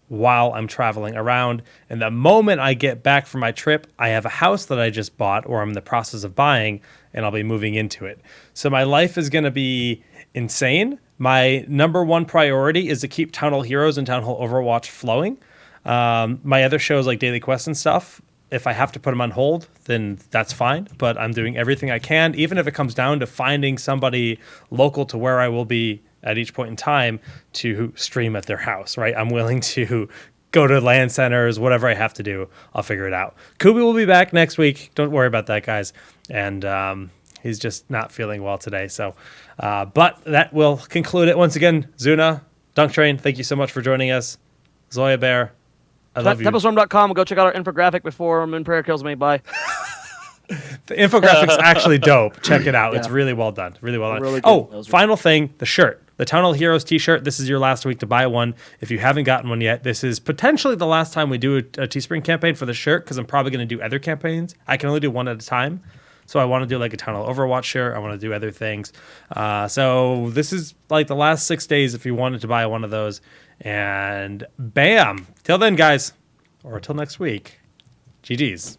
[SPEAKER 1] while I'm traveling around. And the moment I get back from my trip, I have a house that I just bought, or I'm in the process of buying, and I'll be moving into it. So my life is gonna be insane. My number 1 priority is to keep TownHall Heroes and TownHall Overwatch flowing. My other shows like Daily Quest and stuff, if I have to put them on hold, then that's fine. But I'm doing everything I can, even if it comes down to finding somebody local to where I will be at each point in time to stream at their house, right? I'm willing to go to LAN centers, whatever I have to do, I'll figure it out. Kubi will be back next week. Don't worry about that, guys. And he's just not feeling well today. So, but that will conclude it. Once again, Zuna, Dunktrain, thank you so much for joining us. Zoya Bear, I love you.
[SPEAKER 3] TempoStorm.com. Go check out our infographic before Moon Prayer kills me. Bye.
[SPEAKER 1] The infographic's actually dope. Check it out. Yeah. It's really well done. Really well done. Really final thing, the shirt. The TownHall Heroes t-shirt. This is your last week to buy one. If you haven't gotten one yet, this is potentially the last time we do a Teespring campaign for the shirt, because I'm probably going to do other campaigns. I can only do one at a time. So I want to do like a TownHall Overwatch shirt. I want to do other things. So this is like the last 6 days if you wanted to buy one of those. And bam. Till then, guys. Or till next week. GG's.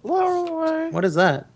[SPEAKER 4] What is that?